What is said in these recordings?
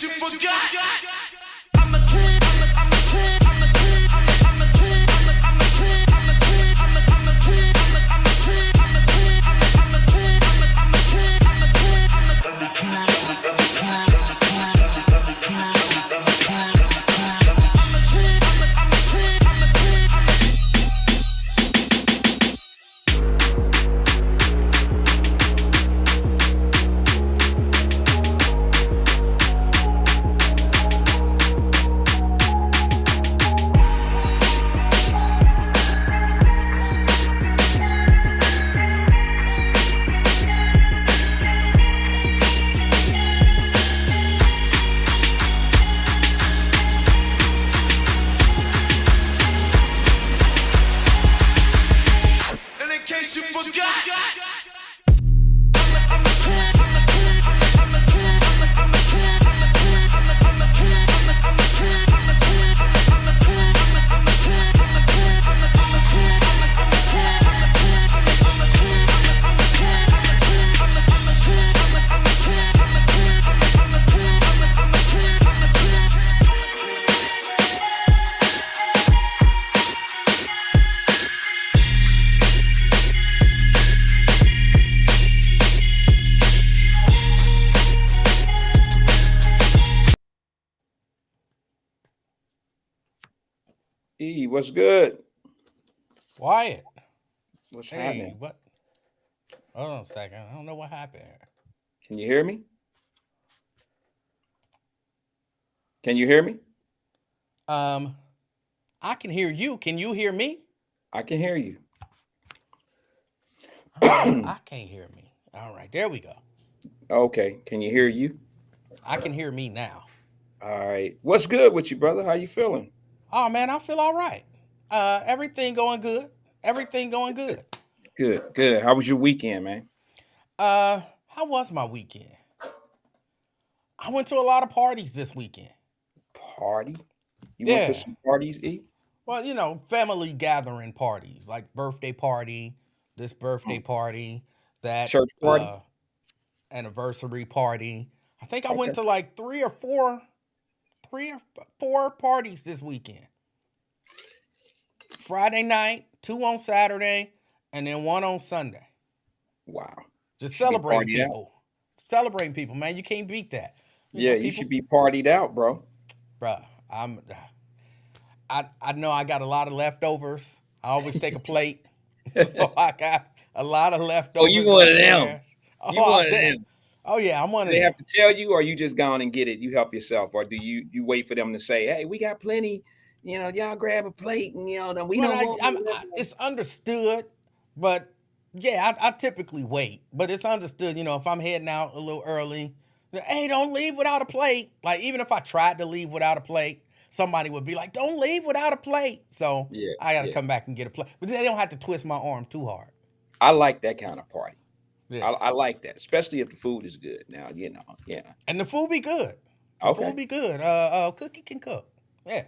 You forgot. I'm a kid. I'm a kid. I'm a kid. I'm a kid. I'm a kid. I'm a kid. I'm a kid. I'm a kid. I'm a kid. I'm a kid. I'm a kid. I'm a kid. I'm a kid. I'm a kid. You forgot. E, what's good? Wyatt. What's Hey, happening? what? Hold on a second. I don't know what happened here. Can you hear me? Can you hear me? I can hear you. Can you hear me? I can hear you. I can't hear me. All right, there we go. Okay. Can you hear you? I can hear me now. All right. What's good with you, brother? How you feeling? Oh man, I feel all right. Everything going good. Everything going good. Good, good. How was your weekend, man? How was my weekend? I went to a lot of parties this weekend. Party? You went to Yeah. some parties, E? Well, family gathering parties, like birthday party, this birthday party, that Church party? anniversary party. I think I Okay. went to like three or four parties this weekend. Friday night, 2 on Saturday, and then 1 on Sunday. Wow. Just Should be celebrating partied out. people. Celebrating people, man. You can't beat that. Yeah, you People, should be partied out, bro. bruh, I know I got a lot of leftovers. I always take a plate. So I got a lot of Oh, leftovers you one of them. upstairs. You Oh, one I'm of dead. them. Oh yeah, I'm one Do of they them. have to tell you, or you just go on and get it? You help yourself, or do you wait for them to say, "Hey, we got plenty. Y'all grab a plate, and then we Well, don't want no it's understood, but yeah, I typically wait. But it's understood, if I'm heading out a little early, hey, don't leave without a plate. Like even if I tried to leave without a plate, somebody would be like, "Don't leave without a plate." So Yeah, I got to yeah. come back and get a plate. But they don't have to twist my arm too hard. I like that kind of party. Yeah, I like that, especially if the food is good. Now, yeah. and the food be good. The food Okay, be good. Cookie can cook. Yeah.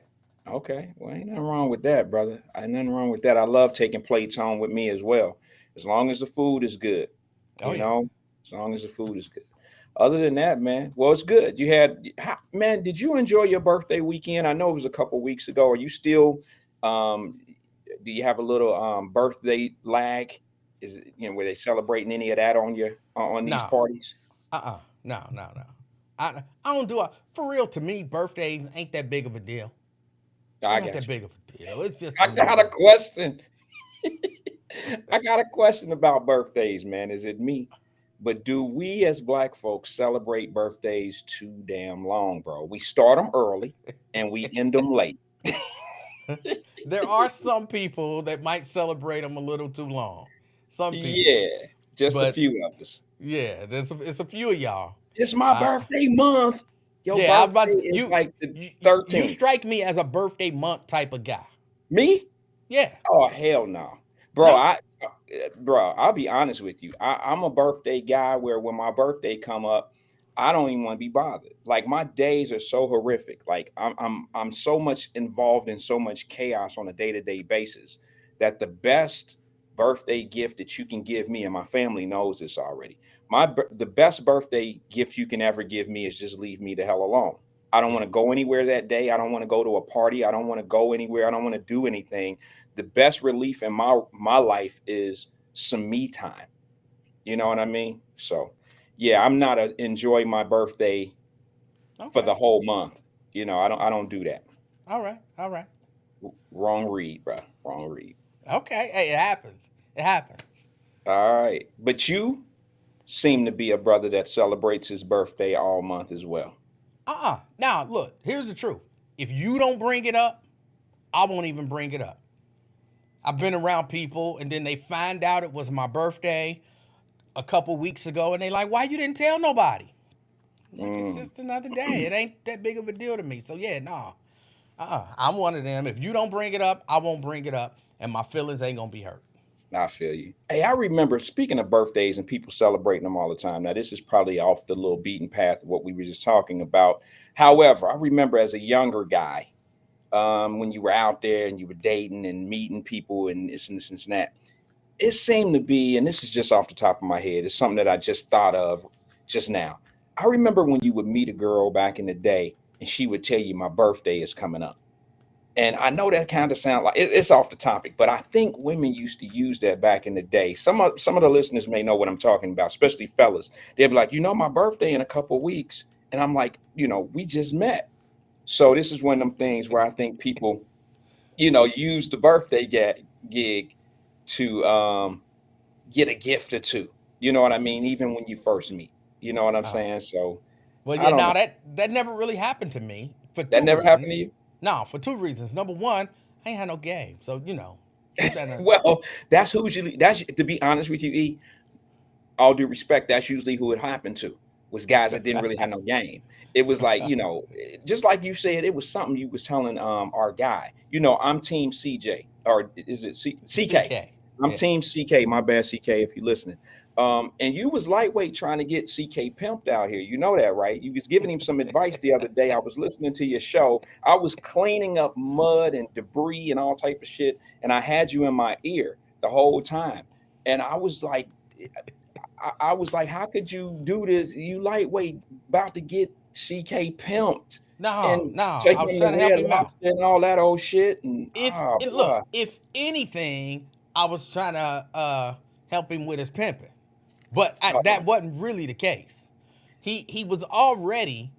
okay. Well, ain't nothing wrong with that, brother. Ain't nothing wrong with that. I love taking plates home with me as well, as long as the food is good. Oh You yeah. know, as long as the food is good. Other than that, man, well, it's good. Man, did you enjoy your birthday weekend? I know it was a couple weeks ago. Are you still? Um, do you have a little birthday lag? Is it, were they celebrating any of that on these No. parties? No. I don't do it for real. To me, birthdays ain't that big of a deal. It's I not that got you. big of a deal. It's just I got a another. question. I got a question about birthdays, man. Is it me? But do we as black folks celebrate birthdays too damn long, bro? We start them early and we end them late. There are some people that might celebrate them a little too long. Some people, Yeah, just a but few of us. yeah, it's a few of y'all. It's my I birthday month. Your Yeah, I was about birthday to, is like the you 13th. strike me as a birthday month type of guy. Me? Yeah, Oh hell no, bro. no, I'll be honest with you. I'm a birthday guy where when my birthday come up, I don't even want to be bothered. Like my days are so horrific. Like I'm so much involved in so much chaos on a day to day basis that the best birthday gift that you can give me, and my family knows this already. The best birthday gift you can ever give me is just leave me the hell alone. I don't Yeah. want to go anywhere that day. I don't want to go to a party. I don't want to go anywhere. I don't want to do anything. The best relief in my life is some me time. You know what I mean? So, yeah, I'm not a enjoy my birthday for Okay. the whole month. I don't do that. All right. All right. Wrong read, bro. Wrong read. Okay. Hey, it happens. It happens. All right. But you seem to be a brother that celebrates his birthday all month as well. Now, look, here's the truth. If you don't bring it up, I won't even bring it up. I've been around people and then they find out it was my birthday a couple weeks ago and they like, why you didn't tell nobody? Like, it's Mm, just another day. It ain't that big of a deal to me. So, yeah, nah. I'm one of them. If you don't bring it up, I won't bring it up. And my feelings ain't going to be hurt. I feel you. Hey, I remember speaking of birthdays and people celebrating them all the time. Now, this is probably off the little beaten path of what we were just talking about. However, I remember as a younger guy, when you were out there and you were dating and meeting people and this and this and that, it seemed to be, and this is just off the top of my head, it's something that I just thought of just now. I remember when you would meet a girl back in the day and she would tell you, my birthday is coming up. And I know that kind of sound like it's off the topic, but I think women used to use that back in the day. Some of the listeners may know what I'm talking about, especially fellas. They'd be like, my birthday in a couple of weeks. And I'm like, we just met. So this is one of them things where I think people, use the birthday gig to get a gift or two. You know what I mean? Even when you first meet. You know what I'm Uh, saying? So well, I yeah, don't now know. that never really happened to me for That two never happened to reasons. you? No, for two reasons. Number one, I ain't had no game. So, I'm trying to. Well, that's to be honest with you, E, all due respect, that's usually who it happened to, was guys that didn't really have no game. It was like, just like you said, it was something you was telling our guy. I'm team CJ, or is it CK? CK. I'm Yeah. team CK. My bad, CK, if you're listening. And you was lightweight trying to get CK pimped out here. You know that, right? You was giving him some advice the other day. I was listening to your show. I was cleaning up mud and debris and all type of shit, and I had you in my ear the whole time. And I was like, how could you do this? You lightweight, about to get CK pimped No, and no, take I was him trying to to help Red him out. Lobster and all that old shit. And Look, bruh. if anything, I was trying to help him with his pimping. But that Uh, wasn't really the case. He was already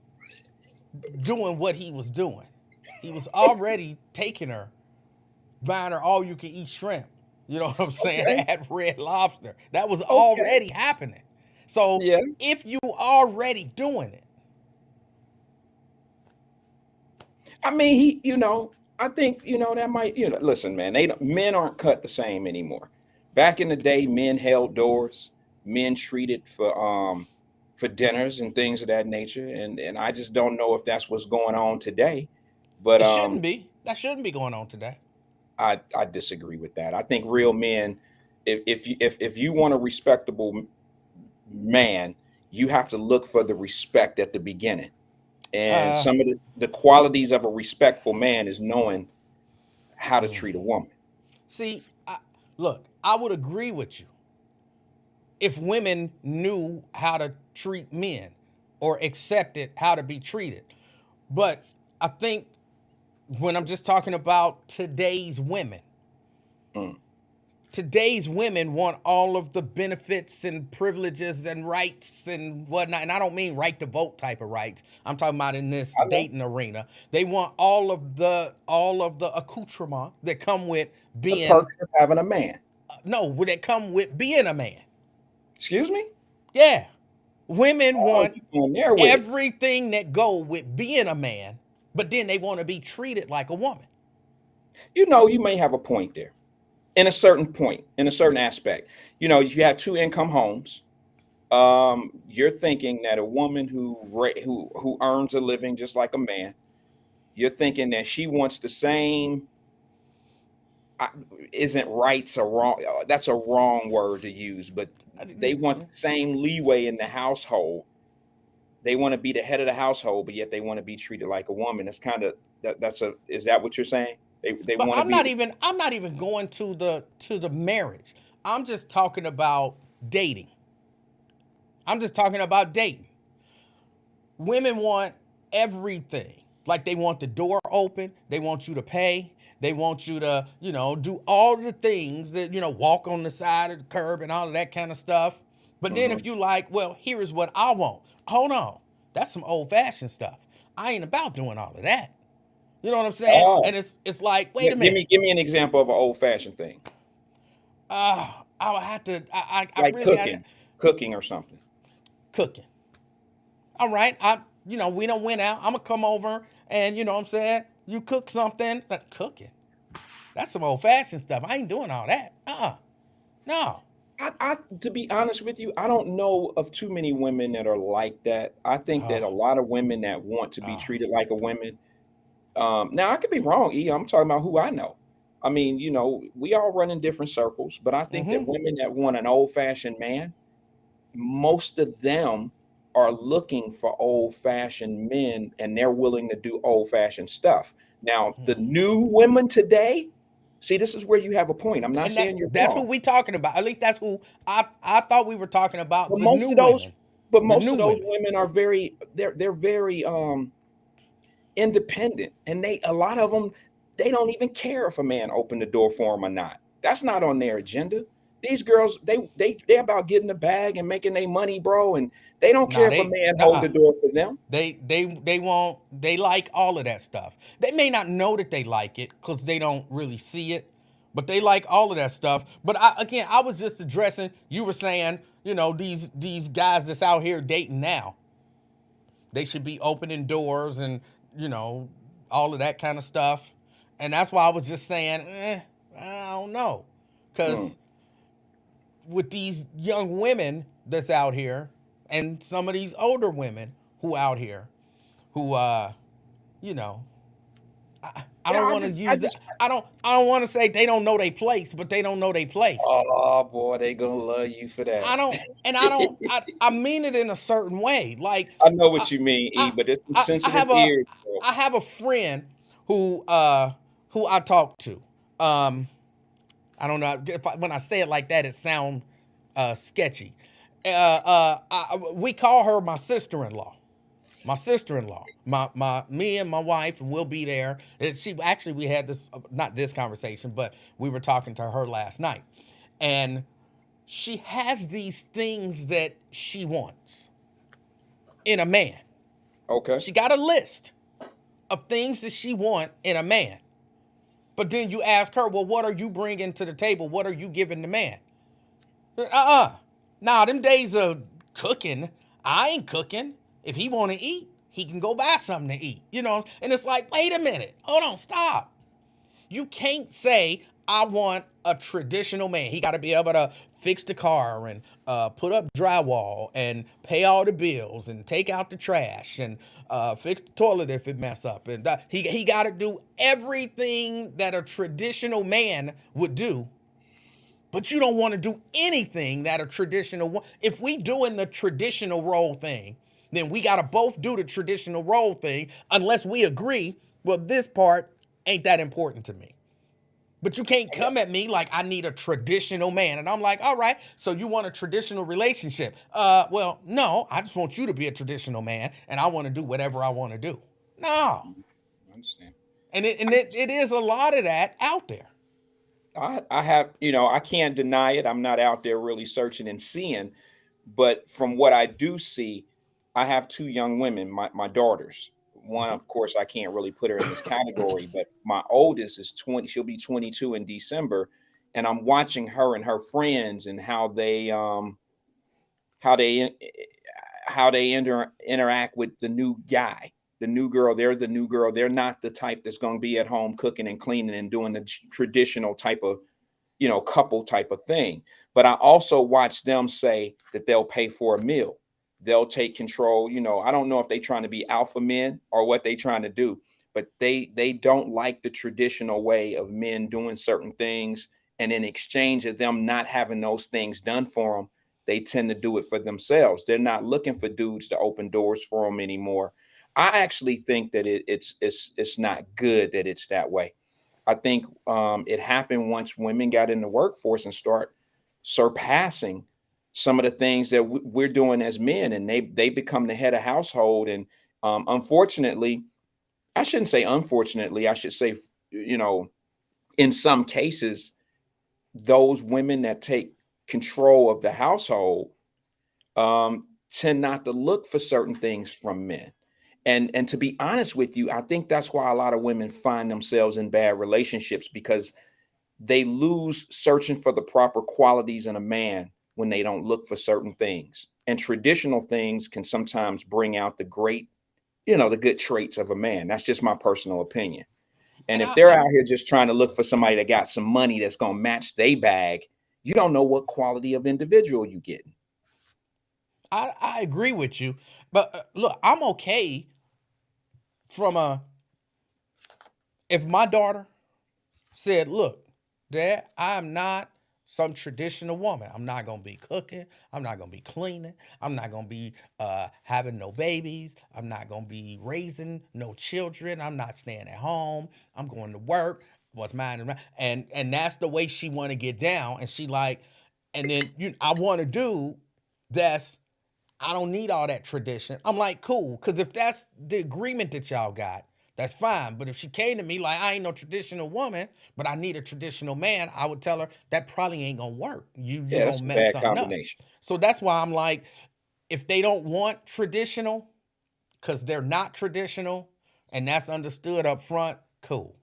doing what he was doing. He was already taking her, buying her all you can eat shrimp. You know what I'm saying? okay, At Red Lobster. That was okay, already happening. So yeah. if you already doing it, I mean, I think, that might, listen, man, men aren't cut the same anymore. Back in the day, men held doors, men treated for dinners and things of that nature. And I just don't know if that's what's going on today. But it shouldn't be. That shouldn't be going on today. I disagree with that. I think real men, if you want a respectable man, you have to look for the respect at the beginning. And Uh, some of the qualities of a respectful man is knowing how to treat a woman. See, look, I would agree with you if women knew how to treat men or accepted how to be treated. But I think when I'm just talking about Mm. today's women want all of the benefits and privileges and rights and whatnot. And I don't mean right to vote type of rights. I'm talking about in this I know dating arena. They want all of the accoutrement that come with the being perks of having a man. no, that come with being a man. Excuse me? Yeah. Women Oh, want you going there with it. everything that go with being a man, but then they want to be treated like a woman. You may have a point there in a certain point, in a certain aspect. If you have two income homes, you're thinking that a woman who earns a living just like a man, you're thinking that she wants the same. I- isn't rights a wrong? That's a wrong word to use, but they want the same leeway in the household. They want to be the head of the household, but yet they want to be treated like a woman. That's kind of Is that what you're saying? They But want to be. I'm not even going to the marriage. I'm just talking about dating. I'm just talking about dating. Women want everything. Like they want the door open, they want you to pay, they want you to, do all the things that, walk on the side of the curb and all of that kind of stuff. But then Mhm. if you like, well, here is what I want. Hold on. That's some old-fashioned stuff. I ain't about doing all of that. You know what I'm saying? Oh, And it's like, wait a minute. give me an example of an old fashioned thing, I would have to. I like really, I cooking or something. cooking. All right, we don't went out. I'm gonna come over and you know what I'm saying, you cook something. But cooking, that's some old fashioned stuff. I ain't doing all that. No. To be honest with you, I don't know of too many women that are like that. I think that a Oh, lot of women that want to be oh. treated like a woman. Now I could be wrong, E. I'm talking about who I know. I mean, we all run in different circles, but I think that Mm-hmm. women that want an old-fashioned man, most of them are looking for old-fashioned men and they're willing to do old-fashioned stuff. Now, the Mm. new women today, see, this is where you have a point. I'm not And saying you're that's who wrong. we talking about. At least that's who I thought we were talking about. But The new most of those women, but the most new of those women. women are they're very independent, and a lot of them, they don't even care if a man opened the door for them or not. That's not on their agenda. These girls, they're about getting the bag and making their money, bro, and they don't care Nah, if a they man hold uh the door for them. they won't. They like all of that stuff. They may not know that they like it because they don't really see it, but they like all of that stuff. But I was just addressing. You were saying, these guys that's out here dating now, they should be opening doors and you know all of that kind of stuff. And that's why I was just saying, I don't know, Mm, because with these young women that's out here and some of these older women who out here who you know I yeah, don't I want to just I use that. just I don't want to say they don't know their place, but they don't know their place. oh boy, they gonna love you for that. I don't and I don't I mean it in a certain way. Like I know I what you mean, E, I but there's some I sensitive ears, bro. have a friend who I talk to. Um I don't know if when I say it like that, it sounds sketchy. We call her my sister-in-law. My sister-in-law, me and my wife, and we'll be there. She actually we had this not this conversation, but we were talking to her last night, and she has these things that she wants in a man. Okay. She got a list of things that she want in a man. But then you ask her, well, what are you bringing to the table? What are you giving the man? Nah, them days of cooking, I ain't cooking. If he want to eat, he can go buy something to eat. And it's like, wait a minute. Hold on, stop. You can't say I want a traditional man. He got to be able to fix the car and put up drywall and pay all the bills and take out the trash and fix the toilet if it mess up. And he got to do everything that a traditional man would do. But you don't want to do anything that a traditional. If we doing the traditional role thing, then we got to both do the traditional role thing unless we agree, well, this part ain't that important to me. But you can't come at me like I need a traditional man. And I'm like, all right, so you want a traditional relationship. Well, no, I just want you to be a traditional man and I want to do whatever I want to do. No. I understand. And it is a lot of that out there. I have, I can't deny it. I'm not out there really searching and seeing, but from what I do see, I have two young women, my daughters. One, Mhm. of course, I can't really put her in this category, but my oldest is 20, she'll be 22 in December, and I'm watching her and her friends and how they how they interact with the new guy, the new girl. They're the new girl. They're not the type that's going to be at home cooking and cleaning and doing the traditional type of, couple type of thing. But I also watch them say that they'll pay for a meal. They'll take control. I don't know if they're trying to be alpha men or what they trying to do, but they don't like the traditional way of men doing certain things. And in exchange of them not having those things done for them, they tend to do it for themselves. They're not looking for dudes to open doors for them anymore. I actually think that it's not good that it's that way. I think it happened once women got in the workforce and start surpassing some of the things that we're doing as men, and they become the head of household. And unfortunately, I shouldn't say unfortunately, I should say, you know, in some cases, those women that take control of the household tend not to look for certain things from men. And to be honest with you, I think that's why a lot of women find themselves in bad relationships, because they lose searching for the proper qualities in a man when they don't look for certain things. And traditional things can sometimes bring out the great, you know, the good traits of a man. That's just my personal opinion. And And if they're I out here just trying to look for somebody that got some money that's going to match their bag, you don't know what quality of individual you get. I agree with you, but look, I'm okay from if my daughter said, "Look, Dad, I'm not some traditional woman. I'm not gonna be cooking. I'm not gonna be cleaning. I'm not gonna be having no babies. I'm not gonna be raising no children. I'm not staying at home. I'm going to work. What's mine is mine." And that's the way she want to get down. And she like, and then I want to do that's. I don't need all that tradition. I'm like, cool, because if that's the agreement that y'all got, that's fine. But if she came to me like, I ain't no traditional woman, but I need a traditional man, I would tell her that probably ain't gonna work. You Yeah, gonna that's a mess bad something up. combination. So that's why I'm like, if they don't want traditional, because they're not traditional, and that's understood up front, cool.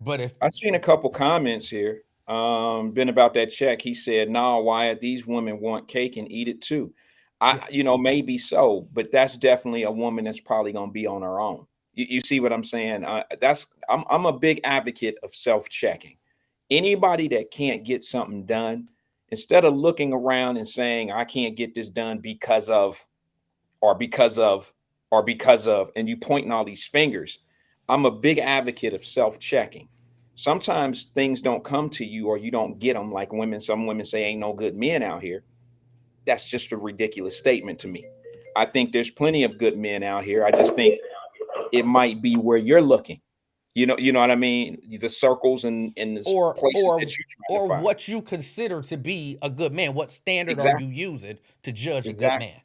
But if I've seen a couple comments here. Been about that check. He said, "No, Wyatt, these women want cake and eat it too." yeah, You know, maybe so, but that's definitely a woman that's probably going to be on her own. You see what I'm saying? I'm a big advocate of self-checking. Anybody that can't get something done, instead of looking around and saying, "I can't get this done because of," or because of, or because of, and you pointing all these fingers. I'm a big advocate of self-checking. Sometimes things don't come to you or you don't get them, like women. Some women say ain't no good men out here. That's just a ridiculous statement to me. I think there's plenty of good men out here. I just think it might be where you're looking. You know what I mean? The circles and the or places that or you're trying to or find. what you consider to be a good man. What standard are you Exactly. using to judge a good Exactly. man?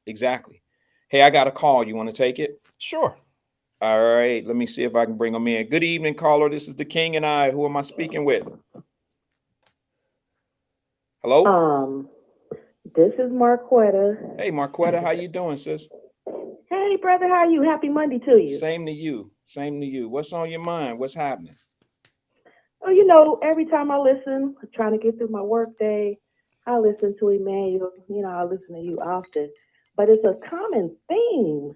Exactly. Hey, I got a call. You want to take it? Sure. All right. Let me see if I can bring them in. Good evening, caller. This is the King and I. Who am I speaking with? Hello. Um, this is Marquetta. Hey, Marquetta. How you doing, sis? Hey, brother, how are you? Happy Monday to you. Same to you. Same to you. What's on your mind? What's happening? Oh, you know, every time I listen, trying to get through my work day, I listen to Emmanuel. You know, I listen to you often, but it's a common theme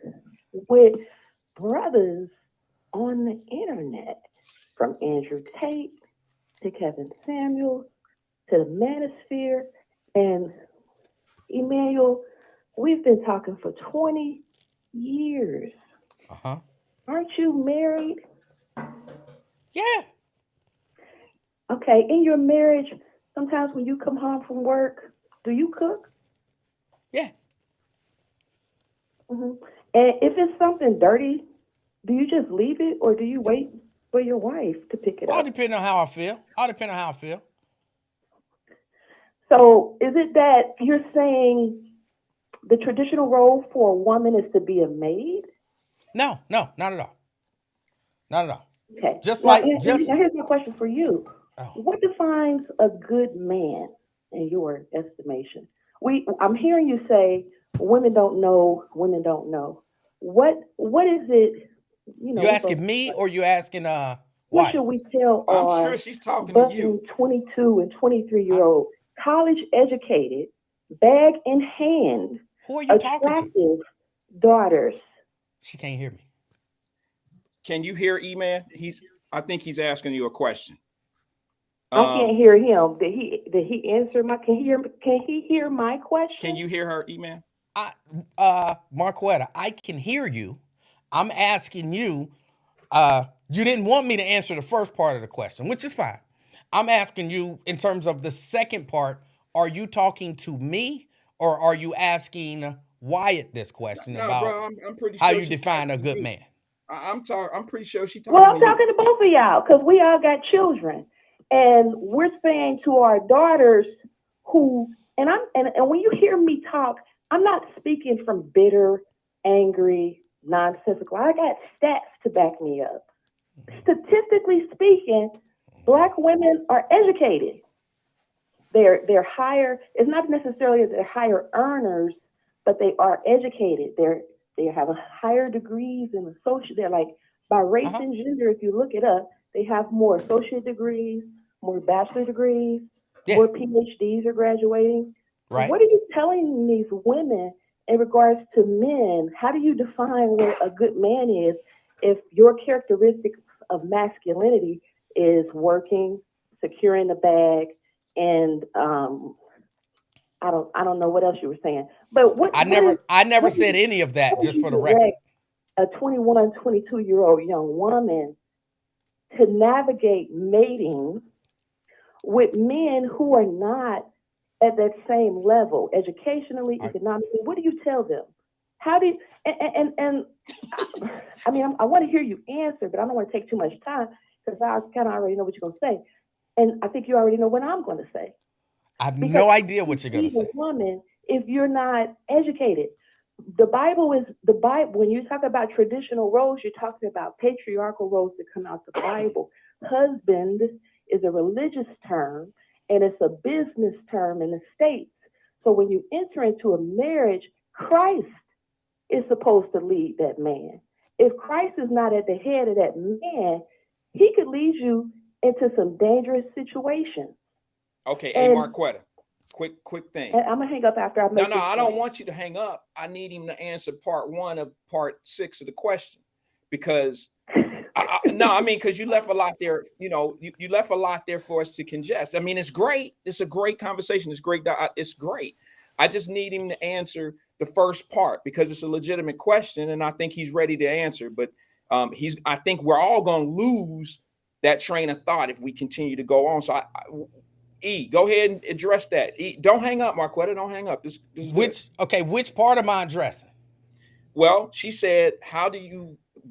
with brothers on the internet, from Andrew Tate to Kevin Samuels to the Manosphere. And Emmanuel, we've been talking for 20 years. Uh-huh. Aren't you married? Yeah. Okay, in your marriage, sometimes when you come home from work, do you cook? Yeah. And if it's something dirty, do you just leave it or do you wait for your wife to pick it All up? depend on how I feel. All depend on how I feel. So is it that you're saying the traditional role for a woman is to be a maid? No, not at all. Not at all. Okay. Just Now, like just now here's my question for you. oh, What defines a good man in your estimation? I'm hearing you say women don't know, women don't know. What is it, you asking me or you asking what should Wyatt? we tell I'm sure our she's talking to budding you. 22 and 23 I, year old, college educated, bag in hand, who are you talking to? attractive daughters? She can't hear me. Can you hear E-Man? I think he's asking you a question. I can't hear him. Did he answer my can he hear my Can question? you hear her, E-Man? Marquetta, I can hear you. I'm asking you, you didn't want me to answer the first part of the question, which is fine. I'm asking you in terms of the second part, are you talking to me or are you asking Wyatt this question No, about bro, I'm pretty how sure you she's define a talking to good you. man? I'm pretty sure she Well, talking I'm to you. talking to both of y'all because we all got children, and we're saying to our daughters who, and when you hear me talk, I'm not speaking from bitter, angry, nonsensical. I got stats to back me up. Statistically speaking, black women are educated. They're higher. It's not necessarily that they're higher earners, but they are educated. They have a higher degrees in associate. They're like by race Uh-huh. and gender. If you look it up, they have more associate degrees, more bachelor degrees, Yeah. more PhDs are graduating. Right. What are you telling these women in regards to men? How do you define what a good man is if your characteristics of masculinity is working, securing the bag, and I don't know what else you were saying, but I never what said any of that, how would just you for the record. direct a 21, 22-year-old young woman to navigate mating with men who are not at that same level, educationally, I, economically? What do you tell them? How do you, and I mean, I want to hear you answer, but I don't want to take too much time because I kind of already know what you're going to say. And I think you already know what I'm going to say. I have Because no how idea do you what you're gonna lead a say. woman if you're not educated? The Bible. When you talk about traditional roles, you're talking about patriarchal roles that come out the Bible. Husband is a religious term and it's a business term in the States. So when you enter into a marriage, Christ is supposed to lead that man. If Christ is not at the head of that man, he could lead you into some dangerous situations. Okay, hey And, Marquetta, quick thing. and I'm gonna hang up after I No, make no, this I don't point. want you to hang up. I need him to answer part one of part 6 of the question because no, I mean, because you left a lot there. You left a lot there for us to congest. I mean, it's great. It's a great conversation. It's great. It's great. I just need him to answer the first part because it's a legitimate question, and I think he's ready to answer. But I think we're all going to lose that train of thought if we continue to go on. So, go ahead and address that. Don't hang up, Marquetta. Don't hang up. This is good. Which part am I addressing? Well, she said,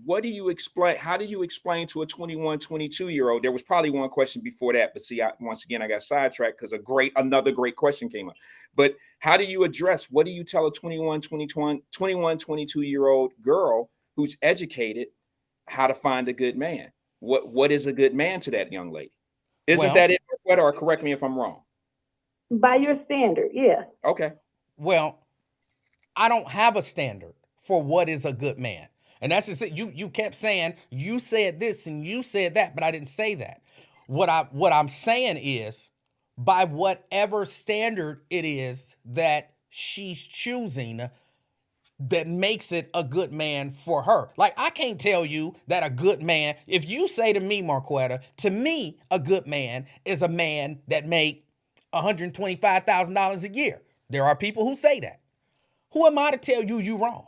what do you explain? How do you explain to a 21, 22-year-old? There was probably one question before that, but see, once again, I got sidetracked because another great question came up. But how do you address, what do you tell a 21, 22-year-old girl who's educated how to find a good man? What is a good man to that young lady? Isn't Well, that it, or correct me if I'm wrong? By your standard, yeah. Okay. well, I don't have a standard for what is a good man. And that's just it. You kept saying you said this and you said that, but I didn't say that. What I'm saying is by whatever standard it is that she's choosing that makes it a good man for her. Like I can't tell you that a good man, if you say to me, Marquetta, to me, a good man is a man that make $125,000 a year. There are people who say that. Who am I to tell you you wrong?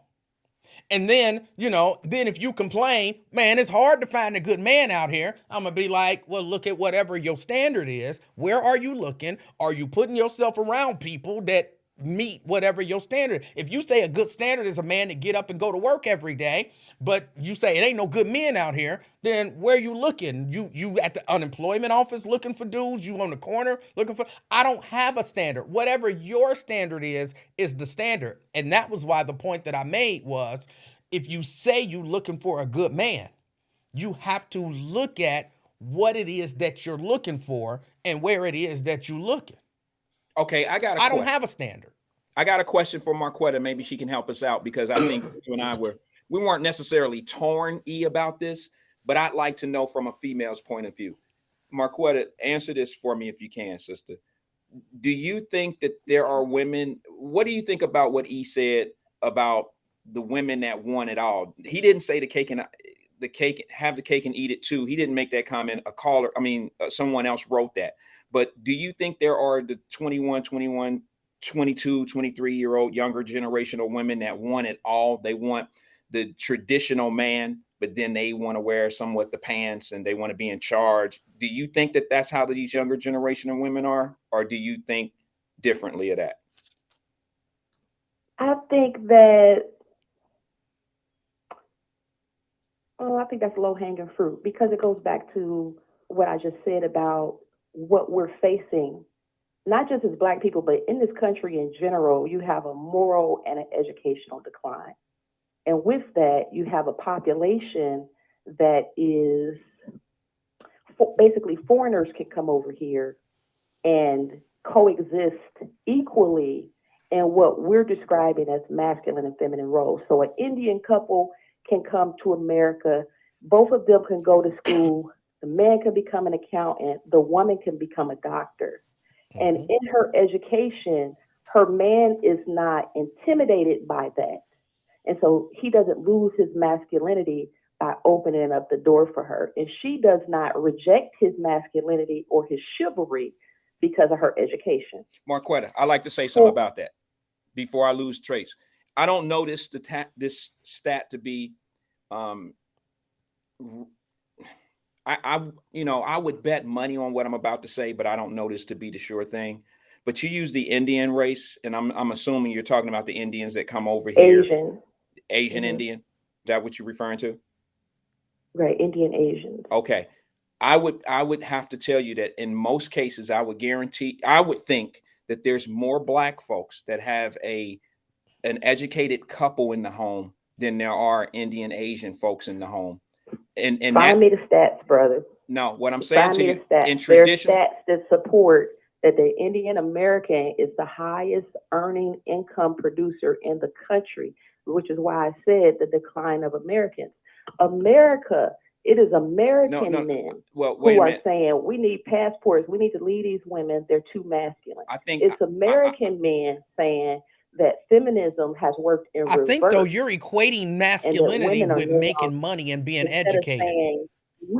And then, then if you complain, man, it's hard to find a good man out here. I'm going to be like, well, look at whatever your standard is. Where are you looking? Are you putting yourself around people that meet whatever your standard? If you say a good standard is a man that get up and go to work every day, but you say it ain't no good men out here, then where you looking? You at the unemployment office looking for dudes? You on the corner looking for? I don't have a standard. Whatever your standard is the standard. And that was why the point that I made was, if you say you're looking for a good man, you have to look at what it is that you're looking for and where it is that you're looking. Okay, I don't have a standard. I got a question for Marquetta. Maybe she can help us out because I think you and I we weren't necessarily torn about this, but I'd like to know from a female's point of view. Marquetta, answer this for me if you can, sister. Do you think that there are women? What do you think about what he said about the women that want it all? He didn't say have the cake and eat it too. He didn't make that comment. Someone else wrote that. But do you think there are the 21, 22, 23-year-old younger generation of women that want it all? They want the traditional man, but then they want to wear somewhat the pants and they want to be in charge. Do you think that that's how these younger generation of women are? Or do you think differently of that? I think that Oh, I think that's low hanging fruit because it goes back to what I just said about what we're facing, not just as Black people, but in this country in general. You have a moral and an educational decline. And with that, you have a population that is basically foreigners can come over here and coexist equally in what we're describing as masculine and feminine roles. So an Indian couple can come to America, both of them can go to school, the man can become an accountant, the woman can become a doctor. And Mhm. in her education, her man is not intimidated by that. And so he doesn't lose his masculinity by opening up the door for her. And she does not reject his masculinity or his chivalry because of her education. Marquetta, I like to say something So, about that before I lose trace. I don't notice this stat to be um I would bet money on what I'm about to say, but I don't know this to be the sure thing. But you use the Indian race, and I'm assuming you're talking about the Indians that come over here, Asian, Asian hmm Indian. Is that what you're referring to? right? Indian Asians. Okay. I would have to tell you that in most cases, I would think that there's more Black folks that have an educated couple in the home than there are Indian Asian folks in the home. And that Find me the stats, brother. no, what I'm saying Find to me you the stats. in There are traditional, stats that support that the Indian American is the highest earning income producer in the country, which is why I said the decline of Americans. America, it is no, American men well, wait who a are minute. saying we need passports, we need to leave these women, they're too masculine. I think It's American men saying that feminism has worked in I think though reverse you're equating and that masculinity women are with now, making money and being instead of educated. saying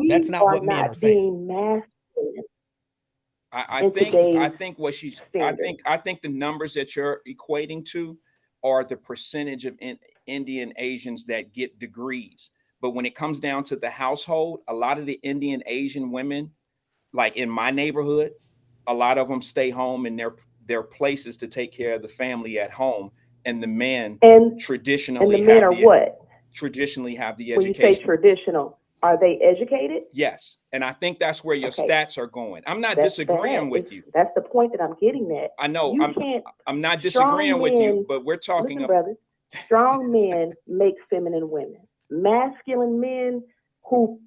That's we not are what men are not saying. being masculine I in think I today's think what she's standards. I think the numbers that you're equating to are the percentage of Indian Asians that get degrees. But when it comes down to the household, a lot of the Indian Asian women, like in my neighborhood, a lot of them stay home in their places to take care of the family at home, and the men And the traditionally men have are the what? When you say education. traditional, are they educated? Yes, and I think that's where your Okay, stats are going. I'm not that's bad. disagreeing It's with you. that's the point that I'm getting at. I know You can't I'm not strong disagreeing with you, men, but we're talking listen, brother, strong men make feminine women. Masculine men who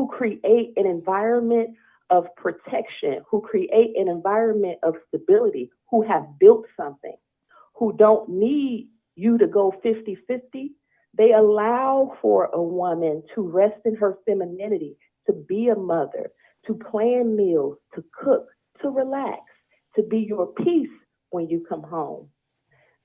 create an environment of protection, who create an environment of stability, who have built something, who don't need you to go 50-50. They allow for a woman to rest in her femininity, to be a mother, to plan meals, to cook, to relax, to be your peace when you come home.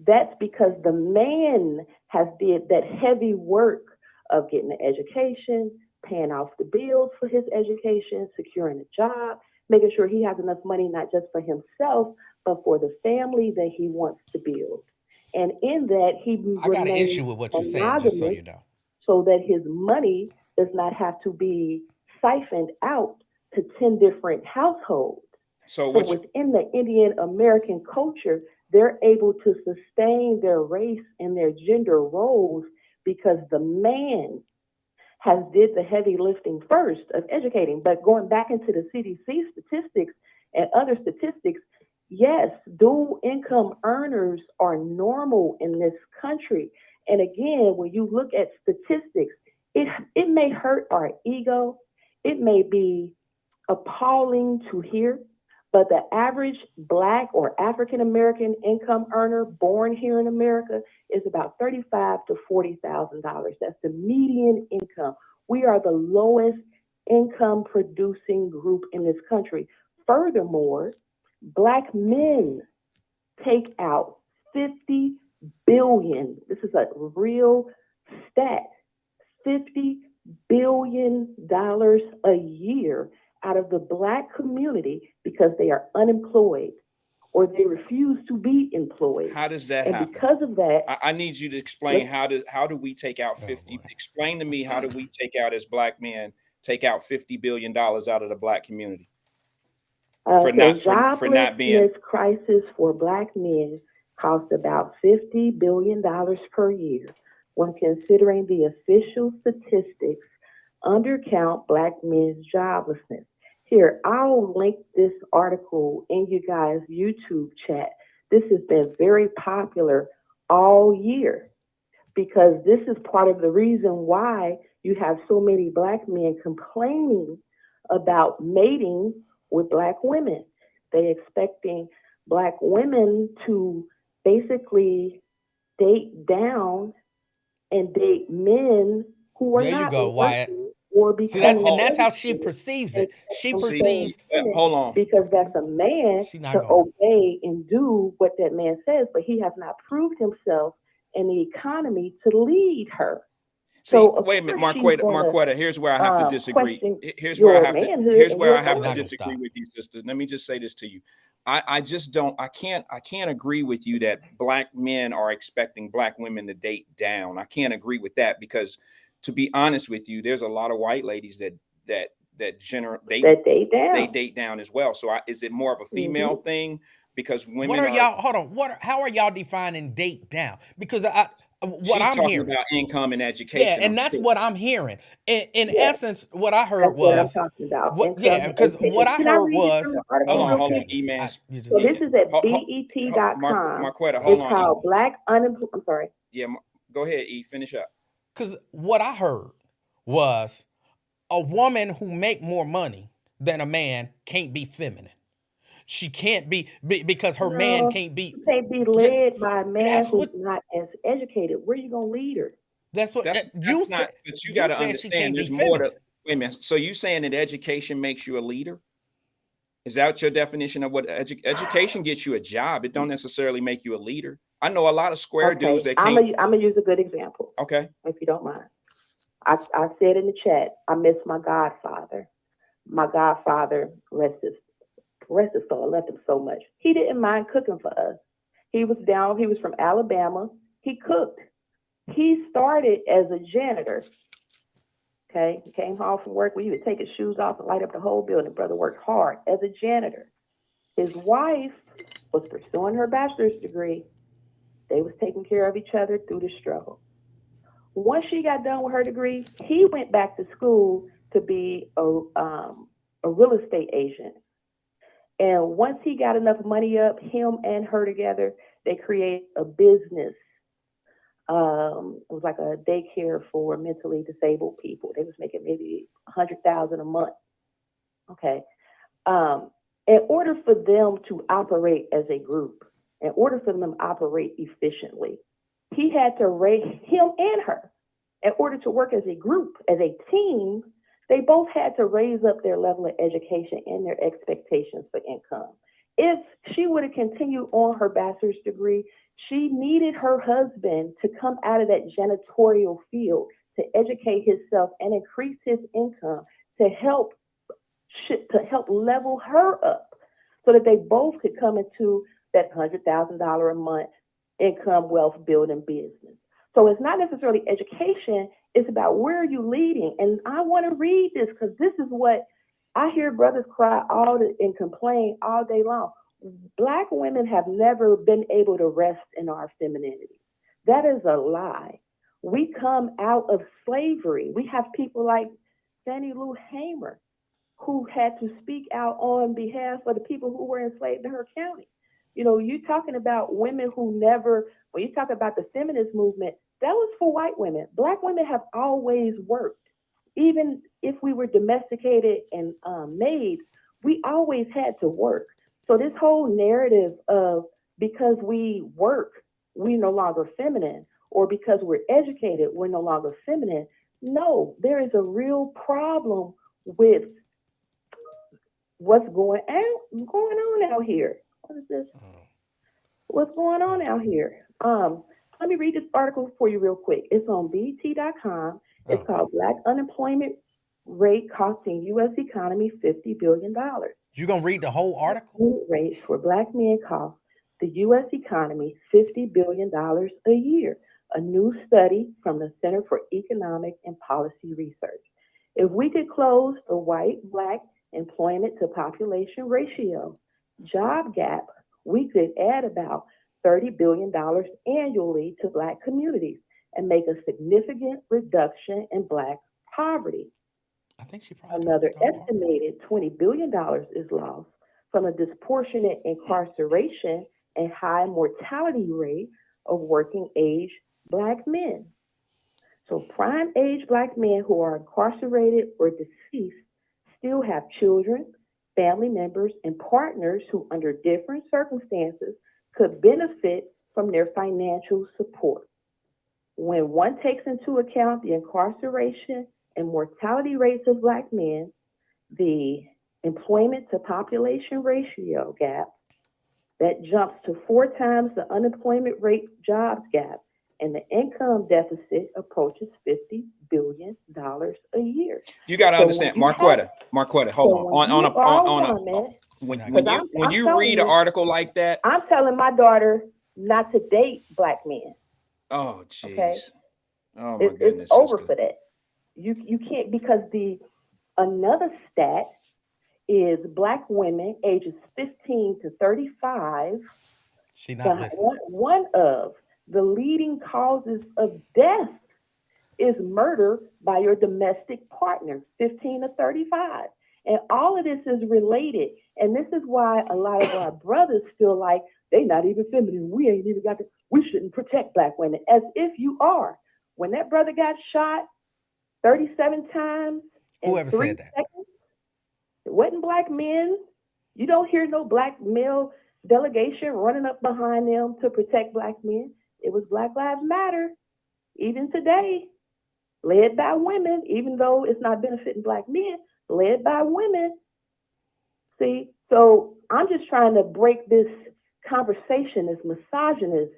That's because the man has did that heavy work of getting an education, paying off the bills for his education, securing a job, making sure he has enough money not just for himself, but for the family that he wants to build. And in that, he I got an remains issue with what you're saying, just so monogamous you know. so that his money does not have to be siphoned out to 10 different households. so So which within the Indian American culture, they're able to sustain their race and their gender roles because the man has did the heavy lifting first of educating. But going back into the CDC statistics and other statistics, yes, dual income earners are normal in this country. And again, when you look at statistics, it may hurt our ego. It may be appalling to hear, but the average Black or African American income earner born here in America is about $35,000 to $40,000. That's the median income. We are the lowest income producing group in this country. Furthermore, Black men take out 50 billion. This is a real stat. $50 billion a year out of the Black community because they are unemployed or they refuse to be employed. how does that And happen? because of that, I need you to explain let's how do we take out Oh 50? boy. Explain to me how do we take out as Black men take out $50 billion out of the Black community for the not being joblessness crisis for Black men costs about $50 billion per year when considering the official statistics undercount Black men's joblessness. Here, I'll link this article in you guys' YouTube chat. This has been very popular all year because this is part of the reason why you have so many Black men complaining about mating with Black women. They expecting Black women to basically date down and date men who are There you not go, Wyatt. working or See, that's becoming and that's how she educated perceives and it. She See, perceives hold on. because that's a man she not to going. obey and do what that man says, but he has not proved himself in the economy to lead her. See, So of wait a minute, course she's gonna Marquetta. Here's where I have to disagree. question Here's where I your have to. manhood Here's and where your I have She's to not gonna disagree stop. with you, sister. Let me just say this to you. I just don't. I can't agree with you that Black men are expecting Black women to date down. I can't agree with that because, to be honest with you, there's a lot of white ladies that date down. they date down as well. So is it more of a female thing? Because women What are y'all? Hold on. How are y'all defining date down? Because what she's I'm talking hearing, about income and education. yeah, and I'm that's sure. what I'm hearing. In Yeah, essence, what I heard that's what I'm was talking about. what, Income yeah, and because education. what I Can I heard read it from was, the article oh real my Hold on, quick? goodness, E-Man. you So just this is at Ho- BET.com. Marquetta, hold It's on. called Black Unemployment. I'm sorry. Yeah, go ahead, E. Finish up. because what I heard was a woman who make more money than a man can't be feminine. She can't be because her man No, can't be. you can't be Yeah, led by a man that's who's what. not as educated. Where you gonna lead her? That's what you That's said. not. But you got You to said she understand. can't be There's more to. feminine. Wait a minute. So you saying that education makes you a leader? Is that your definition of what education gets you a job? It don't necessarily make you a leader. I know a lot of square dudes Okay, that I'm can't. gonna use a good example, Okay. if you don't mind. I said in the chat, I miss my godfather. My godfather, rest his soul, I left him so much. He didn't mind cooking for us. He was from Alabama. He cooked. He started as a janitor. Okay. He came home from work where he would take his shoes off and light up the whole building. Brother worked hard as a janitor. His wife was pursuing her bachelor's degree. They was taking care of each other through the struggle. Once she got done with her degree, he went back to school to be a real estate agent. And once he got enough money up, him and her together, they created a business. It was like a daycare for mentally disabled people. They was making maybe $100,000 a month. Okay. In order for them to operate as a group, in order for them to operate efficiently, he had to raise him and her. In order to work as a group, as a team, they both had to raise up their level of education and their expectations for income. If she would have continued on her bachelor's degree, she needed her husband to come out of that janitorial field to educate himself and increase his income to help level her up so that they both could come into that $100,000 a month income wealth building business. So it's not necessarily education, it's about where are you leading. And I want to read this because this is what I hear brothers cry and complain all day long. Black women have never been able to rest in our femininity. That is a lie. We come out of slavery. We have people like Fannie Lou Hamer who had to speak out on behalf of the people who were enslaved in her county. You know, you're talking about women who never, when you talk about the feminist movement, that was for white women. Black women have always worked. Even if we were domesticated and maids, we always had to work. So this whole narrative of because we work, we're no longer feminine, or because we're educated, we're no longer feminine. No, there is a real problem with what's going on out here. What is this? What's going on out here? Let me read this article for you real quick. It's on BT.com. It's called Black Unemployment Rate Costing U.S. Economy $50 billion. You gonna read the whole article? Rates for Black men cost the U.S. economy $50 billion a year, a new study from the Center for Economic and Policy Research. If we could close the white-Black employment to population ratio job gap, we could add about $30 billion annually to Black communities and make a significant reduction in Black poverty. I think she probably Another told her. estimated $20 billion is lost from a disproportionate incarceration and high mortality rate of working age Black men. So prime age Black men who are incarcerated or deceased still have children, family members, and partners who, under different circumstances, could benefit from their financial support. When one takes into account the incarceration and mortality rates of Black men, the employment to population ratio gap that jumps to 4 times the unemployment rate jobs gap, and the income deficit approaches $50 billion a year. You got to So understand, when you have, Marquetta, so hold when on. you are a woman, When because when I'm you telling read an you, article like that, I'm telling my daughter not to date Black men. oh Okay, jeez, oh my it's goodness, over sister. for that. You can't, because another stat is Black women ages 15 to 35. She not listening. One of the leading causes of death is murder by your domestic partner, 15 to 35. And all of this is related. And this is why a lot of our brothers feel like they not even feminine. We ain't even got to, we shouldn't protect Black women, as if you are. When that brother got shot 37 times in Whoever 3 said that? seconds, it wasn't Black men. You don't hear no Black male delegation running up behind them to protect Black men. It was Black Lives Matter, even today, led by women, even though it's not benefiting Black men, led by women. See, so I'm just trying to break this conversation, this misogynist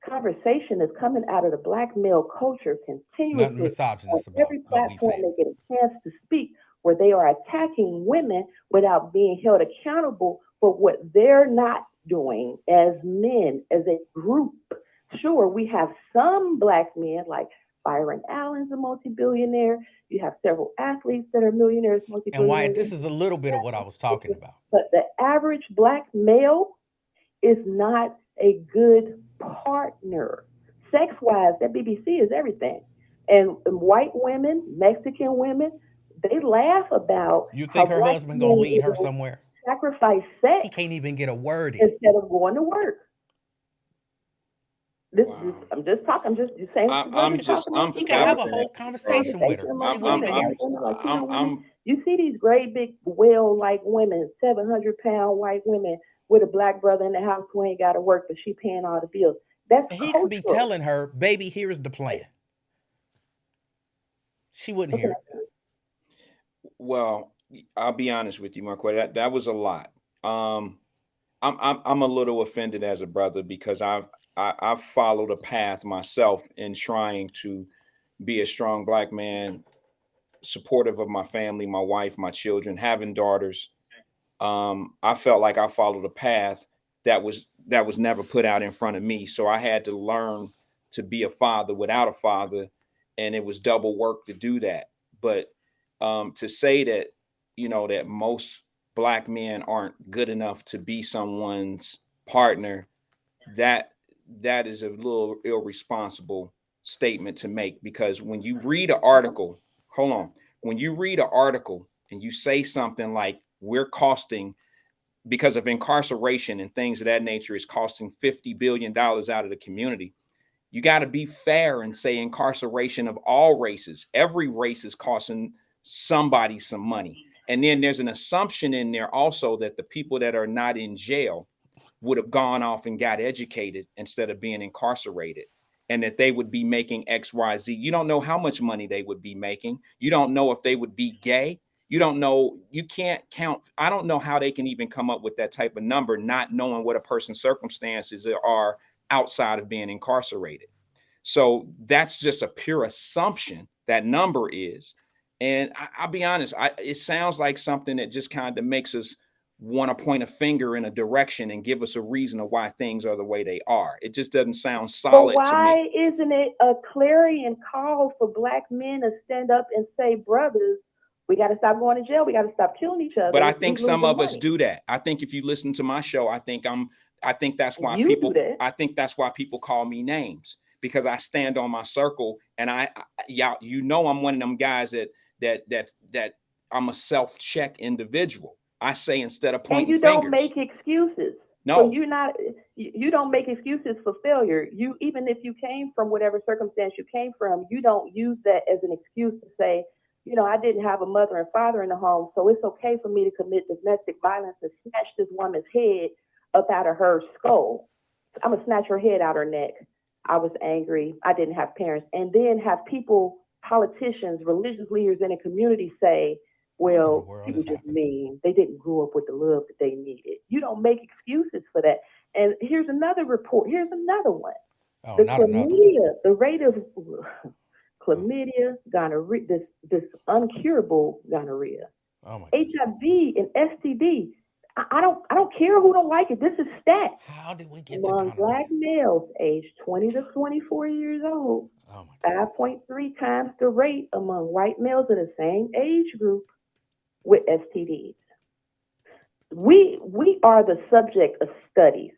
conversation that's coming out of the Black male culture Nothing continuously on misogynist about every what we platform said. they get a chance to speak, where they are attacking women without being held accountable for what they're not doing as men, as a group. Sure, we have some Black men, like Byron Allen's a multi-billionaire. You have several athletes that are millionaires, And multi-billionaires. Wyatt, this is a little bit of what I was talking about. But the average Black male is not a good partner. Sex-wise, that BBC is everything. And white women, Mexican women, they laugh about You think how her Black husband gonna men lead her will somewhere? sacrifice He sex can't even get a word in. instead of going to work. Wow. I'm just talking. I'm just saying. I'm just, I'm You can have a flabbergasted. whole conversation with her. She wouldn't even hear you. I'm You see these great big whale-like women, 700-pound white women with a Black brother in the house who ain't got to work, but she paying all the bills. That's And he could be cultural. telling her, baby, here's the plan. She wouldn't hear it. Well, I'll be honest with you, Marquette. That was a lot. I'm a little offended as a brother because I've followed a path myself in trying to be a strong Black man, supportive of my family, my wife, my children, having daughters. I felt like I followed a path that was never put out in front of me. So I had to learn to be a father without a father, and it was double work to do that. But to say that, that most Black men aren't good enough to be someone's partner, that is a little irresponsible statement to make, because when you read an article, when you read an article and you say something like, we're costing, because of incarceration and things of that nature, is costing $50 billion out of the community, you got to be fair and say incarceration of all races. Every race is costing somebody some money. And then there's an assumption in there also that the people that are not in jail would have gone off and got educated instead of being incarcerated, and that they would be making XYZ. You don't know how much money they would be making. You don't know if they would be gay. You don't know. You can't count. I don't know how they can even come up with that type of number, not knowing what a person's circumstances are outside of being incarcerated. So that's just a pure assumption, that number is. And I'll be honest, it sounds like something that just kind of makes us want to point a finger in a direction and give us a reason of why things are the way they are. It just doesn't sound solid But to why me. isn't it a clarion call for Black men to stand up and say, brothers, we got to stop going to jail. We got to stop killing each other. But I think We're some losing of us money. do that. I think if you listen to my show, I think that's why You people, do that. I think that's why people call me names, because I stand on my circle, and I'm one of them guys that I'm a self-check individual. I say instead of And pointing you don't fingers. make excuses. So No, you don't make excuses for failure. You, even if you came from whatever circumstance you came from, you don't use that as an excuse to say, I didn't have a mother and father in the home, so it's okay for me to commit domestic violence and snatch this woman's head up out of her skull. I'm gonna snatch her head out her neck. I was angry. I didn't have parents. And then have people, politicians, religious leaders in a community say, What in the well, world people is just happening? mean. They didn't grow up with the love that they needed. You don't make excuses for that. And here's another report. Here's another one. Oh, The not another one. chlamydia, the rate of chlamydia, gonorrhea, this uncurable gonorrhea, Oh my goodness. HIV, and STD. I don't care who don't like it. This is stats. How did we get to Among gonorrhea? Black males aged 20 to 24 years old, Oh my God. 5.3 times the rate among white males in the same age group with STDs. We are the subject of studies.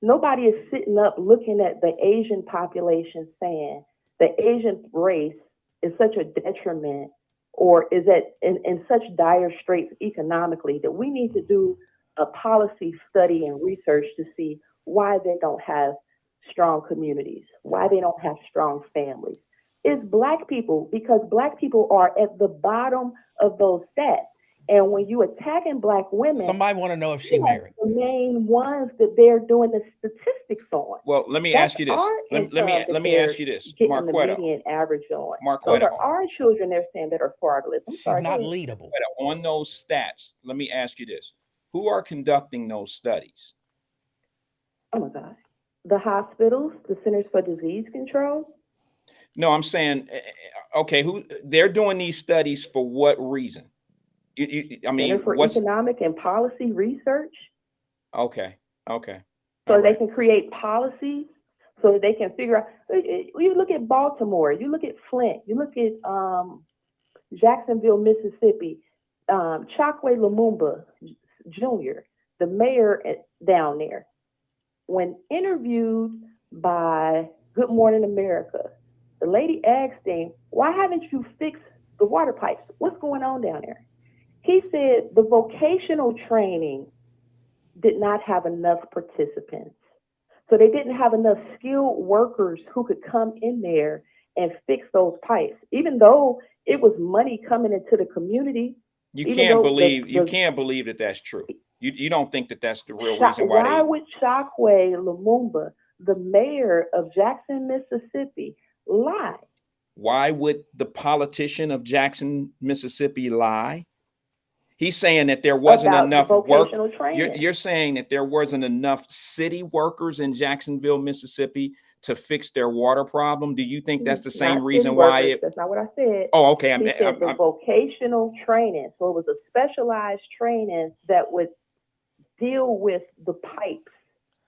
Nobody is sitting up looking at the Asian population saying the Asian race is such a detriment or is at in such dire straits economically that we need to do a policy study and research to see why they don't have strong communities, why they don't have strong families. It's Black people, because Black people are at the bottom of those stats. And when you attacking Black women, Somebody want to know if she you are married. the main ones that they're doing the statistics on. well, let me That's ask you this. our Let me income that let me they're ask you this, getting the Marquetta. median average on. Those Marquetta, are our children they're saying that are fatherless. I'm She's sorry. not go ahead. leadable. on those stats, let me ask you this: who are conducting those studies? Oh my God. The hospitals, the Centers for Disease Control. No, I'm saying, okay, who they're doing these studies for? What reason? I mean, Center for what's Economic and Policy Research, okay? Okay, so all they right. can create policies, so that they can figure out. You look at Baltimore, you look at Flint, you look at Jacksonville, Mississippi. Chokwe Lumumba Jr., the mayor down there, when interviewed by Good Morning America, the lady asked him, "Why haven't you fixed the water pipes? What's going on down there?" He said the vocational training did not have enough participants. So they didn't have enough skilled workers who could come in there and fix those pipes, even though it was money coming into the community. You Even can't though believe that that's true. You don't think that that's the real Sha- reason why why they? would Chokwe Lumumba, the mayor of Jackson, Mississippi, lie? Why would the politician of Jackson, Mississippi lie? He's saying that there wasn't About the enough work. vocational training. You're saying that there wasn't enough city workers in Jacksonville, Mississippi to fix their water problem. Do you think that's the same Not reason city why workers. it? That's not what I said. Oh, okay. He said the vocational training. So it was a specialized training that would deal with the pipes,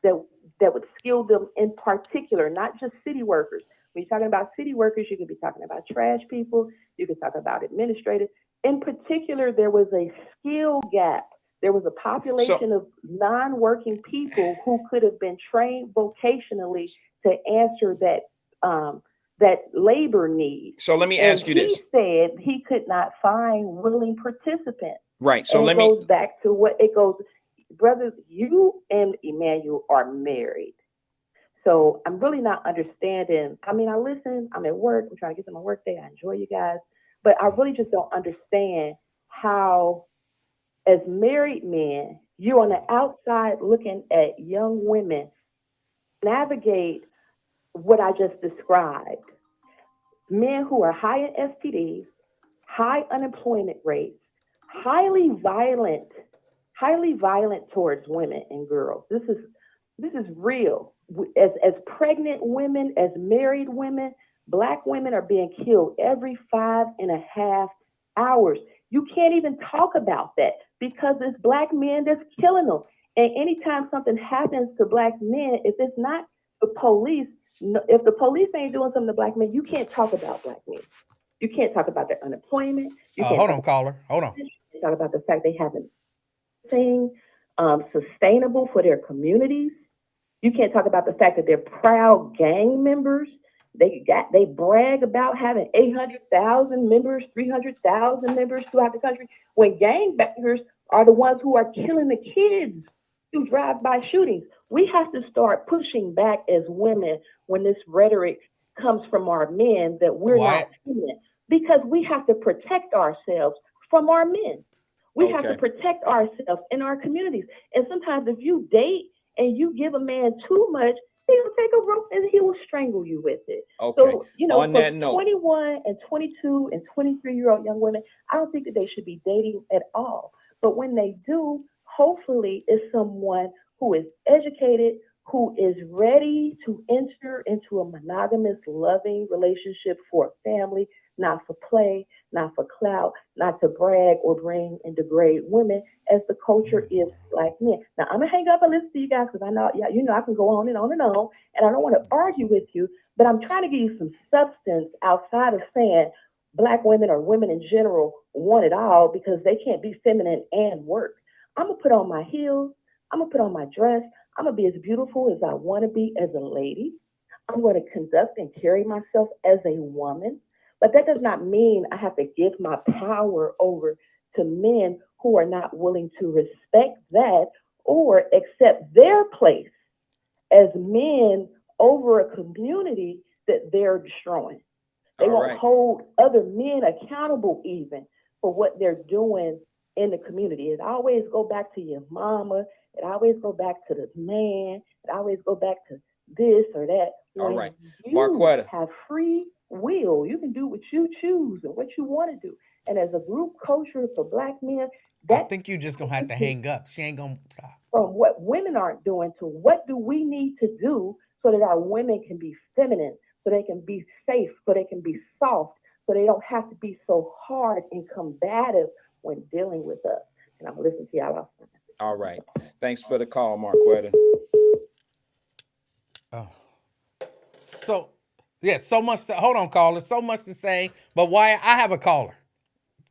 that would skill them in particular, not just city workers. When you're talking about city workers, you could be talking about trash people, you could talk about administrators. In particular, there was a skill gap. There was a population of non-working people who could have been trained vocationally to answer that labor need. So let me And ask you this. he said he could not find willing participants. Right. So And let it me. goes back to what it goes, brothers, you and Emmanuel are married. So I'm really not understanding. I mean, I listen, I'm at work, I'm trying to get to my work day, I enjoy you guys, but I really just don't understand how, as married men, you're on the outside looking at young women navigate what I just described. Men who are high in STDs, high unemployment rates, highly violent towards women and girls. This is real. As pregnant women, as married women, Black women are being killed every 5.5 hours. You can't even talk about that because it's Black men that's killing them. And anytime something happens to Black men, if it's not the police, if the police ain't doing something to Black men, you can't talk about Black men. You can't talk about their unemployment. You can't Hold talk on, caller. Hold on. talk about the fact they haven't anything sustainable for their communities. You can't talk about the fact that they're proud gang members. They brag about having 800,000 members, 300,000 members throughout the country, when gangbangers are the ones who are killing the kids through drive-by shootings. We have to start pushing back as women when this rhetoric comes from our men that we're Why? not feminine, because we have to protect ourselves from our men. We have to Okay. protect ourselves in our communities. And sometimes if you date and you give a man too much, he'll take a rope and he will strangle you with it. Okay. So, On for that note, 21 and 22 and 23-year-old young women, I don't think that they should be dating at all. But when they do, hopefully it's someone who is educated, who is ready to enter into a monogamous, loving relationship for a family, not for play, not for clout, not to brag or bring and degrade women, as the culture is like men. Now I'm gonna hang up and listen to you guys because I know, yeah, I can go on and on and on, and I don't want to argue with you, but I'm trying to give you some substance outside of saying black women or women in general want it all because they can't be feminine and work. I'm gonna put on my heels. I'm gonna put on my dress. I'm gonna be as beautiful as I want to be as a lady. I'm going to conduct and carry myself as a woman. But that does not mean I have to give my power over to men who are not willing to respect that or accept their place as men over a community that they're destroying. They all won't right. hold other men accountable even for what they're doing in the community. It always go back to your mama. It always go back to the man. It always go back to this or that. All When right. you Marquetta. have free will, you can do what you choose and what you want to do. And as a group culture for black men, I that think you just gonna have to hang up. She ain't gonna stop. from what women aren't doing to what do we need to do so that our women can be feminine, so they can be safe, so they can be soft, so they don't have to be so hard and combative when dealing with us. And I'm gonna listen to y'all. All right. Thanks for the call, Marquetta. Oh. So yeah, so much to, hold on, caller. So much to say, but why I have a caller.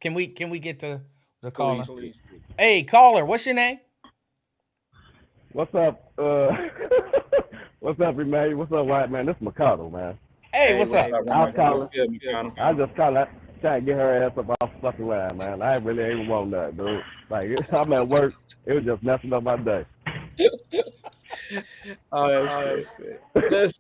Can we get to the caller? Please. Hey, caller, what's your name? What's up? What's up, Emmanuel? What's up, White Man? This is Mikado, man. Hey, what's up? I'll What's call good, McConnell? I just kind of trying to get her ass up off the fucking line, man. I really ain't want that, dude. Like, I'm at work. It was just messing up my day. Oh, that's shit.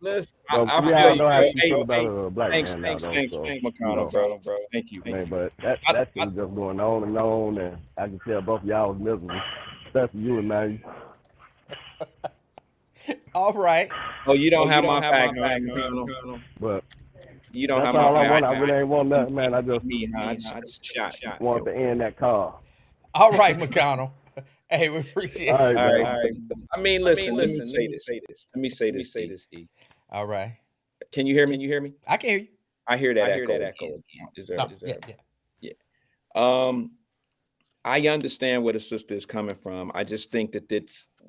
Listen. So, I we all feel know how you. you feel about a black Thanks, man now, though. So, McConnell, bro. Thank you. man, but that shit was just going on, and I can tell both of y'all was miserable. Especially you, Emmanuel. All right. Oh, you don't have my back, McConnell. But You don't that's have my all I back. want. I really ain't want nothing, man. I just Me, huh? I just shot. wanted to end that call. All right, McConnell. Hey, we appreciate All right, you. All man. right. I mean, listen. Let me say this. Let me say this. E. All right. Can you hear me? I can hear you. I hear that echo again. Is there? Yeah. I understand where the sister is coming from. I just think that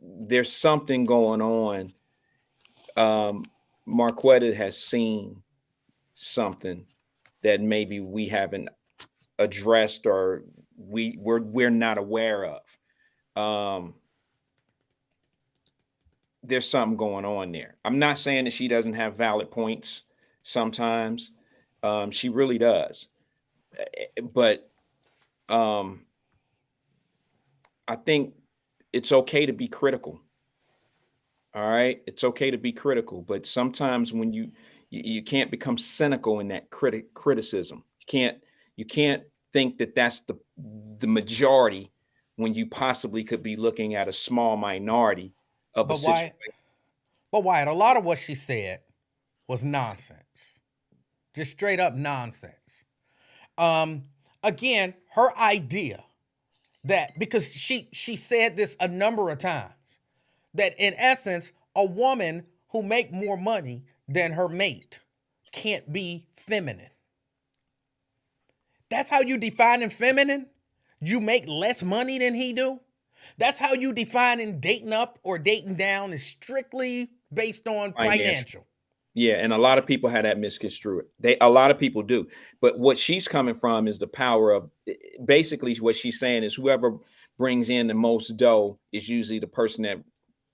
there's something going on. Marquetta has seen something that maybe we haven't addressed or we're not aware of. There's something going on there. I'm not saying that she doesn't have valid points sometimes. She really does. But I think it's okay to be critical. All right. It's okay to be critical, but sometimes when you can't become cynical in that criticism. You can't think that that's the majority when you possibly could be looking at a small minority of a situation. But Wyatt, a lot of what she said was nonsense. Just straight up nonsense. Again, her idea that, because she said this a number of times, that in essence, a woman who make more money than her mate can't be feminine. That's how you define feminine? You make less money than he do? That's how you define dating up or dating down is strictly based on financial. Yeah, and a lot of people have that misconstrued. A lot of people do. But what she's coming from is the power of, basically what she's saying is whoever brings in the most dough is usually the person that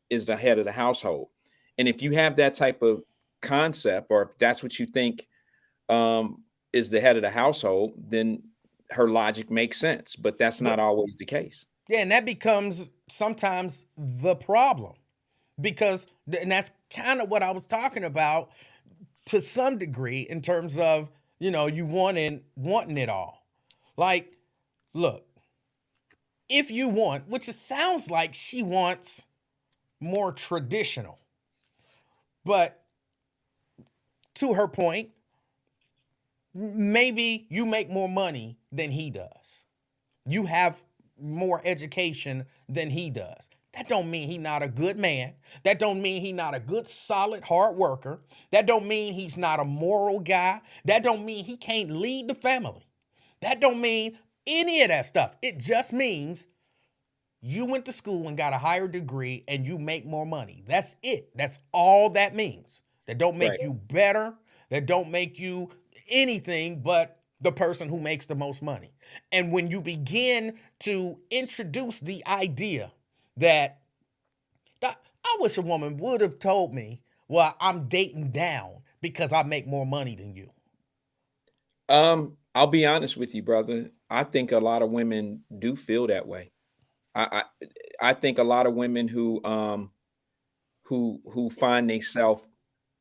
is the head of the household. And if you have that type of concept, or if that's what you think is the head of the household, then her logic makes sense. But that's not always the case. Yeah, and that becomes sometimes the problem because, and that's kind of what I was talking about to some degree in terms of, you wanting it all. Like, look, if you want, which it sounds like she wants more traditional, but to her point, maybe you make more money than he does. You have more education than he does. That don't mean he's not a good man. That don't mean he's not a good, solid, hard worker. That don't mean he's not a moral guy. That don't mean he can't lead the family. That don't mean any of that stuff. It just means you went to school and got a higher degree and you make more money. That's it. That's all that means. That don't make you better. That don't make you anything but the person who makes the most money. And when you begin to introduce the idea that I wish a woman would have told me, well, I'm dating down because I make more money than you. I'll be honest with you, brother. I think a lot of women do feel that way. I think a lot of women who find themselves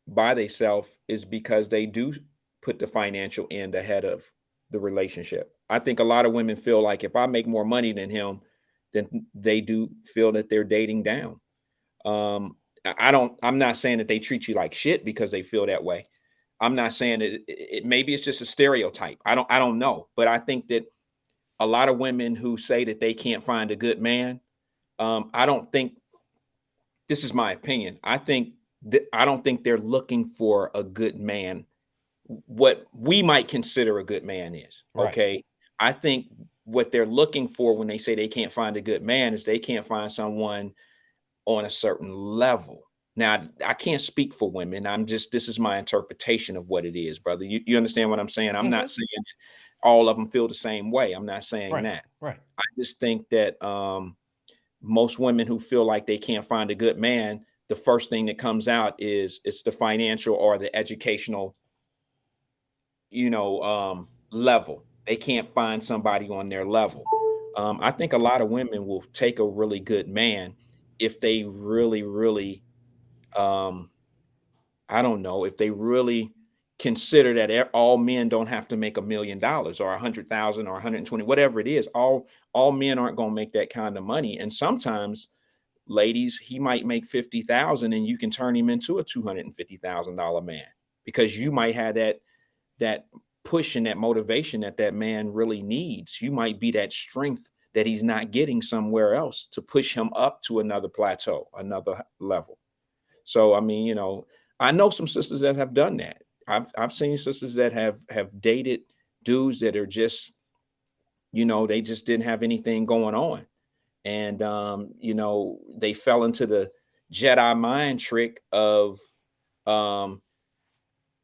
by themselves is because they do put the financial end ahead of the relationship. I think a lot of women feel like if I make more money than him, then they do feel that they're dating down. I'm not saying that they treat you like shit because they feel that way. I'm not saying that it maybe it's just a stereotype. I don't know, but I think that a lot of women who say that they can't find a good man, I don't think, this is my opinion. I don't think they're looking for a good man, what we might consider a good man is. Right. Okay. I think what they're looking for when they say they can't find a good man is they can't find someone on a certain level. Now, I can't speak for women. This is my interpretation of what it is, brother. You understand what I'm saying? I'm not saying that all of them feel the same way. I'm not saying that. Right. I just think that most women who feel like they can't find a good man, the first thing that comes out is it's the financial or the educational, level. They can't find somebody on their level. I think a lot of women will take a really good man if they really, really, I don't know, if they really consider that all men don't have to make $1 million or 100,000 or 120, whatever it is. All men aren't going to make that kind of money. And sometimes, ladies, he might make 50,000 and you can turn him into a $250,000 man because you might have that push and that motivation that man really needs. You might be that strength that he's not getting somewhere else to push him up to another plateau, another level. So, I mean, I know some sisters that have done that. I've seen sisters that have dated dudes that are just, they just didn't have anything going on. And, they fell into the Jedi mind trick of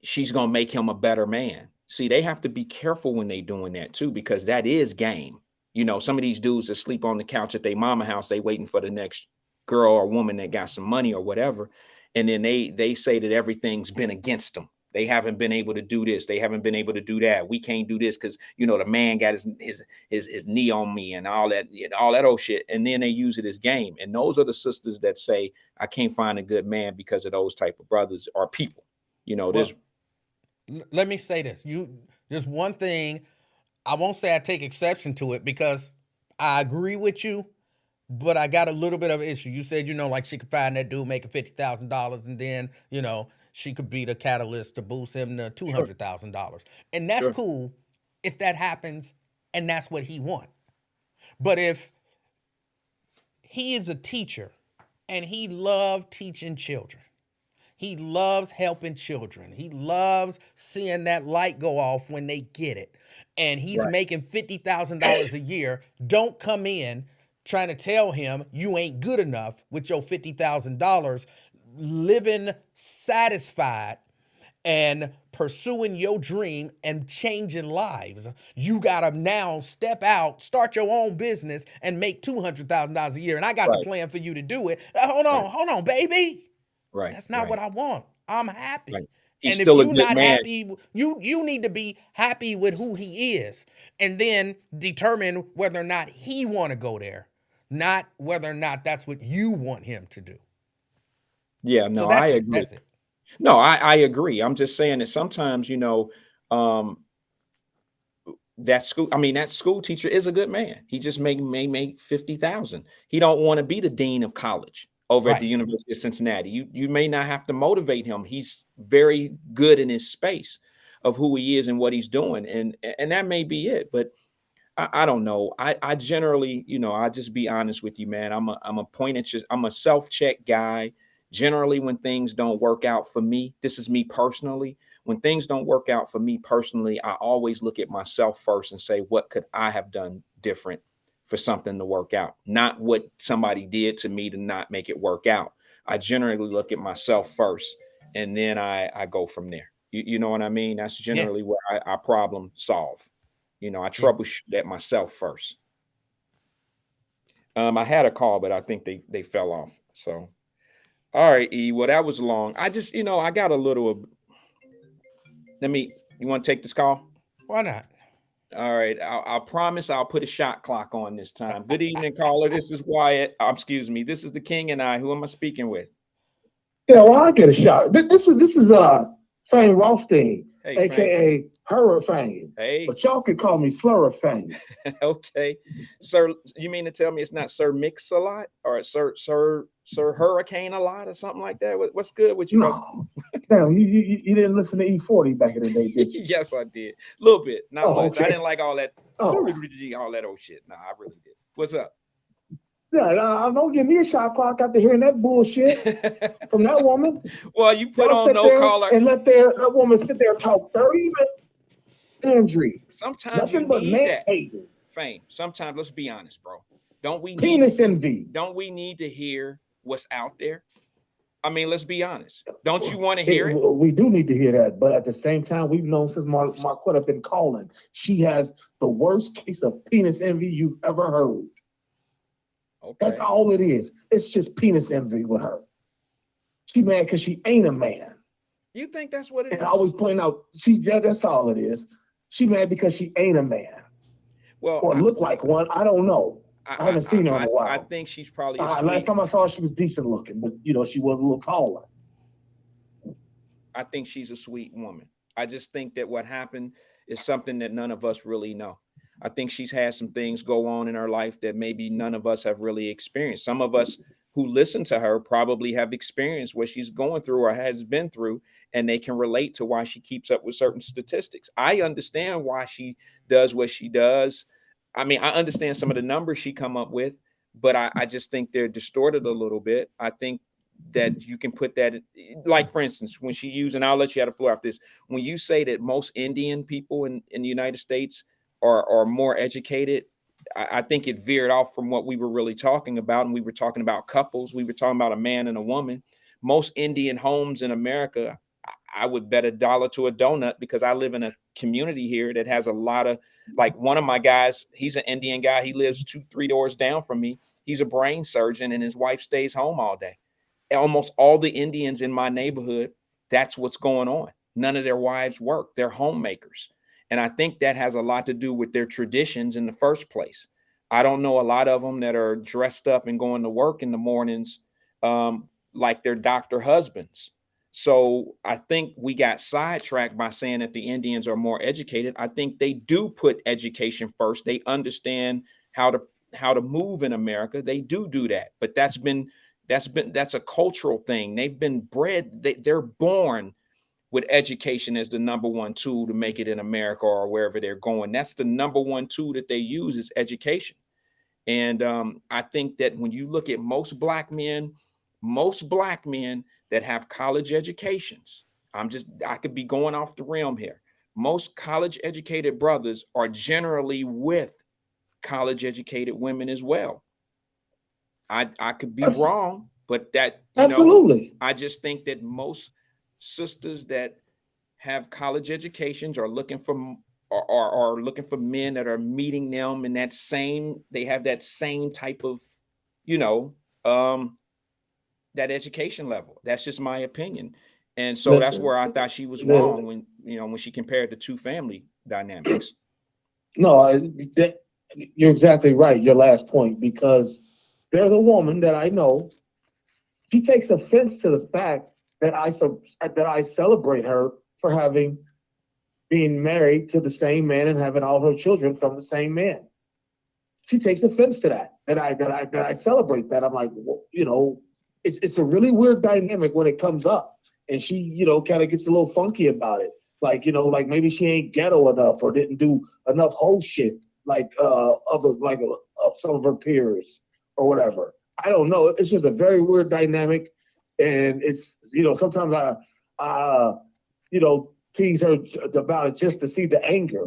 she's going to make him a better man. See, they have to be careful when they doing that too, because that is game. Some of these dudes that sleep on the couch at their mama house, they waiting for the next girl or woman that got some money or whatever. And then they say that everything's been against them. They haven't been able to do this. They haven't been able to do that. We can't do this because, the man got his knee on me and all that old shit. And then they use it as game. And those are the sisters that say, I can't find a good man because of those type of brothers or people. Let me say this. There's one thing, I won't say I take exception to it because I agree with you, but I got a little bit of an issue. You said, like she could find that dude making $50,000 and then, she could be the catalyst to boost him to $200,000. And that's cool if that happens and that's what he wants. But if he is a teacher and he loves teaching children, he loves helping children, he loves seeing that light go off when they get it, and he's making $50,000 a year, don't come in trying to tell him you ain't good enough with your $50,000, living satisfied and pursuing your dream and changing lives. You gotta now step out, start your own business, and make $200,000 a year. And I got the plan for you to do it. Hold on, baby. Right. That's not what I want. I'm happy. Right. He's And if still a you're good not man. happy, you need to be happy with who he is, and then determine whether or not he want to go there, not whether or not that's what you want him to do. Yeah, So no, I that's it. agree. That's it. No, I agree. I'm just saying that sometimes, um, that school teacher is a good man. He just may make 50,000. He don't want to be the dean of college over at the Right. University of Cincinnati. You may not have to motivate him. He's very good in his space of who he is and what he's doing, and that may be it. But I don't know. I generally, I just be honest with you, man. I'm a self-check guy. Generally, when things don't work out for me, this is me personally. When things don't work out for me personally, I always look at myself first and say, what could I have done different for something to work out? Not what somebody did to me to not make it work out. I generally look at myself first, and then I go from there. You know what I mean? That's Yeah. generally where I problem solve. I Yeah. troubleshoot at myself first. I had a call, but I think they fell off. So, all right, E. Well, that was long. I just, I got a little. You want to take this call? Why not? All right. I'll promise I'll put a shot clock on this time. Good evening, caller. This is Wyatt. Excuse me. This is the King and I. Who am I speaking with? Yeah, well, I get a shot. This is Fame Rothstein, Hey, Frank. aka Hurricane. Hey. But y'all can call me Slurrer Fame. Okay, sir. You mean to tell me it's not Sir Mix-a-Lot or Sir Hurricane a lot or something like that? What's good with you, brother? No, damn, you didn't listen to E40 back in the day, did you? Yes, I did. A little bit, not Oh, much. I okay. didn't like all that, Oh. all that old shit. No, I really did. What's up? Yeah, don't give me a shot clock after hearing that bullshit from that woman. Well, you put Y'all on sit no there caller. and let that woman sit there and talk 30 minutes. Andrew, Sometimes you nothing but need man that hating, fame. Sometimes, let's be honest, bro. Don't we need? penis envy. Don't we need to hear what's out there? I mean, let's be honest. Don't you want to hear it? We do need to hear that, but at the same time, we've known since Marquetta been calling. She has the worst case of penis envy you've ever heard. Okay. That's all it is. It's just penis envy with her. She mad because she ain't a man. You think that's what it is? And I always point out, that's all it is. She mad because she ain't a man. Well, Or look like one. I don't know. I haven't seen her in a while. I think she's probably a Last sweet. time I saw her, she was decent looking, but she was a little taller. I think she's a sweet woman. I just think that what happened is something that none of us really know. I think she's had some things go on in her life that maybe none of us have really experienced. Some of us who listen to her probably have experienced what she's going through or has been through, and they can relate to why she keeps up with certain statistics. I understand why she does what she does. I mean, I understand some of the numbers she come up with, but I just think they're distorted a little bit. I think that you can put that, like, for instance, when she used, and I'll let you have the floor after this, when you say that most Indian people in the United States are more educated, I think it veered off from what we were really talking about. And we were talking about couples. We were talking about a man and a woman. Most Indian homes in America, I would bet $1 to a donut, because I live in a community here that has a lot of, like, one of my guys, he's an Indian guy. He lives 2-3 doors down from me. He's a brain surgeon, and his wife stays home all day. Almost all the Indians in my neighborhood, that's what's going on. None of their wives work. They're homemakers. And I think that has a lot to do with their traditions in the first place. I don't know a lot of them that are dressed up and going to work in the mornings like their doctor husbands. So I think we got sidetracked by saying that the Indians are more educated. I think they do put education first. They understand how to move in America. They do that. But that's a cultural thing. They've been bred. They're born with education as the number one tool to make it in America or wherever they're going. That's the number one tool that they use, is education. And I think that when you look at most black men that have college educations, I could be going off the realm here. Most college educated brothers are generally with college educated women as well. I could be wrong, but that, Absolutely. I just think that most sisters that have college educations are looking for men that are meeting them in they have that same type of, that education level. That's just my opinion. And so that's Listen, where I thought she was li- wrong when, when she compared the two family dynamics. no, you're exactly right. Your last point, because there's a woman that I know. She takes offense to the fact that I celebrate her for having being married to the same man and having all her children from the same man. She takes offense to that. That I celebrate that. I'm like, well, it's a really weird dynamic when it comes up, and she kind of gets a little funky about it. Like like maybe she ain't ghetto enough or didn't do enough whole shit like some of her peers or whatever. I don't know. It's just a very weird dynamic, and it's sometimes I tease her about it just to see the anger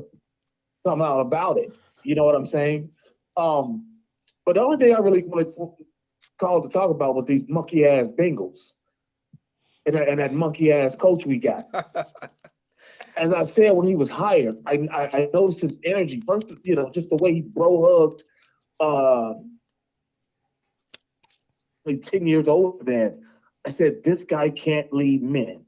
come out about it. You know what I'm saying? But the only thing I really want to call to talk about was these monkey ass Bengals and that monkey ass coach we got. As I said when he was hired, I noticed his energy. First, just the way he bro hugged like 10 years older than. I said, this guy can't lead men.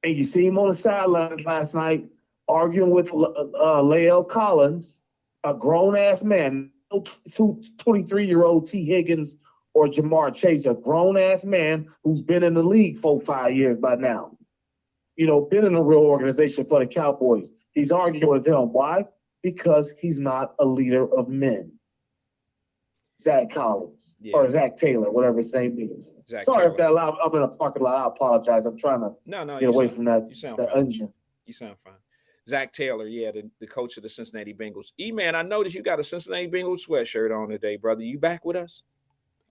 And you see him on the sidelines last night arguing with Lael Collins, a grown-ass man, 23-year-old T. Higgins or Jamar Chase, a grown-ass man who's been in the league for 5 years by now. Been in a real organization for the Cowboys. He's arguing with him. Why? Because he's not a leader of men. Zach Collins or Zach Taylor, whatever his name is. Zach Sorry Taylor. if that loud. I'm in a parking lot. I apologize. I'm trying to get away from that. You sound that fine. engine. You sound fine. Zach Taylor, the coach of the Cincinnati Bengals. E-Man, I noticed you got a Cincinnati Bengals sweatshirt on today, brother. You back with us?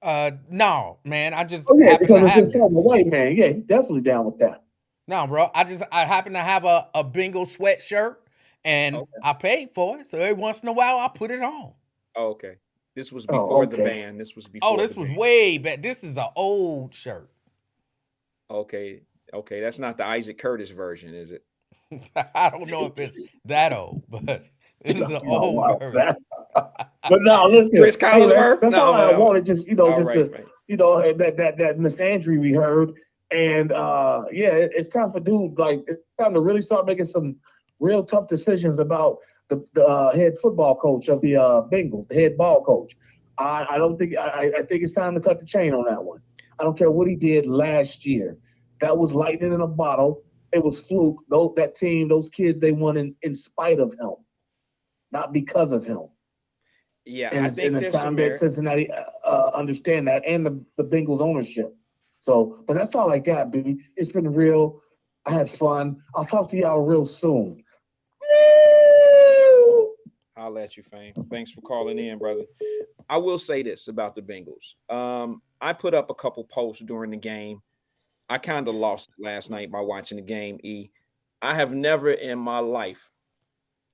No, man. I just Oh yeah, happen to because it's have just the this. white man. Yeah, he's definitely down with that. No, bro. I happen to have a Bengal sweatshirt, and I paid for it. So every once in a while, I put it on. Oh, okay. This was before the okay. ban. This was before. Oh, this was way back. This is an old shirt. Okay. That's not the Isaac Curtis version, is it? I don't know if it's that old, but this is an old version. But no, listen, Chris Collinsworth? that's all I wanted. Just Right, that misandry we heard, and it's time for dude. Like it's time to really start making some real tough decisions about the head football coach of the Bengals, the head ball coach. I think it's time to cut the chain on that one. I don't care what he did last year. That was lightning in a bottle. It was fluke. That team, those kids, they won in spite of him, not because of him. Yeah, and I think it's time that Cincinnati understand that, and the Bengals ownership. So, but that's all I got, baby. It's been real. I had fun. I'll talk to y'all real soon. I'll at you, Fame. Thanks for calling in, brother. I will say this about the Bengals. I put up a couple posts during the game. I kind of lost it last night by watching the game, E. I have never in my life,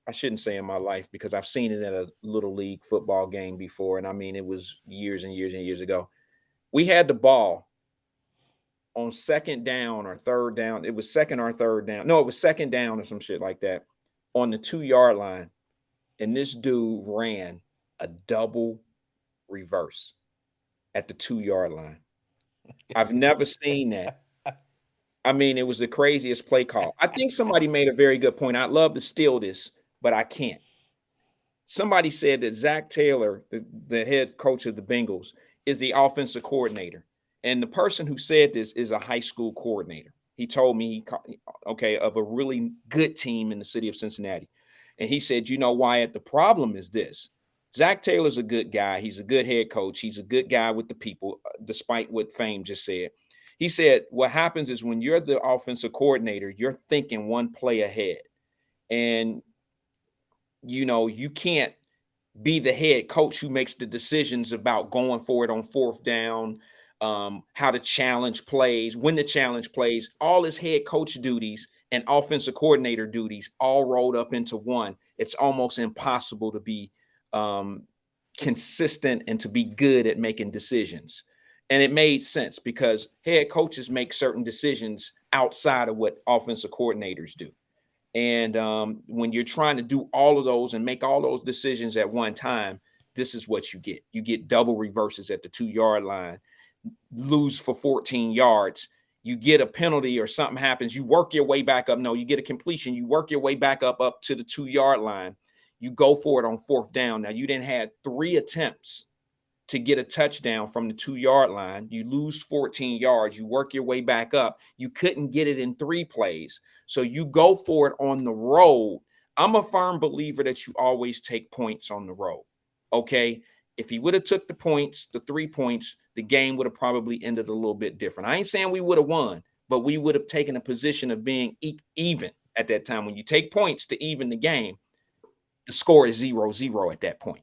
I shouldn't say in my life because I've seen it at a little league football game before. And I mean, it was years and years and years ago. We had the ball on second down or third down. It was second or third down. No, it was second down or some shit like that on the 2-yard line. And this dude ran a double reverse at the 2-yard line. I've never seen that. I mean, it was the craziest play call. I think somebody made a very good point. I'd love to steal this, but I can't. Somebody said that Zach Taylor, the head coach of the Bengals, is the offensive coordinator. And the person who said this is a high school coordinator. He told me, of a really good team in the city of Cincinnati. And he said, Wyatt, the problem is this. Zach Taylor's a good guy. He's a good head coach. He's a good guy with the people, despite what Fame just said. He said, what happens is when you're the offensive coordinator, you're thinking one play ahead. And, you can't be the head coach who makes the decisions about going for it on fourth down, how to challenge plays, when to challenge plays, all his head coach duties and offensive coordinator duties all rolled up into one. It's almost impossible to be consistent and to be good at making decisions. And it made sense because head coaches make certain decisions outside of what offensive coordinators do. And when you're trying to do all of those and make all those decisions at one time, this is what you get. You get double reverses at the 2-yard line, lose for 14 yards, you get a penalty or something happens, you work your way back up. No, you get a completion, you work your way back up to the 2-yard line. You go for it on 4th down. Now you didn't have 3 attempts to get a touchdown from the 2-yard line. You lose 14 yards. You work your way back up. You couldn't get it in 3 plays. So you go for it on the road. I'm a firm believer that you always take points on the road. Okay. If he would have took the points, the 3 points, the game would have probably ended a little bit different. I ain't saying we would have won, but we would have taken a position of being even at that time. When you take points to even the game, the score is 0-0 at that point.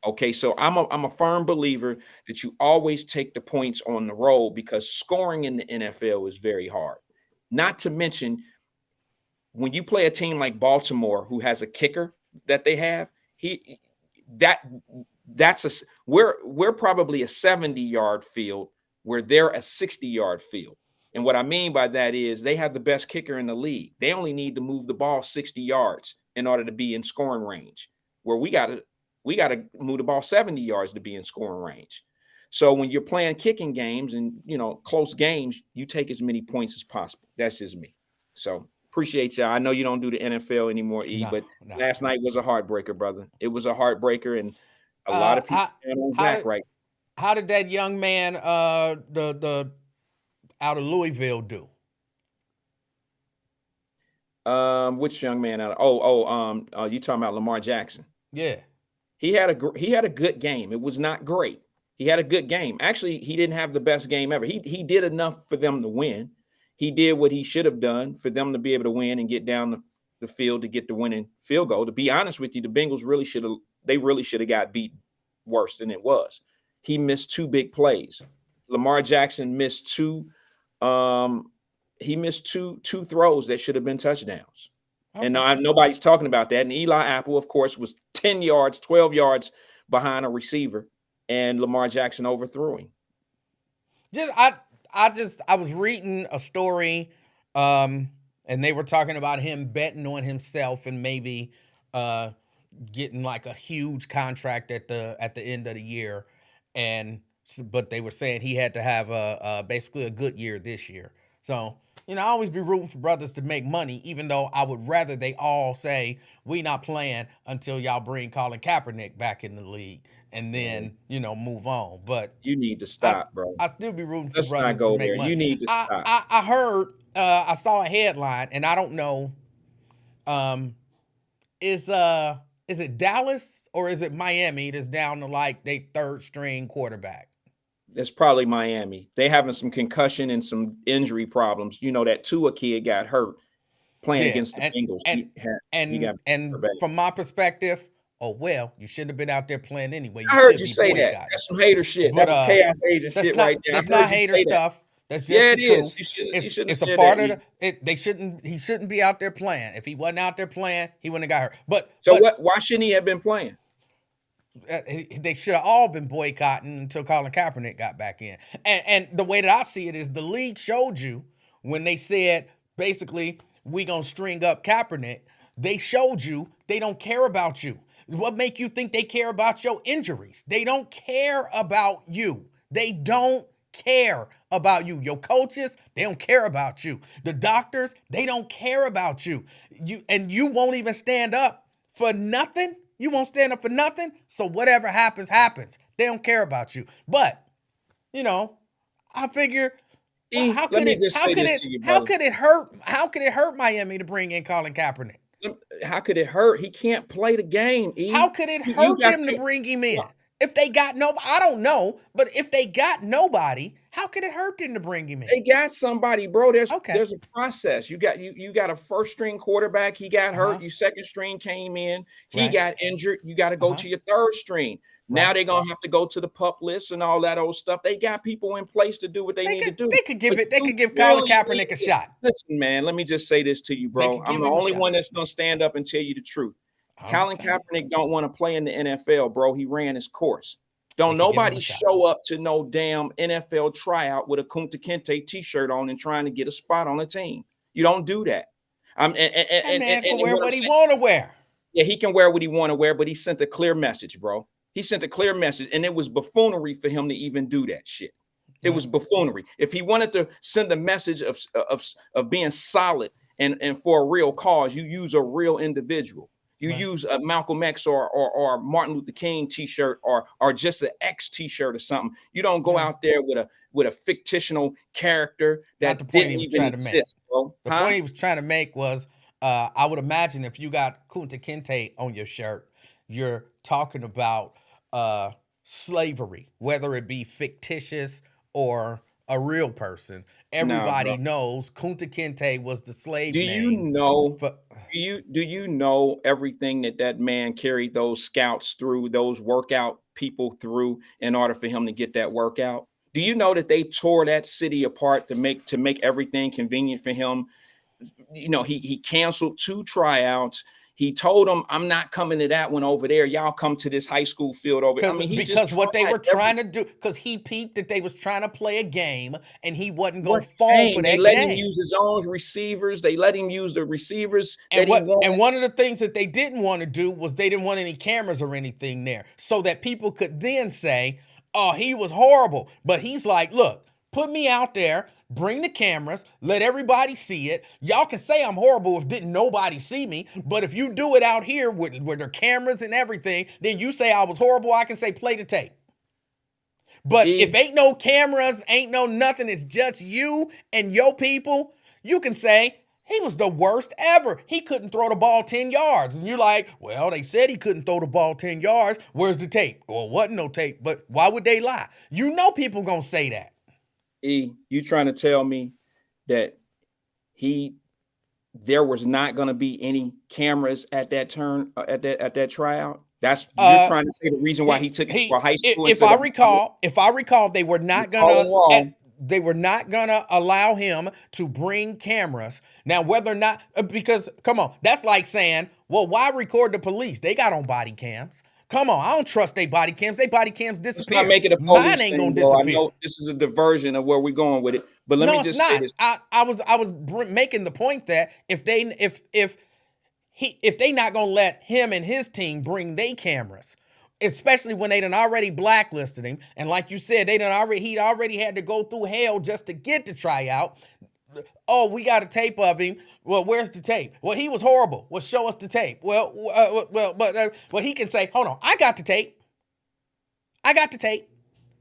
Okay, so I'm a firm believer that you always take the points on the road because scoring in the NFL is very hard. Not to mention, when you play a team like Baltimore, who has a kicker that they have, we're probably a 70-yard field where they're a 60-yard field. And what I mean by that is they have the best kicker in the league. They only need to move the ball 60 yards in order to be in scoring range, where we got to move the ball 70 yards to be in scoring range. So when you're playing kicking games and, close games, you take as many points as possible. That's just me. So appreciate y'all. I know you don't do the NFL anymore, but last night was a heartbreaker, brother. It was a heartbreaker, and a lot of people on back right. How did that young man, the out of Louisville do? Which young man out of you talking about Lamar Jackson? Yeah. He had a good game. It was not great. He had a good game. Actually, he didn't have the best game ever. He did enough for them to win. He did what he should have done for them to be able to win and get down the field to get the winning field goal. To be honest with you, the Bengals really should have got beat worse than it was. He missed 2 big plays. Lamar Jackson missed 2 two throws that should have been touchdowns. Okay. And nobody's talking about that. And Eli Apple, of course, was 10 yards, 12 yards behind a receiver, and Lamar Jackson overthrew him. I was reading a story, and they were talking about him betting on himself and maybe getting like a huge contract at the end of the year, but they were saying he had to have basically a good year this year. So, I always be rooting for brothers to make money, even though I would rather they all say, we not playing until y'all bring Colin Kaepernick back in the league and then, move on. But you need to stop, bro. I still be rooting for Let's brothers not go to make there. money. You need to stop. I heard, I saw a headline, and I don't know, is it Dallas or is it Miami that's down to like their 3rd string quarterback? It's probably Miami. They having some concussion and some injury problems. That Tua kid got hurt playing against the Bengals. And from my perspective, you shouldn't have been out there playing anyway. I heard you say that. That's some hater shit. But, that's chaos agent shit right there. That's not hater stuff. That's just the truth. It's a part of it. He shouldn't be out there playing. If he wasn't out there playing, he wouldn't have got hurt. Why shouldn't he have been playing? They should have all been boycotting until Colin Kaepernick got back in. And the way that I see it is the league showed you when they said, basically, we going to string up Kaepernick, they showed you they don't care about you. What make you think they care about your injuries? They don't care about you. They don't care about you. Your coaches, they don't care about you. The doctors, they don't care about you. You won't even stand up for nothing. You won't stand up for nothing. So whatever happens, happens. They don't care about you. But, I figure, how could it hurt Miami to bring in Colin Kaepernick? How could it hurt? He can't play the game. How could it hurt them to bring him in? If they got I don't know, but if they got nobody, how could it hurt them to bring him in? They got somebody, bro. There's a process. You got a 1st string quarterback. He got hurt. Your 2nd string came in. He got injured. You got to go to your 3rd string. Now they're gonna have to go to the PUP list and all that old stuff. They got people in place to do what they need to do. They could give Colin Kaepernick a shot. Listen, man, let me just say this to you, bro. I'm the only one that's gonna stand up and tell you the truth. Colin Kaepernick don't want to play in the NFL, bro. He ran his course. Don't nobody show up to no damn NFL tryout with a Kunta Kinte t-shirt on and trying to get a spot on a team. You don't do that. Man can wear what he want to wear. Yeah, he can wear what he want to wear, but he sent a clear message, bro. He sent a clear message, and it was buffoonery for him to even do that shit. It was buffoonery. If he wanted to send a message of being solid and for a real cause, you use a real individual. You use a Malcolm X or Martin Luther King T-shirt or just an X T-shirt or something. You don't go out there with a fictional character that didn't even exist. Bro. The point he was trying to make was, I would imagine if you got Kunta Kinte on your shirt, you're talking about slavery, whether it be fictitious or a real person. Everybody knows Kunta Kinte was the slave do name. You know? Do you know everything that man carried those scouts through, those workout people through, in order for him to get that workout? Do you know that they tore that city apart to make everything convenient for him? You know, he canceled 2 tryouts. He told them, I'm not coming to that one over there. Y'all come to this high school field over there. I mean, because what they were trying to do, because he peeped that they was trying to play a game and he wasn't going to fall for that game. They let him use his own receivers. They let him use the receivers. And one of the things that they didn't want to do was they didn't want any cameras or anything there so that people could then say, oh, he was horrible. But he's like, look, put me out there. Bring the cameras, let everybody see it. Y'all can say I'm horrible if didn't nobody see me, but if you do it out here with their cameras and everything, then you say I was horrible, I can say play the tape. But if ain't no cameras, ain't no nothing, it's just you and your people, you can say he was the worst ever. He couldn't throw the ball 10 yards. And you're like, well, they said he couldn't throw the ball 10 yards. Where's the tape? Well, wasn't no tape, but why would they lie? You know people gonna say that. You trying to tell me that there was not going to be any cameras at that at that tryout? That's you're trying to say the reason why he took it for high school. If I recall, they were not gonna allow him to bring cameras. Now, whether or not, because come on, that's like saying, well, why record the police? They got on body cams. Come on, I don't trust their body cams. Their body cams disappear. Let's not make it a Mine ain't gonna disappear. I know this is a diversion of where we're going with it, but let me just say this. I was making the point that if they not gonna let him and his team bring their cameras, especially when they done already blacklisted him, and like you said, he'd already had to go through hell just to get the tryout. Oh, we got a tape of him. Well, where's the tape? Well, he was horrible. Well, show us the tape. Well, he can say, hold on, I got the tape.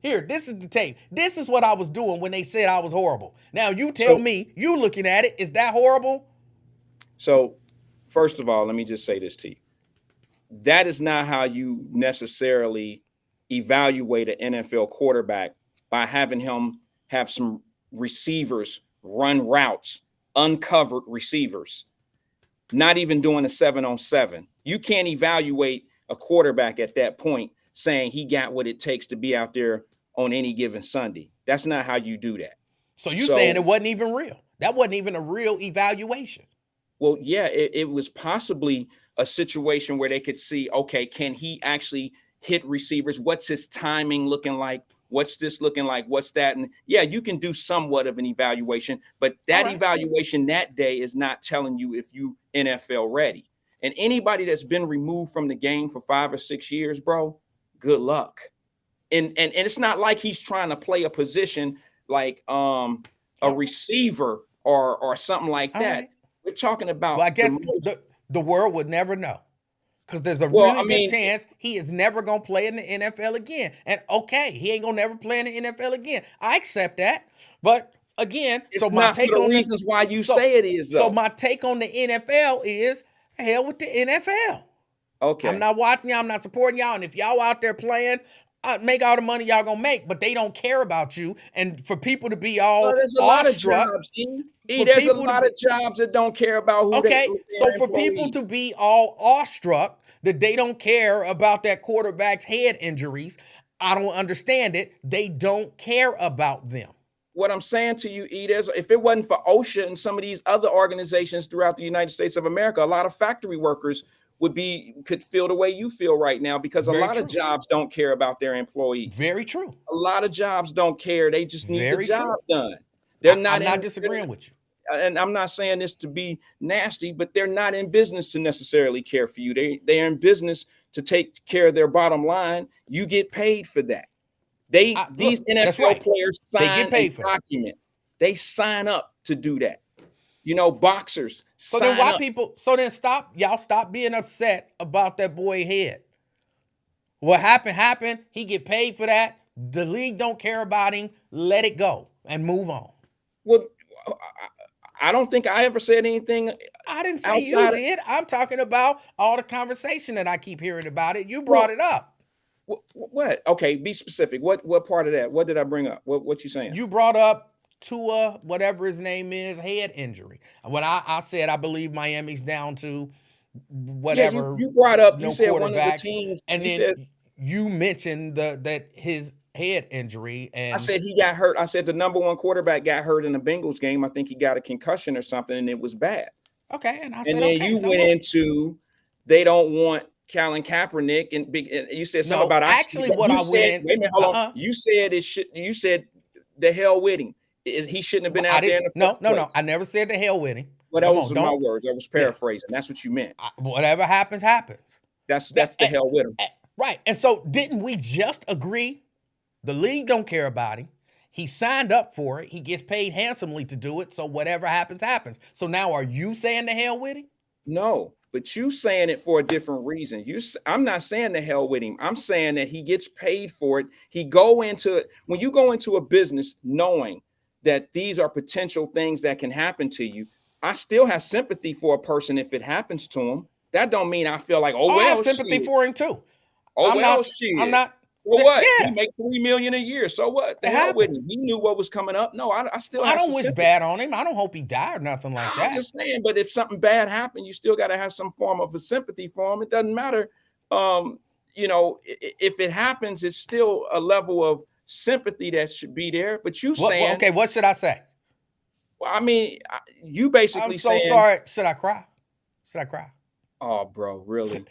Here, this is the tape. This is what I was doing when they said I was horrible. Now, you tell me, you looking at it, is that horrible? So, first of all, let me just say this to you. That is not how you necessarily evaluate an NFL quarterback, by having him have some receivers run routes, uncovered receivers, not even doing a 7-on-7. You can't evaluate a quarterback at that point saying he got what it takes to be out there on any given Sunday. That's not how you do that. So you're saying it wasn't even real. That wasn't even a real evaluation. Well, yeah, it was possibly a situation where they could see, okay, can he actually hit receivers? What's his timing looking like? What's this looking like? What's that? And yeah, you can do somewhat of an evaluation, but that evaluation that day is not telling you if you NFL ready. And anybody that's been removed from the game for 5 or 6 years, bro, good luck. And it's not like he's trying to play a position like a receiver or something like that. Right. We're talking about. Well, I guess the world would never know. Because there's a really good chance he is never going to play in the NFL again. And okay, he ain't going to never play in the NFL again. I accept that. But again, it's my take on the reasons why you say it is, though. So my take on the NFL is, hell with the NFL. Okay. I'm not watching y'all. I'm not supporting y'all. And if y'all out there playing, make all the money y'all going to make. But they don't care about you. And for people to be all there's a lot of jobs, there's a lot of jobs that don't care about who so for people to be all awestruck that they don't care about that quarterback's head injuries, I don't understand it. They don't care about them. What I'm saying to you, Edez, if it wasn't for OSHA and some of these other organizations throughout the United States of America, a lot of factory workers could feel the way you feel right now, because a lot of jobs don't care about their employees. Very true. A lot of jobs don't care. They just need the job done. I'm not disagreeing with you. And I'm not saying this to be nasty, but they're not in business to necessarily care for you. They're in business to take care of their bottom line. You get paid for that. These that's NFL right. players They sign get a paid for that. document. They sign up to do that. You know, boxers So sign then why up. so then stop being upset about that boy head. What happened. He get paid for that. The league don't care about him. Let it go and move on. Well, I don't think I ever said anything I didn't say you outside of did. I'm talking about all the conversation that I keep hearing about it. You brought it up. what? Okay, be specific. What part of that? What did I bring up? What you saying? You brought up Tua, whatever his name is, head injury. When I said I believe Miami's down to whatever. You brought up. no You said one of the quarterbacks, teams. and you then said, you mentioned that his head injury, and I said he got hurt. I said the number one quarterback got hurt in the Bengals game. I think he got a concussion or something, and it was bad. okay, and I And said then okay. you so went what? into they don't want Colin Kaepernick and you said something No, about actually, what you I said, went in. wait a minute, hold Uh-uh. on. You said it should. You said the hell with him. He shouldn't have been I out there in didn't. the No, first no, place. no. I never said the hell with him. Well, that Come was on, my don't. words. I was Yeah. paraphrasing. That's what you meant. Whatever happens, happens. That's That- the hell with him. Right. And so didn't we just agree? The league don't care about him. He signed up for it. He gets paid handsomely to do it. So whatever happens, happens. So now are you saying the hell with him? No, but you saying it for a different reason. I'm not saying the hell with him. I'm saying that he gets paid for it. When you go into a business knowing that these are potential things that can happen to you, I still have sympathy for a person if it happens to him. That don't mean I feel like, I have sympathy shit. for him too. Oh I'm well, not- shit. I'm not. Well, what? Yeah. He make $3 million a year. So what? The It hell with happened. him. He knew what was coming up. No, I still. I have don't some wish sympathy. bad on him. I don't hope he died or nothing like I'm that. just saying, but if something bad happened, you still got to have some form of a sympathy for him. It doesn't matter. If it happens, it's still a level of sympathy that should be there. But you saying, Okay, what should I say? well, I mean, you basically I'm so saying, sorry. Should I cry? Should I cry? oh, bro, really?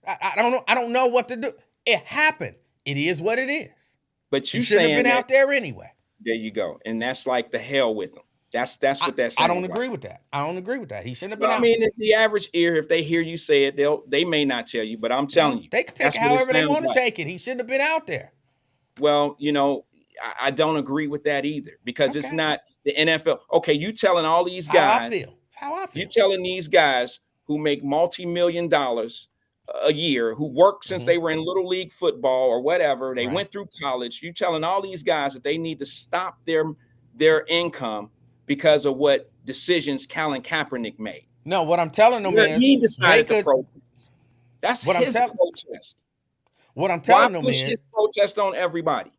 I don't know. I don't know what to do. It happened. It is what it is. But You you shouldn't saying have been that, out there anyway. there you go, and that's like the hell with him. That's what that's. I don't agree with that. I don't agree with that. He shouldn't have been Well, I out. mean, if the average ear, if they hear you say it, they may not tell you, but I'm telling you, They can take that's it what however they sounds want to like. take it. He shouldn't have been out there. Well, I don't agree with that either because it's Okay. not the NFL. Okay, you telling all these That's how I guys, feel. That's how I feel. you telling these guys who make multi-million dollars a year, who work since they were in little league football or whatever, they Right. went through college. You telling all these guys that they need to stop their income because of what decisions Colin Kaepernick made. No, what I'm telling them is He decided they to could. protest. That's What I'm his tell- protest. What I'm Why telling them push is. his protest on everybody?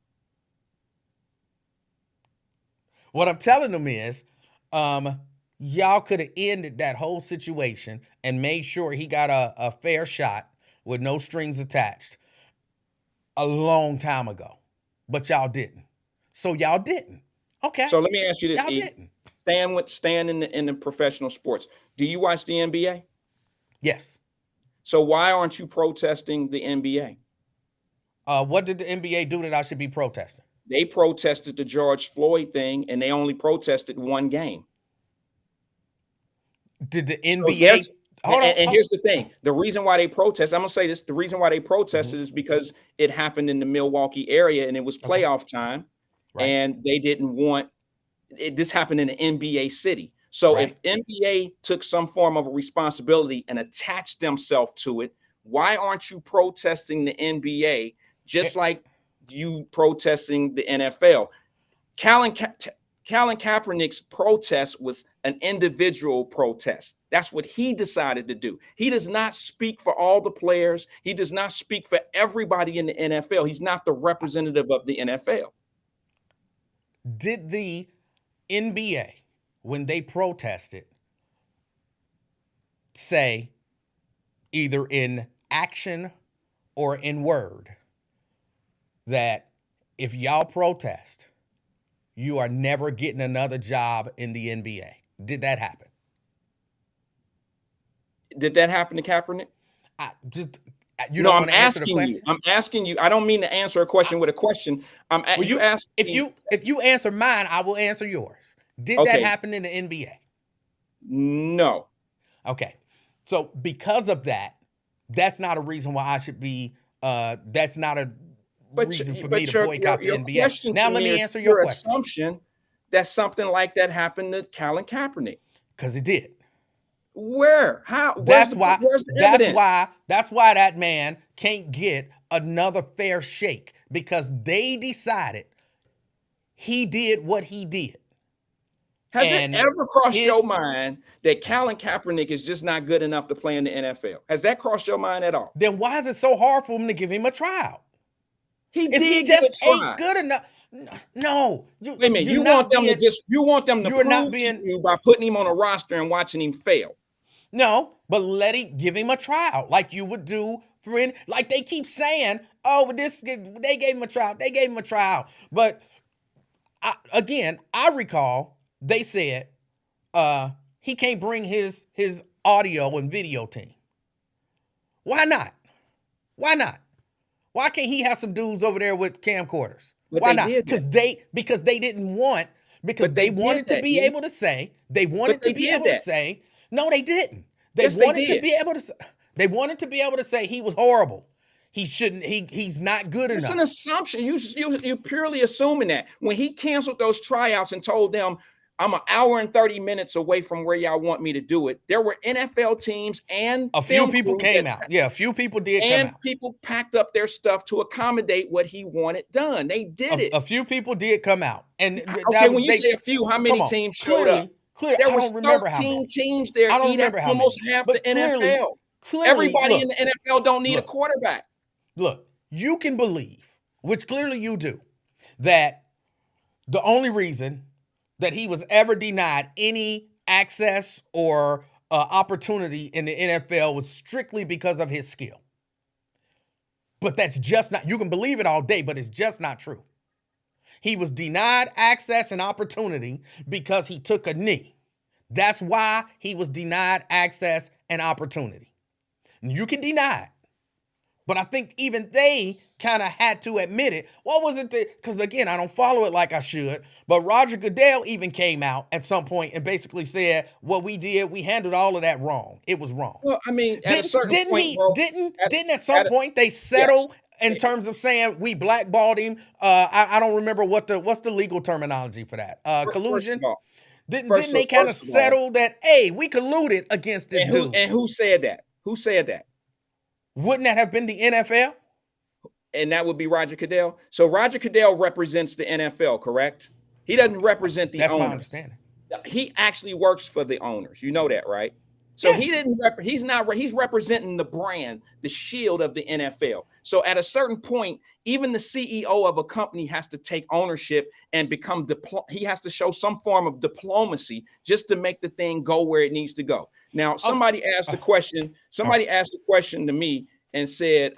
What I'm telling them is, y'all could have ended that whole situation and made sure he got a fair shot with no strings attached a long time ago. But y'all didn't. So y'all didn't. Okay. So let me ask you this, y'all E. didn't. Staying in the professional sports. Do you watch the NBA? Yes. So why aren't you protesting the NBA? What did the NBA do that I should be protesting? They protested the George Floyd thing, and they only protested one game. Did the So NBA? there's- Hold on. and here's the thing: the reason why they protest, I'm gonna say this: the reason why they protested is because it happened in the Milwaukee area, and it was playoff time, Right. and they didn't want it. This happened in an NBA city. So Right. if NBA took some form of a responsibility and attached themselves to it, why aren't you protesting the NBA just like you protesting the NFL? Colin Kaepernick's protest was an individual protest. That's what he decided to do. He does not speak for all the players. He does not speak for everybody in the NFL. He's not the representative of the NFL. Did the NBA, when they protested, say either in action or in word that if y'all protest, you are never getting another job in the NBA? Did that happen? Did that happen to Kaepernick? You No, don't I'm want to answer the asking question? you. I'm asking you. I don't mean to answer a question with a question. Well, you ask if you answer mine, I will answer yours. Did that Okay. happen in the NBA? No. Okay. So because of that, that's not a reason why I should be that's not a reason for me to your, boycott your the NBA. question Now to let me me is answer your your question, assumption that something like that happened to Colin Kaepernick. because it did. Where? How? That's why. Where's the That's evidence? why. That's why that man can't get another fair shake, because they decided he did what he did. Has And it ever crossed his- your mind that Colin Kaepernick is just not good enough to play in the NFL? Has that crossed your mind at all? Then why is it so hard for him to give him a tryout? He If he did get just a try. ain't good enough, no. Wait a minute. you're You not want them to being- just you want them to you're prove not to being- you by putting him on a roster and watching him fail. No, but give him a tryout like you would do for like they keep saying, oh, they gave him a tryout. They gave him a tryout. But I recall they said he can't bring his audio and video team. Why not? Why not? Why can't he have some dudes over there with camcorders? But Why they not? did that. Because they didn't want, because But they they wanted did to that, be E. able to say, they wanted they to be did able to that. say, no, they didn't. They Yes, they wanted to did. be able to say, they wanted to be able to say he was horrible. He shouldn't, he's not good It's enough. an assumption. You're purely assuming that. When he canceled those tryouts and told them, I'm an hour and 30 minutes away from where y'all want me to do it, there were NFL teams and A few film people crews came that- out. Yeah, a few people did come and out. people packed up their stuff to accommodate what he wanted done. They did it. A few people did come out. And Okay, when you say a few, how many come on, teams showed up? Clearly, There I was don't remember how 13 many. teams there. I don't E. That's remember how almost many. half But the NFL. Clearly, Everybody look, in the NFL don't need a look. quarterback. Look, you can believe, which clearly you do, that the only reason that he was ever denied any access or opportunity in the NFL was strictly because of his skill. But that's just not, you can believe it all day, but it's just not true. He was denied access and opportunity because he took a knee. That's why he was denied access and opportunity. And you can deny it. But I think even they kind of had to admit it. What was it? Because again, I don't follow it like I should. But Roger Goodell even came out at some point and basically said, what we did, we handled all of that wrong. It was wrong. Well, I mean, at a certain Didn't point, he? bro, Didn't at at some a- point they settle in terms of saying we blackballed him? I don't remember what's the legal terminology for that. First Collusion. of all, Didn't first they of- kind of first of all- settle that? Hey, we colluded against this and dude. who said that? Who said that? Wouldn't that have been the NFL? And that would be Roger Goodell. So Roger Goodell represents the NFL, correct? He doesn't represent the That's my owners. understanding. He actually works for the owners. You know that, right? So Yeah. he didn't. He's representing the brand, the shield of the NFL. So at a certain point, even the CEO of a company has to take ownership and become he has to show some form of diplomacy just to make the thing go where it needs to go. Now, somebody asked the question. Somebody asked the question to me and said,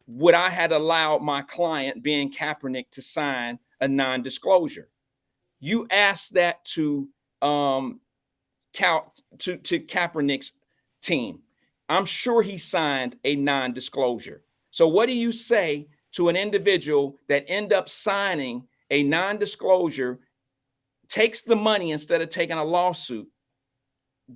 would I have allowed my client, being Kaepernick, to sign a non-disclosure? You asked that to Kaepernick's team. I'm sure he signed a non-disclosure. So what do you say to an individual that end up signing a non-disclosure, takes the money instead of taking a lawsuit?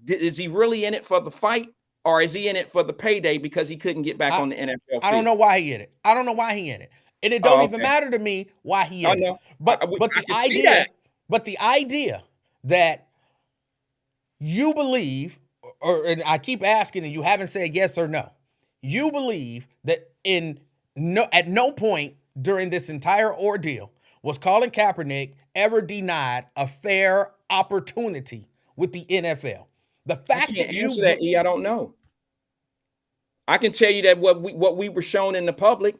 Is he really in it for the fight, or is he in it for the payday because he couldn't get back on the NFL field? I don't know why he in it. I don't know why he in it. And it don't even okay. matter to me why he I in know. it. But I the can see idea, that. but the idea that you believe, and I keep asking and you haven't said yes or no. You believe that at no point during this entire ordeal was Colin Kaepernick ever denied a fair opportunity with the NFL. The fact I can't that you answer that, E. I don't know. I can tell you that what we were shown in the public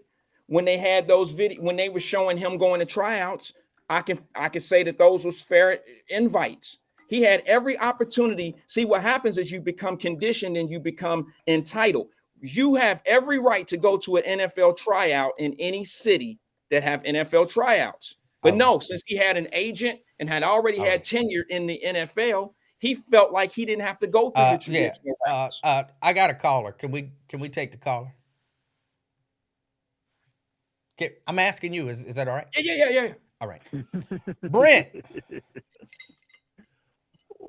when they had those when they were showing him going to tryouts, I can say that those was fair invites. He had every opportunity. See, what happens is you become conditioned and you become entitled. You have every right to go to an NFL tryout in any city that have NFL tryouts. But no, since he had an agent and had already had tenure in the NFL, he felt like he didn't have to go through the traditional routes. I got a caller. Can we take the caller? Okay, I'm asking you. Is that all right? Yeah. All right. Brent.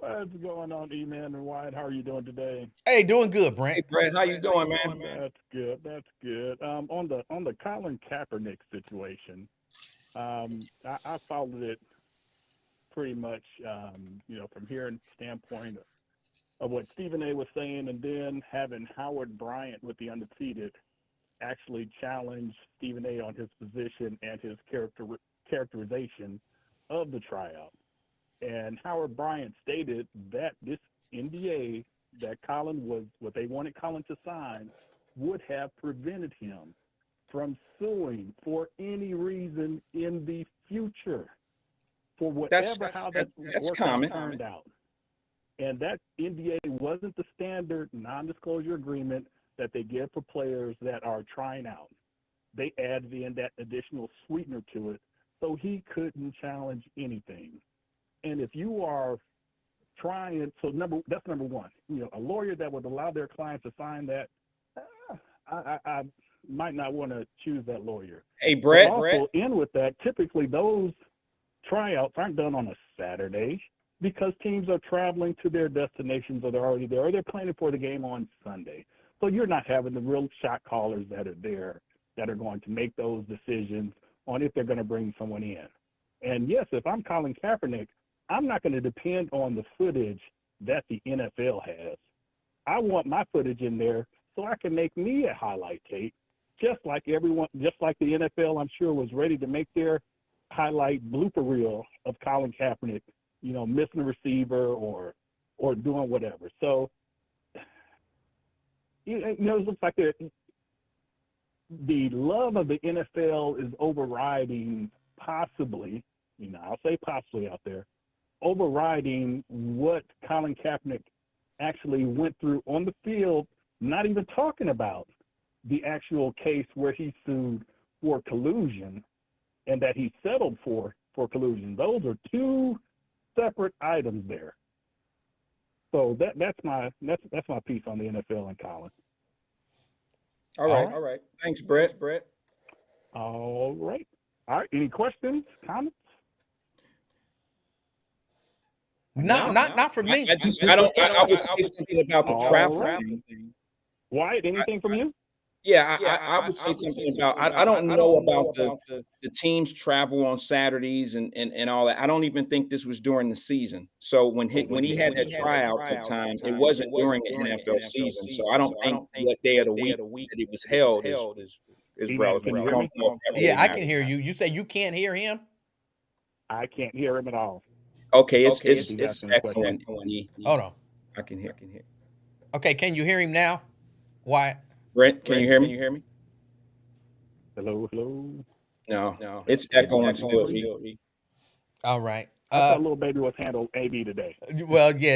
What's going on, E-Man and Wyatt? How are you doing today? Hey, doing good, Hey, Brent. Brett, how you doing, man? That's good. That's good. On the Colin Kaepernick situation, I followed it pretty much, from hearing standpoint of what Stephen A. was saying, and then having Howard Bryant with the Undefeated actually challenge Stephen A. on his position and his characterization of the tryout. And Howard Bryant stated that this NDA that Colin was, what they wanted Colin to sign, would have prevented him from suing for any reason in the future for whatever how that that's workout common. turned out. And that NDA wasn't the standard non-disclosure agreement that they give for players that are trying out. They added in that additional sweetener to it, so he couldn't challenge anything. And if you are trying, that's number one. A lawyer that would allow their client to sign that, I might not want to choose that lawyer. Hey, Brett. Also, in with that, typically those tryouts aren't done on a Saturday because teams are traveling to their destinations, or they're already there, or they're planning for the game on Sunday. So you're not having the real shot callers that are there that are going to make those decisions on if they're going to bring someone in. And yes, if I'm Colin Kaepernick, I'm not going to depend on the footage that the NFL has. I want my footage in there so I can make me a highlight tape, just like the NFL, I'm sure, was ready to make their highlight blooper reel of Colin Kaepernick, missing a receiver or doing whatever. So, it looks like the love of the NFL is overriding possibly, I'll say possibly out there, overriding what Colin Kaepernick actually went through on the field, not even talking about the actual case where he sued for collusion and that he settled for collusion. Those are two separate items there. So that's my piece on the NFL and Colin. All right. Thanks, Brett. All right. Any questions, comments? No, not for me. I would say something about the travel thing. Wyatt, anything from you? Yeah, I would say something about. I don't know about the teams travel on Saturdays and all that. I don't even think this was during the season. So when he had that tryout at time, it wasn't during the NFL season. So I don't think what day of the week that it was held is relevant. Yeah, I can hear you. You say you can't hear him? I can't hear him at all. Okay, it's excellent. Hold on. I can hear. Okay, can you hear him now? Wyatt? Brent, can you hear me? Hello. No, it's echoing still. All right. I thought little baby was handled AB today. Well, yeah,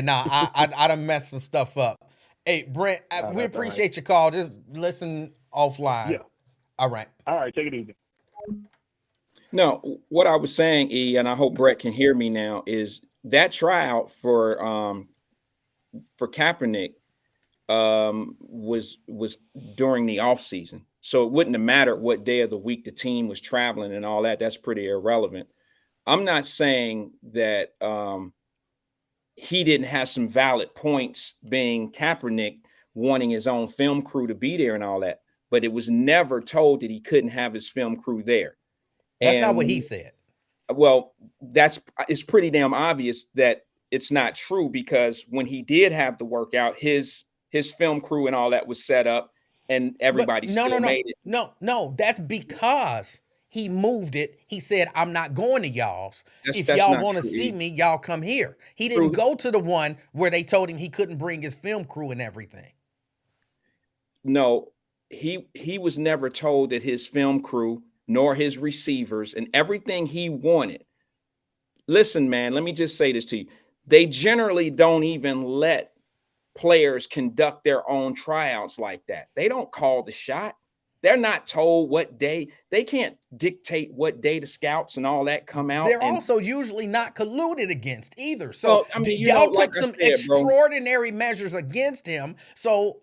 I done messed some stuff up. Hey, Brent, we appreciate your call. Just listen offline. Yeah. All right. All right, take it easy. No, what I was saying, E, and I hope Brett can hear me now, is that tryout for Kaepernick was during the off season. So it wouldn't have mattered what day of the week the team was traveling and all that. That's pretty irrelevant. I'm not saying that he didn't have some valid points, being Kaepernick wanting his own film crew to be there and all that, but it was never told that he couldn't have his film crew there. That's not what he said. Well, it's pretty damn obvious that it's not true, because when he did have the workout, his film crew and all that was set up, and everybody made it. No, that's because he moved it. He said, I'm not going to y'all's. If That's y'all not want to true, see E. me, y'all come here. He didn't go to the one where they told him he couldn't bring his film crew and everything. No, he was never told that his film crew nor his receivers and everything he wanted. Listen, man, let me just say this to you. They generally don't even let players conduct their own tryouts like that. They don't call the shot. They're not told what day. They can't dictate what day the scouts and all that come out. They're And also usually not colluded against either. So well, I mean, y'all like took I some said, bro. extraordinary measures against him. So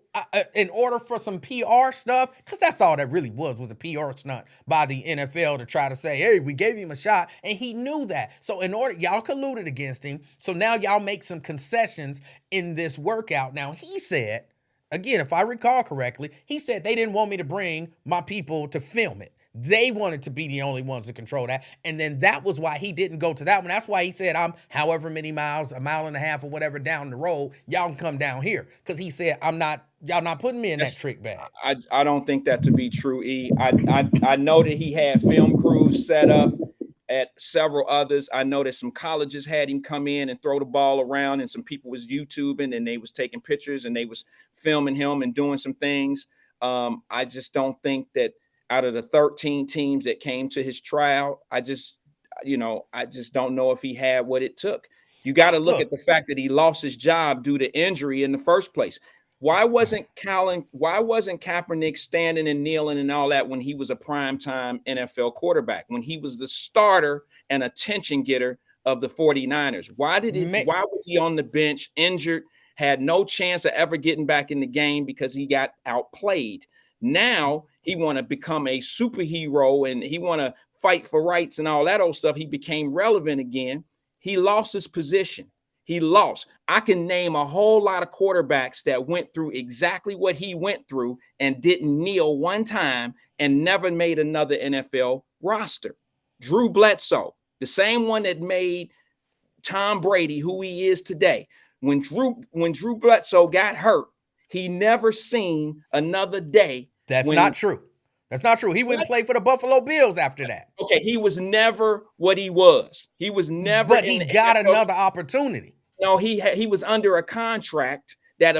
in order for some PR stuff, because that's all that really was a PR stunt by the NFL to try to say, hey, we gave him a shot, and he knew that. So in order, y'all colluded against him. So now y'all make some concessions in this workout. Now he said, again, if I recall correctly, he said they didn't want me to bring my people to film it. They wanted to be the only ones to control that. And then that was why he didn't go to that one. That's why he said, I'm however many miles, a mile and a half or whatever down the road, y'all can come down here. Because he said, y'all not putting me in that trick bag. I don't think that to be true, E. I know that he had film crews set up at several others. I know that some colleges had him come in and throw the ball around, and some people was YouTubing and they was taking pictures and they was filming him and doing some things. I just don't think that out of the 13 teams that came to his trial, I just don't know if he had what it took. You got to look at the fact that he lost his job due to injury in the first place. Why wasn't Kaepernick standing and kneeling and all that when he was a primetime NFL quarterback, when he was the starter and attention getter of the 49ers? Why was he on the bench, injured, had no chance of ever getting back in the game because he got outplayed? Now he want to become a superhero and he want to fight for rights and all that old stuff. He became relevant again. He lost his position. He lost. I can name a whole lot of quarterbacks that went through exactly what he went through and didn't kneel one time and never made another NFL roster. Drew Bledsoe, the same one that made Tom Brady who he is today. When Drew Bledsoe got hurt, he never seen another day. That's not true. That's not true. He went and played for the Buffalo Bills after that. Okay, he was never what he was. He was never. But he got another opportunity. No, he was under a contract that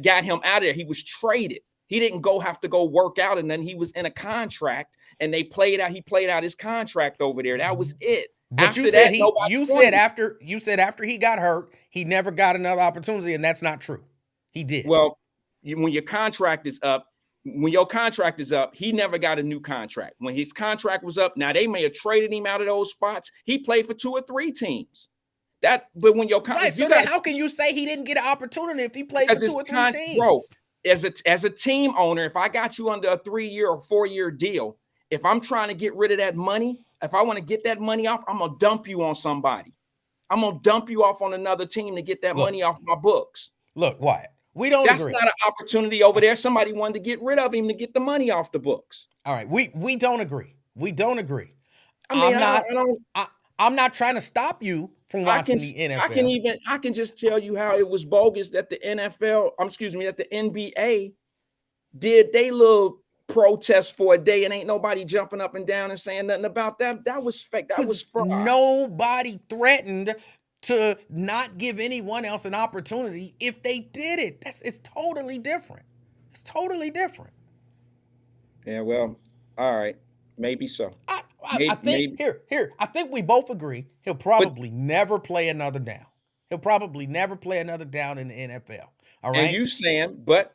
got him out of there. He was traded. He didn't have to go work out, and then he was in a contract, and he played out his contract over there. That was it. But you said after he got hurt, he never got another opportunity, and that's not true. He did. Well, when your contract is up. When your contract is up, he never got a new contract. When his contract was up, now they may have traded him out of those spots. He played for 2 or 3 teams. But when your contract, so then how can you say he didn't get an opportunity if he played for 2 or 3 teams? Bro, as a team owner, if I got you under a 3-year or 4-year deal, if I'm trying to get rid of that money, if I want to get that money off, I'm gonna dump you on somebody. I'm gonna dump you off on another team to get that money off my books. Look, Wyatt. We don't That's agree. Not an opportunity over there. Somebody wanted to get rid of him to get the money off the books. All right, we don't agree. We don't agree. I mean, I'm not trying to stop you from watching the NFL. I can just tell you how it was bogus that the that the NBA did they little protest for a day and ain't nobody jumping up and down and saying nothing about that. That was fake. That was fraud. Nobody threatened to not give anyone else an opportunity if they did it. It's totally different. It's totally different. Yeah, well, all right. Maybe so. I think I think we both agree he'll probably never play another down. He'll probably never play another down in the NFL. All right. And you saying, but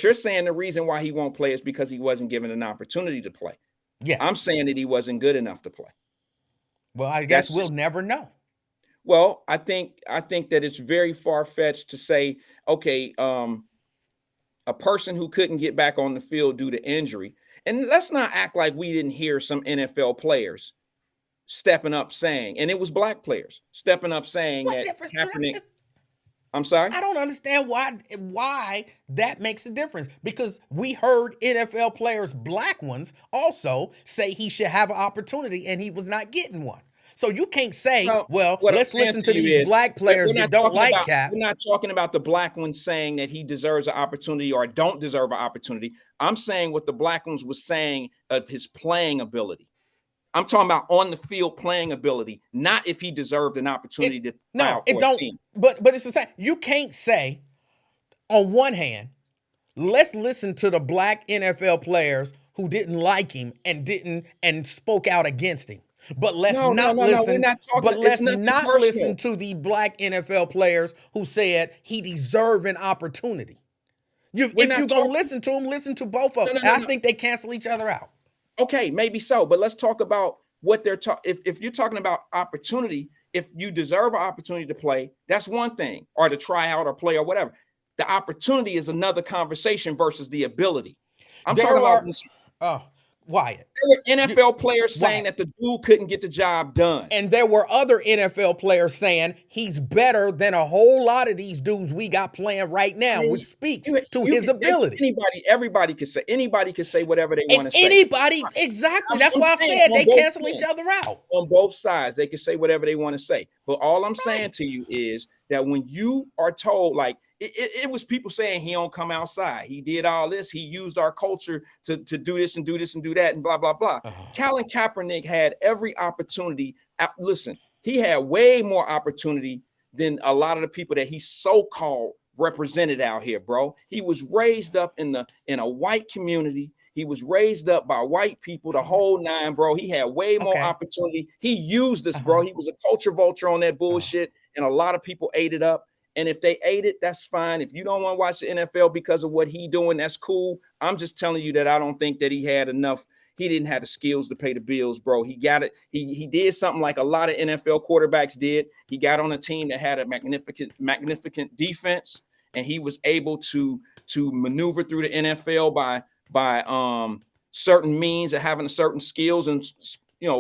you're saying the reason why he won't play is because he wasn't given an opportunity to play. Yes. I'm saying that he wasn't good enough to play. Well, I guess we'll never know. Well, I think that it's very far-fetched to say, okay, a person who couldn't get back on the field due to injury, and let's not act like we didn't hear some NFL players stepping up saying, and it was black players stepping up saying that Kaepernick. I'm sorry? I don't understand why that makes a difference, because we heard NFL players, black ones, also say he should have an opportunity and he was not getting one. So you can't say, let's listen to these black players that don't like Cap. We're not talking about the black ones saying that he deserves an opportunity or don't deserve an opportunity. I'm saying what the black ones was saying of his playing ability. I'm talking about on the field playing ability, not if he deserved an opportunity to play for a team. But it's the same. You can't say, on one hand, let's listen to the black NFL players who didn't like him and spoke out against him. But let's not listen to the black NFL players who said he deserved an opportunity. If We're you're not gonna talking. listen to them, listen to both of No, them. no, no, And I no. think they cancel each other out. Okay, maybe so, but let's talk about what they're talking. If you're talking about opportunity, if you deserve an opportunity to play, that's one thing, or to try out or play or whatever. The opportunity is another conversation versus the ability. I'm There talking about are, Wyatt, there were NFL players saying Wyatt. that the dude couldn't get the job done. And there were other NFL players saying he's better than a whole lot of these dudes we got playing right I now, mean, which speaks to his they- ability. everybody can say whatever they And want to say. anybody, exactly. That's I'm why I saying said on they both cancel each ends. other out. On both sides, they can say whatever they want to say. But all I'm saying to you is that when you are told, like it was people saying he don't come outside, he did all this, he used our culture to do this and do this and do that and blah blah blah. Colin Kaepernick had every opportunity. Listen, he had way more opportunity than a lot of the people that he so-called represented out here, bro. He was raised up in a white community. He was raised up by white people, the whole nine, bro. He had way more opportunity. He used this, bro. He was a culture vulture on that bullshit, and a lot of people ate it up. And if they ate it, that's fine. If you don't want to watch the NFL because of what he doing, that's cool. I'm just telling you that I don't think that he had enough. He didn't have the skills to pay the bills, bro. He got it. He did something like a lot of NFL quarterbacks did. He got on a team that had a magnificent defense, and he was able to maneuver through the NFL by certain means of having certain skills and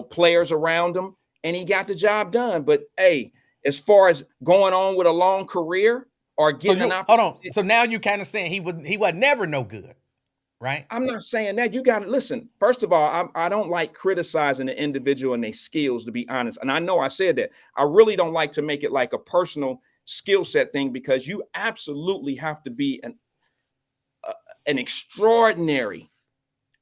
players around him, and he got the job done. But hey, as far as going on with a long career or getting an opportunity, hold on. So now you kind of saying he was never no good, right? I'm not saying that. You got to listen. First of all, I don't like criticizing the individual and their skills, to be honest. And I know I said that. I really don't like to make it like a personal skill set thing, because you absolutely have to be an extraordinary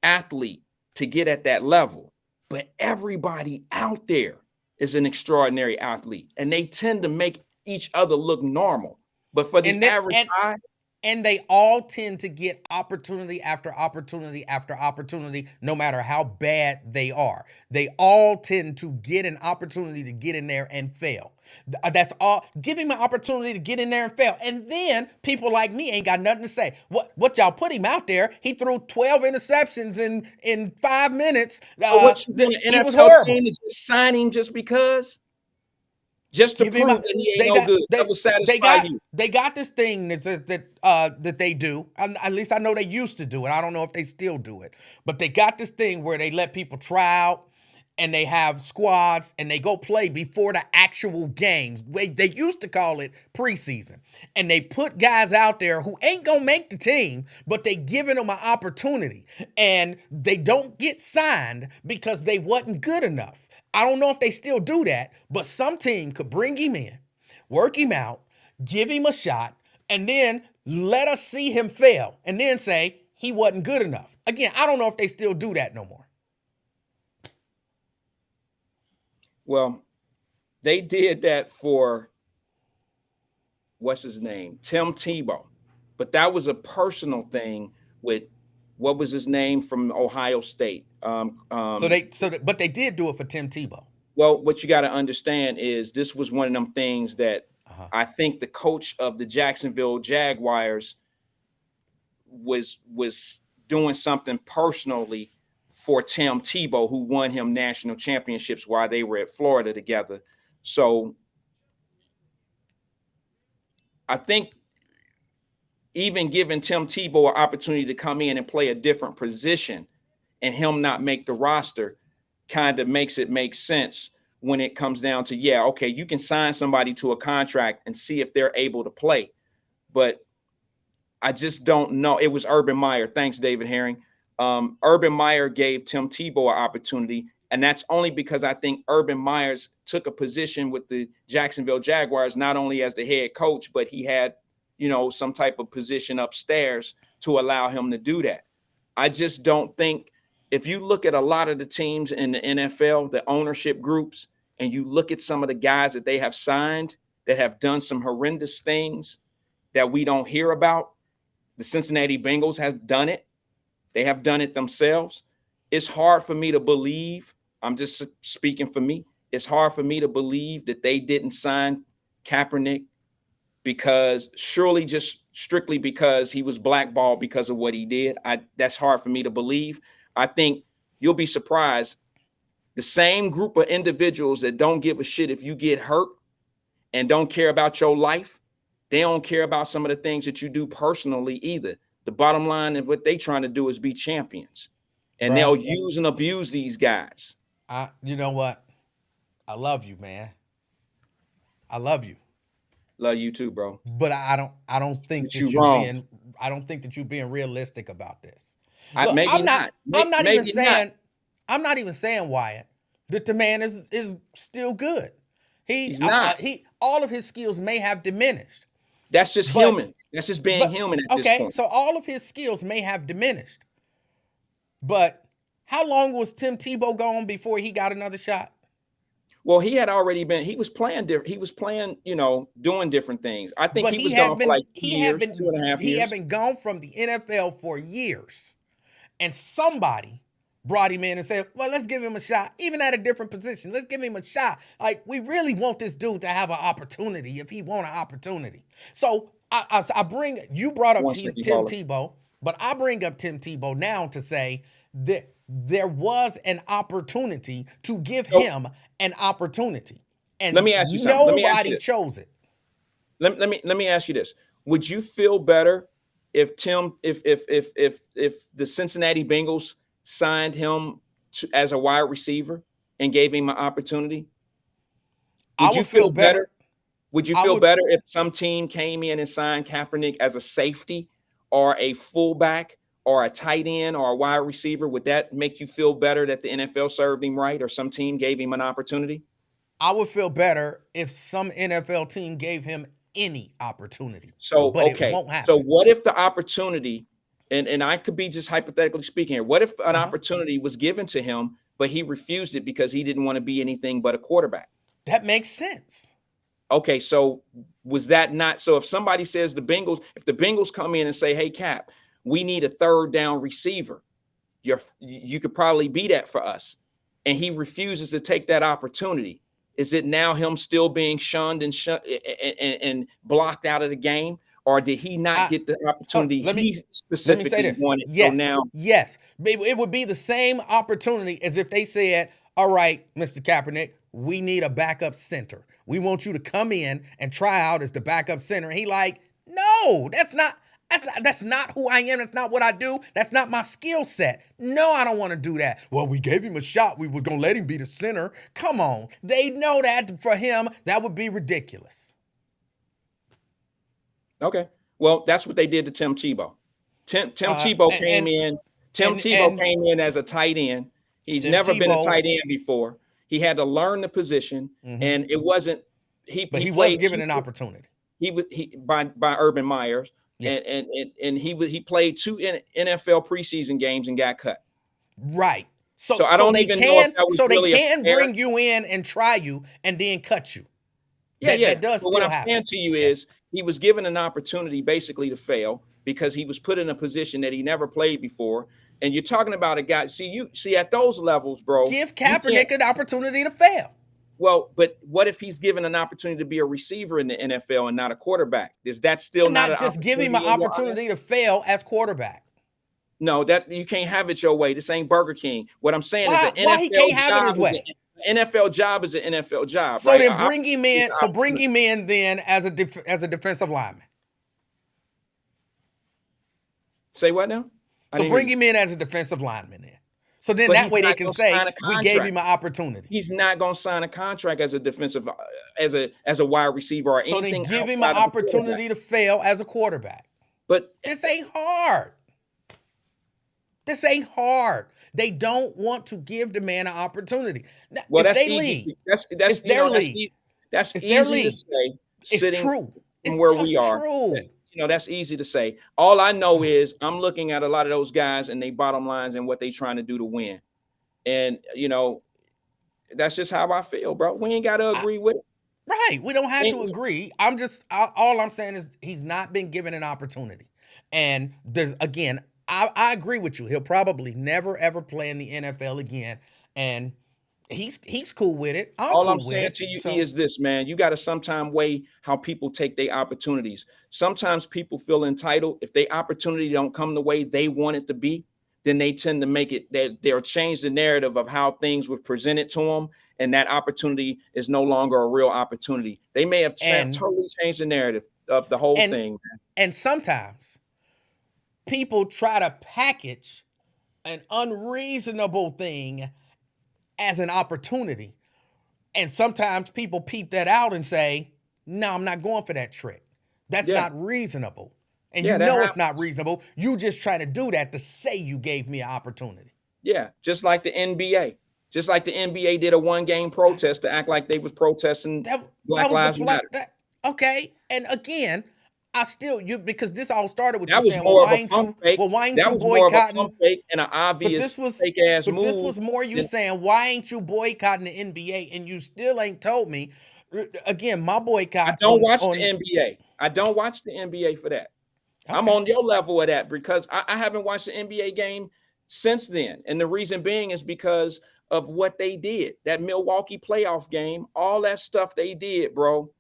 athlete to get at that level. But everybody out there is an extraordinary athlete, and they tend to make each other look normal. But for the average eye, and they all tend to get opportunity after opportunity after opportunity, no matter how bad they are. They all tend to get an opportunity to get in there and fail. That's all. Give him an opportunity to get in there and fail. And then people like me ain't got nothing to say. What y'all put him out there? He threw 12 interceptions in 5 minutes. He was horrible. Team to just sign him just because? Just to prove that he ain't no good. That was satisfy you. They got this thing that they do. At least I know they used to do it. I don't know if they still do it. But they got this thing where they let people try out, and they have squads, and they go play before the actual games. They used to call it preseason. And they put guys out there who ain't going to make the team, but they giving them an opportunity. And they don't get signed because they wasn't good enough. I don't know if they still do that, but some team could bring him in, work him out, give him a shot, and then let us see him fail, and then say he wasn't good enough. Again, I don't know if they still do that no more. Well, they did that for, what's his name? Tim Tebow. But that was a personal thing with, what was his name, from Ohio State? But they did do it for Tim Tebow. Well, what you got to understand is this was one of them things that I think the coach of the Jacksonville Jaguars was doing something personally for Tim Tebow, who won him national championships while they were at Florida together. So I think even giving Tim Tebow an opportunity to come in and play a different position and him not make the roster kind of makes it make sense when it comes down to, yeah, okay, you can sign somebody to a contract and see if they're able to play. But I just don't know. It was Urban Meyer. Thanks, David Herring. Urban Meyer gave Tim Tebow an opportunity, and that's only because I think Urban Myers took a position with the Jacksonville Jaguars, not only as the head coach, but he had, some type of position upstairs to allow him to do that. I just don't think, if you look at a lot of the teams in the NFL, the ownership groups, and you look at some of the guys that they have signed that have done some horrendous things that we don't hear about, the Cincinnati Bengals have done it. They have done it themselves. It's hard for me to believe, I'm just speaking for me, it's hard for me to believe that they didn't sign Kaepernick because surely just strictly because he was blackballed because of what he did. That's hard for me to believe. I think you'll be surprised. The same group of individuals that don't give a shit if you get hurt and don't care about your life, they don't care about some of the things that you do personally either. The bottom line of what they trying to do is be champions, and they'll use and abuse these guys. You know what? I love you, man. I love you. Love you too, bro. But I don't think But that you you're wrong. being I don't think that you're being realistic about this. Maybe I'm not. not even Maybe saying not. I'm not even saying, Wyatt, that the man is still good. He's not. All of his skills may have diminished. That's just But- human. That's just being human at this Okay, point. so all of his skills may have diminished. But how long was Tim Tebow gone before he got another shot? Well, he had already been. He was playing. He was playing. Doing different things. I think But he was gone for like 2 years, 2.5 he years. had been gone from the NFL for years. And somebody brought him in and said, well, let's give him a shot, even at a different position. Let's give him a shot. Like, we really want this dude to have an opportunity if he want an opportunity. So you brought up One Tim second, caller. Tebow, but I bring up Tim Tebow now to say that there was an opportunity to give him an opportunity. And Let me ask you something. Let me ask you nobody this. chose it. Let me ask you this: would you feel better if the Cincinnati Bengals signed him as a wide receiver and gave him an opportunity? I would feel better. Would you feel better if some team came in and signed Kaepernick as a safety or a fullback or a tight end or a wide receiver? Would that make you feel better that the NFL served him right or some team gave him an opportunity? I would feel better if some NFL team gave him any opportunity. So, but okay. it won't happen. So what if the opportunity, and I could be just hypothetically speaking here, what if an opportunity was given to him, but he refused it because he didn't want to be anything but a quarterback? That makes sense. Okay, so was that not so? If somebody says if the Bengals come in and say, "Hey, Cap, we need a third down receiver," you could probably be that for us, and he refuses to take that opportunity. Is it now him still being shunned and blocked out of the game, or did he not get the opportunity he specifically let me say this. wanted? Yes, So now, yes, it would be the same opportunity as if they said, "All right, Mr. Kaepernick, we need a backup center. We want you to come in and try out as the backup center." And he like, "No, that's not who I am. That's not what I do. That's not my skill set. No, I don't want to do that." Well, we gave him a shot. We was going to let him be the center. Come on. They know that for him, that would be ridiculous. okay, well, that's what they did to Tim Tebow. Tim Tebow came in. Tim Tebow came in as a tight end. He's never been a tight end before. He had to learn the position, and it wasn't. But he was given an opportunity. By Urban Meyer, and he played 2 NFL preseason games and got cut. Right. So I don't even know if that was really they can fair. bring you in and try you and then cut you. Yeah. That does But still what I'm happen. saying to you is he was given an opportunity basically to fail because he was put in a position that he never played before. And you're talking about a guy. See at those levels, bro. Give Kaepernick an opportunity to fail. Well, but what if he's given an opportunity to be a receiver in the NFL and not a quarterback? Is that still And not not an just give him an opportunity in your opportunity to fail as quarterback. No, that you can't have it your way. This ain't Burger King. What I'm saying Why is an NFL he can't have it job his way? NFL job is an NFL job. So right? then bring him in. So bring him in then as a defensive lineman. Say what now? So bring him in as a defensive lineman then. So then But that he's way they not can gonna say sign a we gave contract. him an opportunity. He's not going to sign a contract as a defensive, as a wide receiver or So then anything. give him an outside of the opportunity to fail as a quarterback. But This ain't hard. This ain't hard. They don't want to give the man an opportunity. Now, well, it's that's their easy. league. That's It's their that's league. easy. That's It's their easy to league. say. It's sitting true. from It's where just we are. true. That's easy to say. All I know is I'm looking at a lot of those guys and they bottom lines and what they trying to do to win. And that's just how I feel, bro. We ain't got to agree with it. Right. We don't have to Ain't- agree. All I'm saying is he's not been given an opportunity. And again, I agree with you. He'll probably never, ever play in the NFL again. And he's cool with it. I'm All cool I'm with saying it. to you So, is this, man. You got to sometime weigh how people take their opportunities. Sometimes people feel entitled. If their opportunity don't come the way they want it to be, then they tend to make it that they'll change the narrative of how things were presented to them, and that opportunity is no longer a real opportunity. They may have And- totally changed the narrative of the whole and- thing. and sometimes people try to package an unreasonable thing as an opportunity. And sometimes people peep that out and say, no, I'm not going for that trick. That's Yeah. not reasonable. And Yeah, you that know it's happens. not reasonable. You just trying to do that to say you gave me an opportunity. Yeah, just like the NBA. Just like the NBA did a one-game protest to act like they was protesting Black Lives Matter. Okay. And again, I still because this all started with That you was saying, more well, of why a ain't pump you fake. well, why ain't That you was more of a boycotting? pump fake and an But obvious this was fake ass but move. this was more you than- saying, why ain't you boycotting the NBA? And you still ain't told me. Again, my boycott. I don't watch on the NBA. I don't watch the NBA for that. I'm Okay. on your level of that because I haven't watched the NBA game since then. And the reason being is because of what they did. That Milwaukee playoff game, all that stuff they did, bro.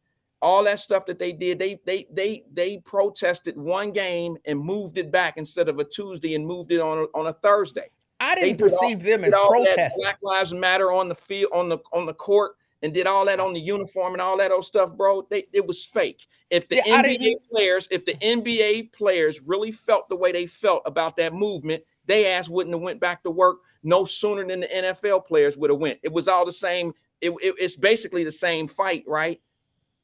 All that stuff that they did, they protested one game and moved it back instead of a Tuesday and moved it on a Thursday. I They didn't did all- perceive them did as all that protesting. Black Lives Matter on the field, on the court, and did all that on the uniform and all that old stuff, bro. It was fake. If the Yeah, I didn't- NBA players really felt the way they felt about that movement, they ass wouldn't have went back to work no sooner than the NFL players would have went. It was all the same. It's basically the same fight, right?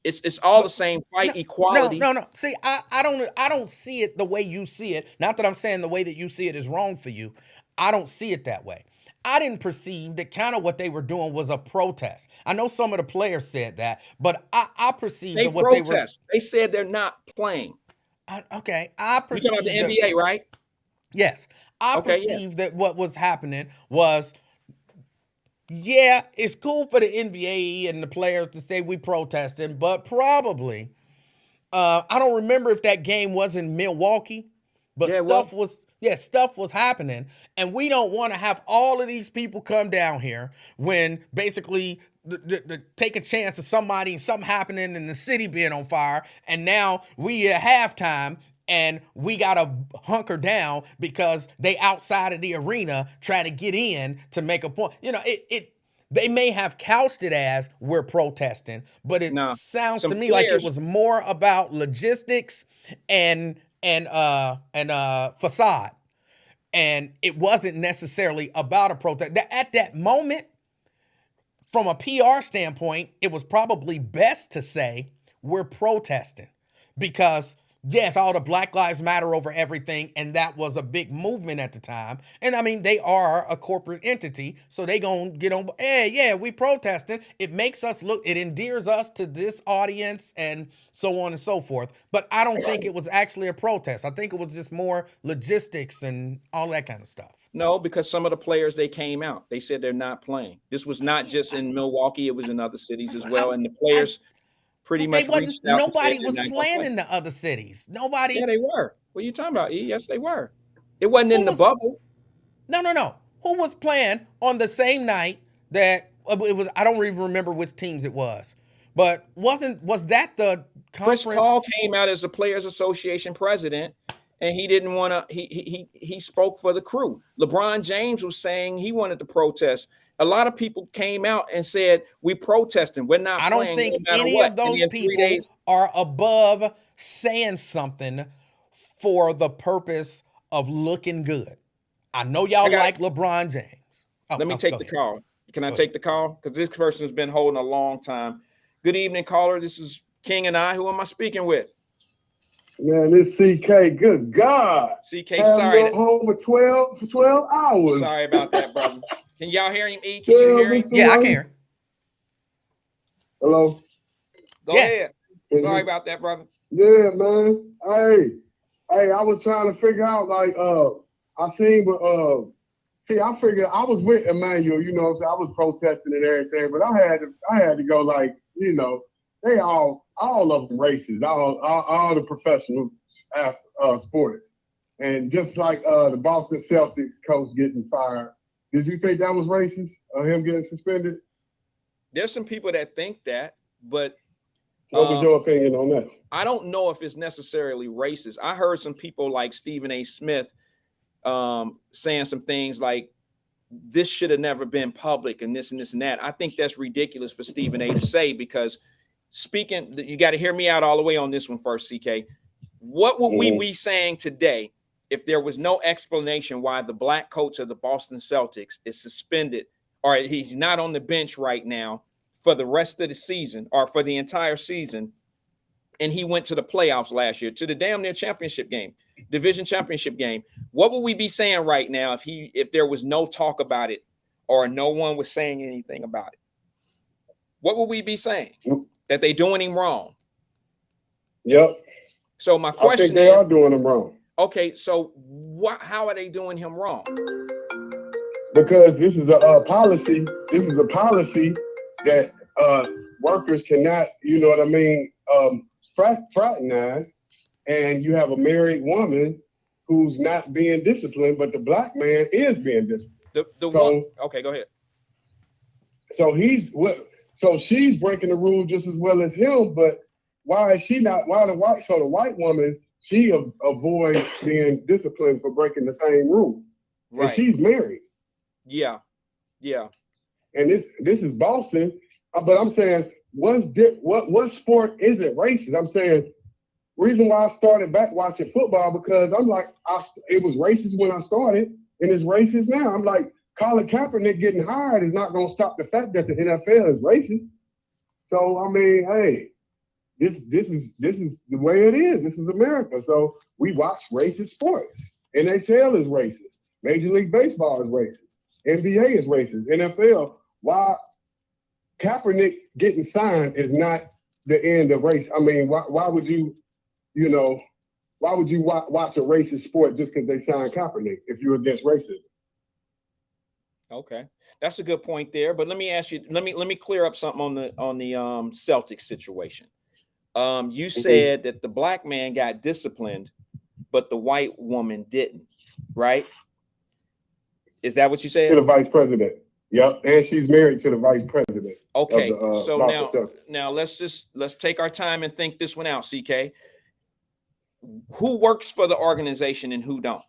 It's all the same fight, equality. No. See, I don't see it the way you see it. Not that I'm saying the way that you see it is wrong for you. I don't see it that way. I didn't perceive that kind of what they were doing was a protest. I know some of the players said that, but I perceived They that what protest. They said they're not playing. I You talking about perceived the that, NBA, right? yes, I Okay, yeah. perceived that what was happening was, yeah, it's cool for the NBA and the players to say we protesting, but probably, I don't remember if that game was in Milwaukee, but Yeah, well- stuff was happening, and we don't want to have all of these people come down here when basically the take a chance of something happening in the city being on fire, and now we at halftime and we gotta hunker down because they outside of the arena trying to get in to make a point. You know, they may have couched it as we're protesting, but it No, sounds to some me like it players- was more about logistics and facade. And it wasn't necessarily about a protest. At that moment, from a PR standpoint, it was probably best to say we're protesting because yes, all the Black Lives Matter over everything, and that was a big movement at the time. And I mean, they are a corporate entity, so they gonna get on. Hey, yeah, we protesting. It makes us look. It endears us to this audience, and so on and so forth. But I don't think it was actually a protest. I think it was just more logistics and all that kind of stuff. No, because some of the players, they came out. They said they're not playing. This was not just in Milwaukee. It was in other cities as well. And the players pretty But much reached out. Nobody and was said they're not gonna playing play. in the other cities. Nobody. Yeah, they were. What are you talking about, E? Yes, they were. It wasn't in Who the was- bubble. No. Who was playing on the same night that it was? I don't even remember which teams it was. But was that the conference? Chris Paul came out as the Players Association president, and he didn't want to. He spoke for the crew. LeBron James was saying he wanted to protest. A lot of people came out and said, "We protesting. We're not." I don't playing think no matter any what." of those And then 3 people days- are above saying something for the purpose of looking good. I know y'all I got- like LeBron James. Let me take go the ahead. call. Can I Go take the call? Because this person has been holding a long time. Good evening, caller. This is King and I. Who am I speaking with? Man, this CK, good God. CK, Haven't sorry. been home for 12 hours. Sorry about that, brother. Can y'all hear him, E? Can you hear him? Yeah, I can hear. Hello? Go Yeah. ahead. Sorry about that, brother. Yeah, man. Hey, I was trying to figure out, like, I seen, but, I figured I was with Emmanuel, you know what I'm saying? I was protesting and everything, but I had to go, like, you know, they all of them racist, all the professional sports. And just like the Boston Celtics coach getting fired, did you think that was racist? him getting suspended? There's some people that think that, but What was your opinion on that? I don't know if it's necessarily racist. I heard some people like Stephen A. Smith saying some things like this should have never been public and this and this and that. I think that's ridiculous for Stephen A. to say, because speaking, you got to hear me out all the way on this one first, CK. What would we be saying today if there was no explanation why the black coach of the Boston Celtics is suspended, or he's not on the bench right now for the rest of the season or for the entire season, and he went to the playoffs last year, to the damn near championship game, division championship game? What would we be saying right now if there was no talk about it or no one was saying anything about it? What would we be saying? That they doing him wrong? Yep. So my I question think they is, are doing him wrong. okay, so how are they doing him wrong? Because this is a policy. This is a policy that workers cannot, you know what I mean, fraternize. And you have a married woman who's not being disciplined, but the black man is being disciplined. Okay, go ahead. So she's breaking the rule just as well as him, but why is she not? The white woman, she avoids being disciplined for breaking the same rule. Right. And she's married. Yeah. And this is Boston, but I'm saying, what sport isn't racist? I'm saying, reason why I started back watching football, because I'm like, it was racist when I started, and it's racist now. I'm like, Colin Kaepernick getting hired is not going to stop the fact that the NFL is racist. So I mean, hey, this is the way it is. This is America. So we watch racist sports. NHL is racist. Major League Baseball is racist. NBA is racist. NFL. Why Kaepernick getting signed is not the end of race. I mean, why would you watch a racist sport just because they signed Kaepernick if you're against racism? Okay, that's a good point there. But let me ask you. Let me clear up something on the Celtics situation. You said that the black man got disciplined, but the white woman didn't, right? Is that what you said? To the vice president. Yep, and she's married to the vice president. Okay, So now let's take our time and think this one out, CK. Who works for the organization and who don't?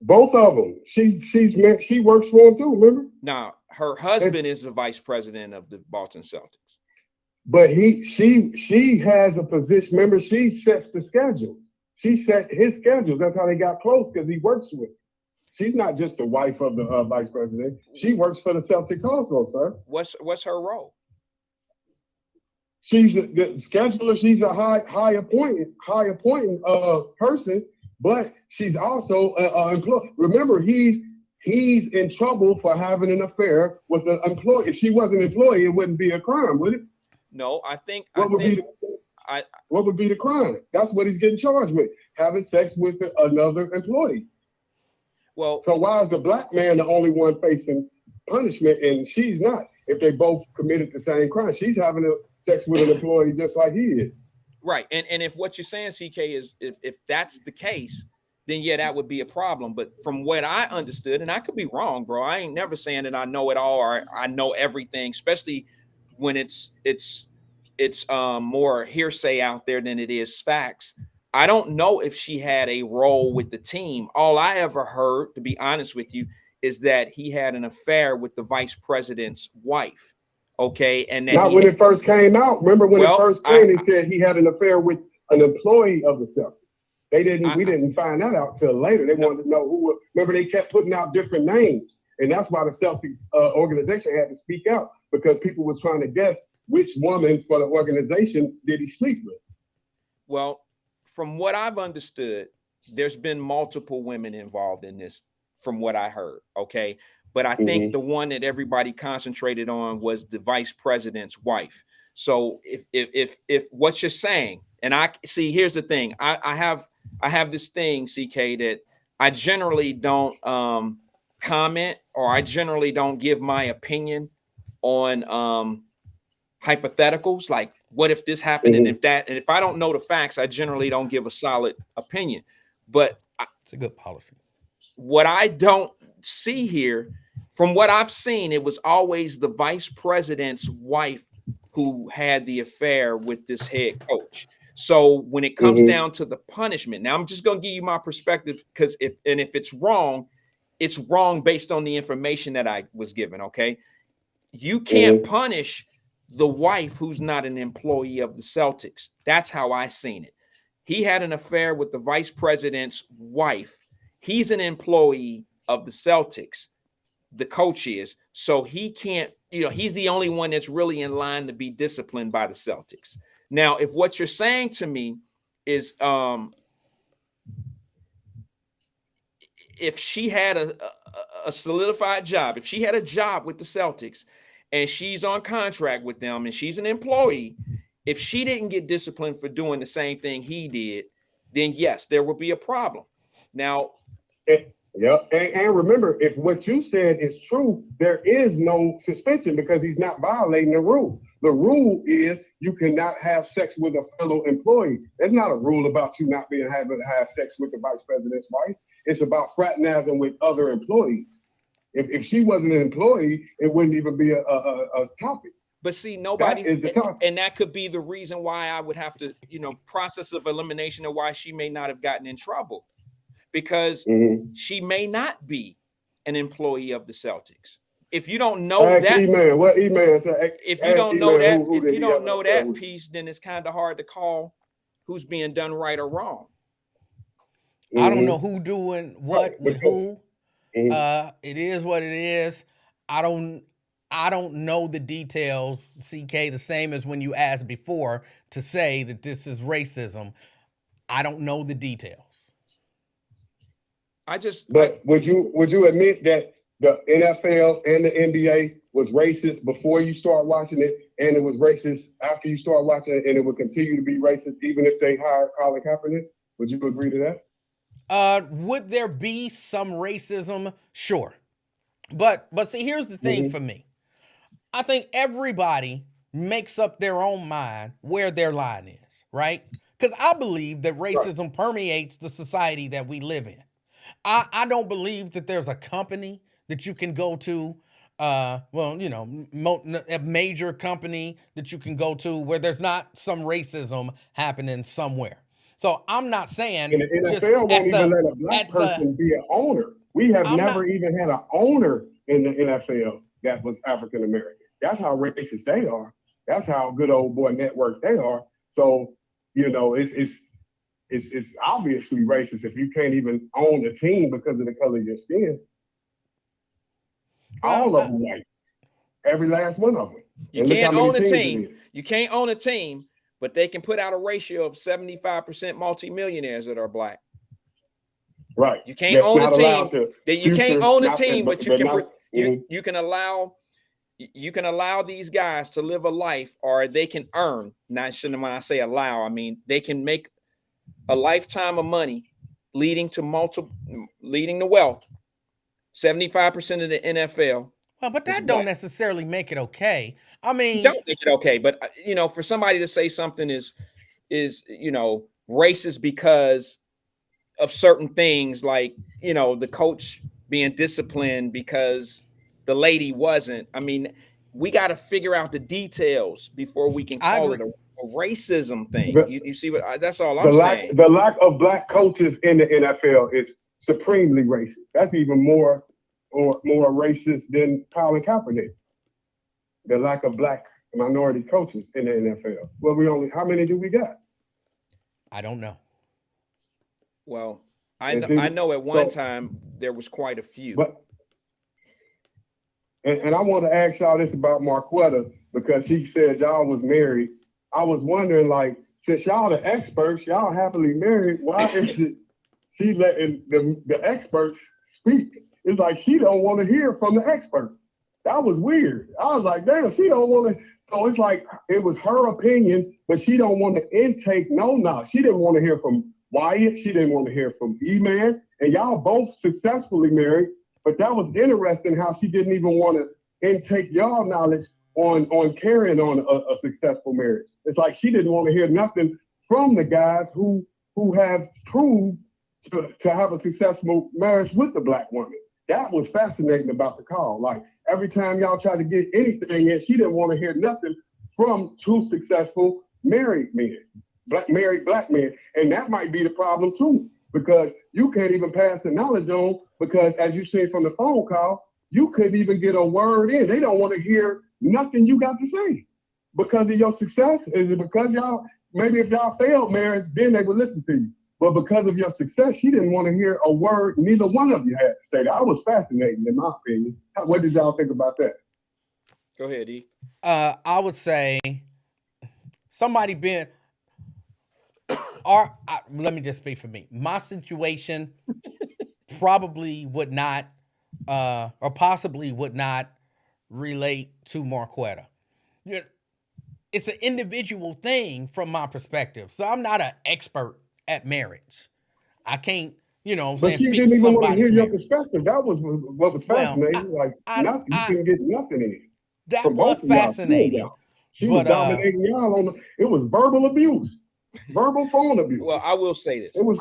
Both of them. She works for him too. Remember? Now her husband is the vice president of the Boston Celtics. But she has a position. Remember, she sets the schedule. She set his schedule. That's how they got close, because he works with her. She's not just the wife of the vice president. She works for the Celtics also, sir. What's her role? She's the scheduler. She's a high appointing person, but she's also an employee. Remember, he's in trouble for having an affair with an employee. If she wasn't an employee, it wouldn't be a crime, would it? No, What would be the crime? That's what he's getting charged with: having sex with another employee. Well, so why is the black man the only one facing punishment and she's not? If they both committed the same crime, she's having sex with an employee just like he is. Right, and if what you're saying, CK, is if that's the case, then yeah, that would be a problem. But from what I understood, and I could be wrong, bro, I ain't never saying that I know it all or I know everything, especially when it's more hearsay out there than it is facts. I don't know if she had a role with the team. All I ever heard, to be honest with you, is that he had an affair with the vice president's wife. Okay, and that not when it first came out. Remember when it first came, he said he had an affair with an employee of the Celtics. We didn't find that out till later. They wanted to know who. Remember, they kept putting out different names, and that's why the Celtics organization had to speak out, because people were trying to guess which woman for the organization did he sleep with. Well, from what I've understood, there's been multiple women involved in this, from what I heard. Okay. But I think the one that everybody concentrated on was the vice president's wife. So if what you're saying, and I see, here's the thing, I have this thing, CK, that I generally don't comment, or I generally don't give my opinion on hypotheticals, like what if this happened and if that, and if I don't know the facts, I generally don't give a solid opinion. But it's a good policy. What I don't see here From what I've seen, it was always the vice president's wife who had the affair with this head coach. So when it comes down to the punishment, now I'm just going to give you my perspective, because if it's wrong based on the information that I was given. Okay. You can't punish the wife who's not an employee of the Celtics. That's how I seen it. He had an affair with the vice president's wife. He's an employee of the Celtics. The coach is. So he can't, he's the only one that's really in line to be disciplined by the Celtics. Now, if what you're saying to me is if she had a solidified job, if she had a job with the Celtics and she's on contract with them and she's an employee, if she didn't get disciplined for doing the same thing he did, then yes, there would be a problem. Now, and remember, if what you said is true, there is no suspension because he's not violating the rule. The rule is you cannot have sex with a fellow employee. There's not a rule about you not being able to have sex with the vice president's wife. It's about fraternizing with other employees. If she wasn't an employee, it wouldn't even be a topic. But see, nobody, and that could be the reason why I would have to, process of elimination of why she may not have gotten in trouble, because she may not be an employee of the Celtics. If you don't know that, if you don't know that piece, then it's kind of hard to call who's being done right or wrong. I don't know who doing what with who. It is what it is. I don't know the details, CK, the same as when you asked before to say that this is racism. I don't know the details. But would you admit that the NFL and the NBA was racist before you start watching it, and it was racist after you start watching it, and it would continue to be racist even if they hired Colin Kaepernick? Would you agree to that? Would there be some racism? Sure. But see, here's the thing for me. I think everybody makes up their own mind where their line is, right? Because I believe that racism permeates the society that we live in. I don't believe that there's a company that you can go to, a major company that you can go to where there's not some racism happening somewhere. So I'm not saying and the NFL won't even let a black person be an owner. We have never even had an owner in the NFL that was African American. That's how racist they are. That's how good old boy network they are. So it's obviously racist if you can't even own a team because of the color of your skin. All of them white. Every last one of them. You can't own a team. You can't own a team, but they can put out a ratio of 75% multimillionaires that are black. Right. You can't own a team. You can't own a team, but you can allow these guys to live a life, or they can earn. When I say allow, I mean they can make a lifetime of money, leading to wealth. 75% of the NFL. Well, but that don't necessarily make it okay. I mean, don't make it okay, but for somebody to say something is racist because of certain things, like the coach being disciplined because the lady wasn't. I mean, we got to figure out the details before we can call it a racism thing. You see what? That's all I'm saying. The lack of black coaches in the NFL is supremely racist. That's even more racist than Colin Kaepernick. The lack of black minority coaches in the NFL. Well, how many do we got? I don't know. Well, I know at one time there was quite a few. And I want to ask y'all this about Marquetta, because she said y'all was married. I was wondering, since y'all the experts, y'all happily married, why is she letting the experts speak? It's like she don't want to hear from the experts. That was weird. I was like, damn, she don't want to. So it's like it was her opinion, but she don't want to intake no knowledge. She didn't want to hear from Wyatt. She didn't want to hear from E-Man. And y'all both successfully married. But that was interesting how she didn't even want to intake y'all knowledge on carrying on a successful marriage. It's like she didn't want to hear nothing from the guys who have proved to have a successful marriage with the black woman. that was fascinating about the call. Like every time y'all tried to get anything in, she didn't want to hear nothing from two successful married men, married black men. And that might be the problem too, because you can't even pass the knowledge on, because as you seen from the phone call, you couldn't even get a word in. They don't want to hear nothing you got to say because of your success. Is it because y'all, maybe if y'all failed marriage, then they would listen to you. But because of your success, she didn't want to hear a word neither one of you had to say. That was fascinating in my opinion. What did y'all think about that? Go ahead, E. I would say somebody been, let me just speak for me. My situation probably would not, or possibly would not relate to Marquetta. You know, it's an individual thing from my perspective. So I'm not an expert at marriage. I can't, you know what I'm But saying, she fix didn't even want to hear somebody's your marriage. perspective. That was what was fascinating. Nothing. You couldn't get nothing in. That From was both of y'all, fascinating. y'all. She was dominating y'all on it was verbal abuse, verbal phone abuse. Well, I will say this. It was.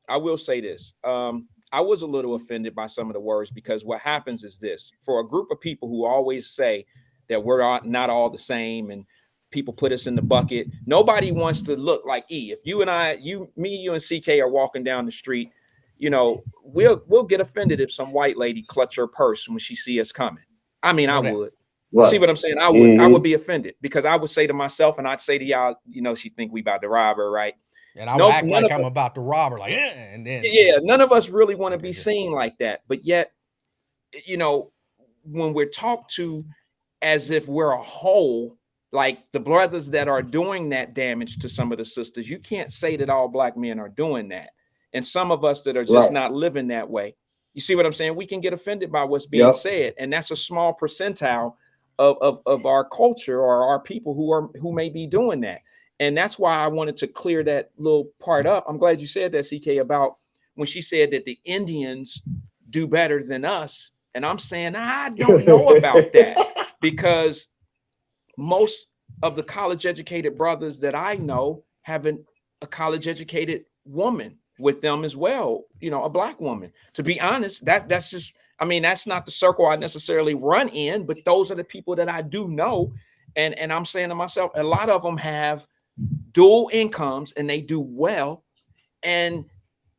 I will say this. I was a little offended by some of the words, because what happens is this: for a group of people who always say that we're not all the same and people put us in the bucket, nobody wants to look like E. If you and I, you and CK are walking down the street, you know, we'll get offended if some white lady clutch her purse when she see us coming. I mean, I would. Right. See what I'm saying? I would be offended, because I would say to myself, and I'd say to y'all, you know, she think we about to rob her, right? And I would act like I'm about to rob her, like, and then none of us really want to be seen like that. But yet, you know, when we're talked to as if we're a whole, like the brothers that are doing that damage to some of the sisters, you can't say that all black men are doing that. And some of us that are just not living that way. You see what I'm saying? We can get offended by what's being said, and that's a small percentile of our culture or our people who may be doing that. And that's why I wanted to clear that little part up. I'm glad you said that, CK, about when she said that the Indians do better than us. And I'm saying, I don't know about that, because most of the college educated brothers that I know have a college educated woman with them as well. You know, a black woman. To be honest, that's just, I mean, that's not the circle I necessarily run in, but those are the people that I do know. And I'm saying to myself, a lot of them have dual incomes and they do well, and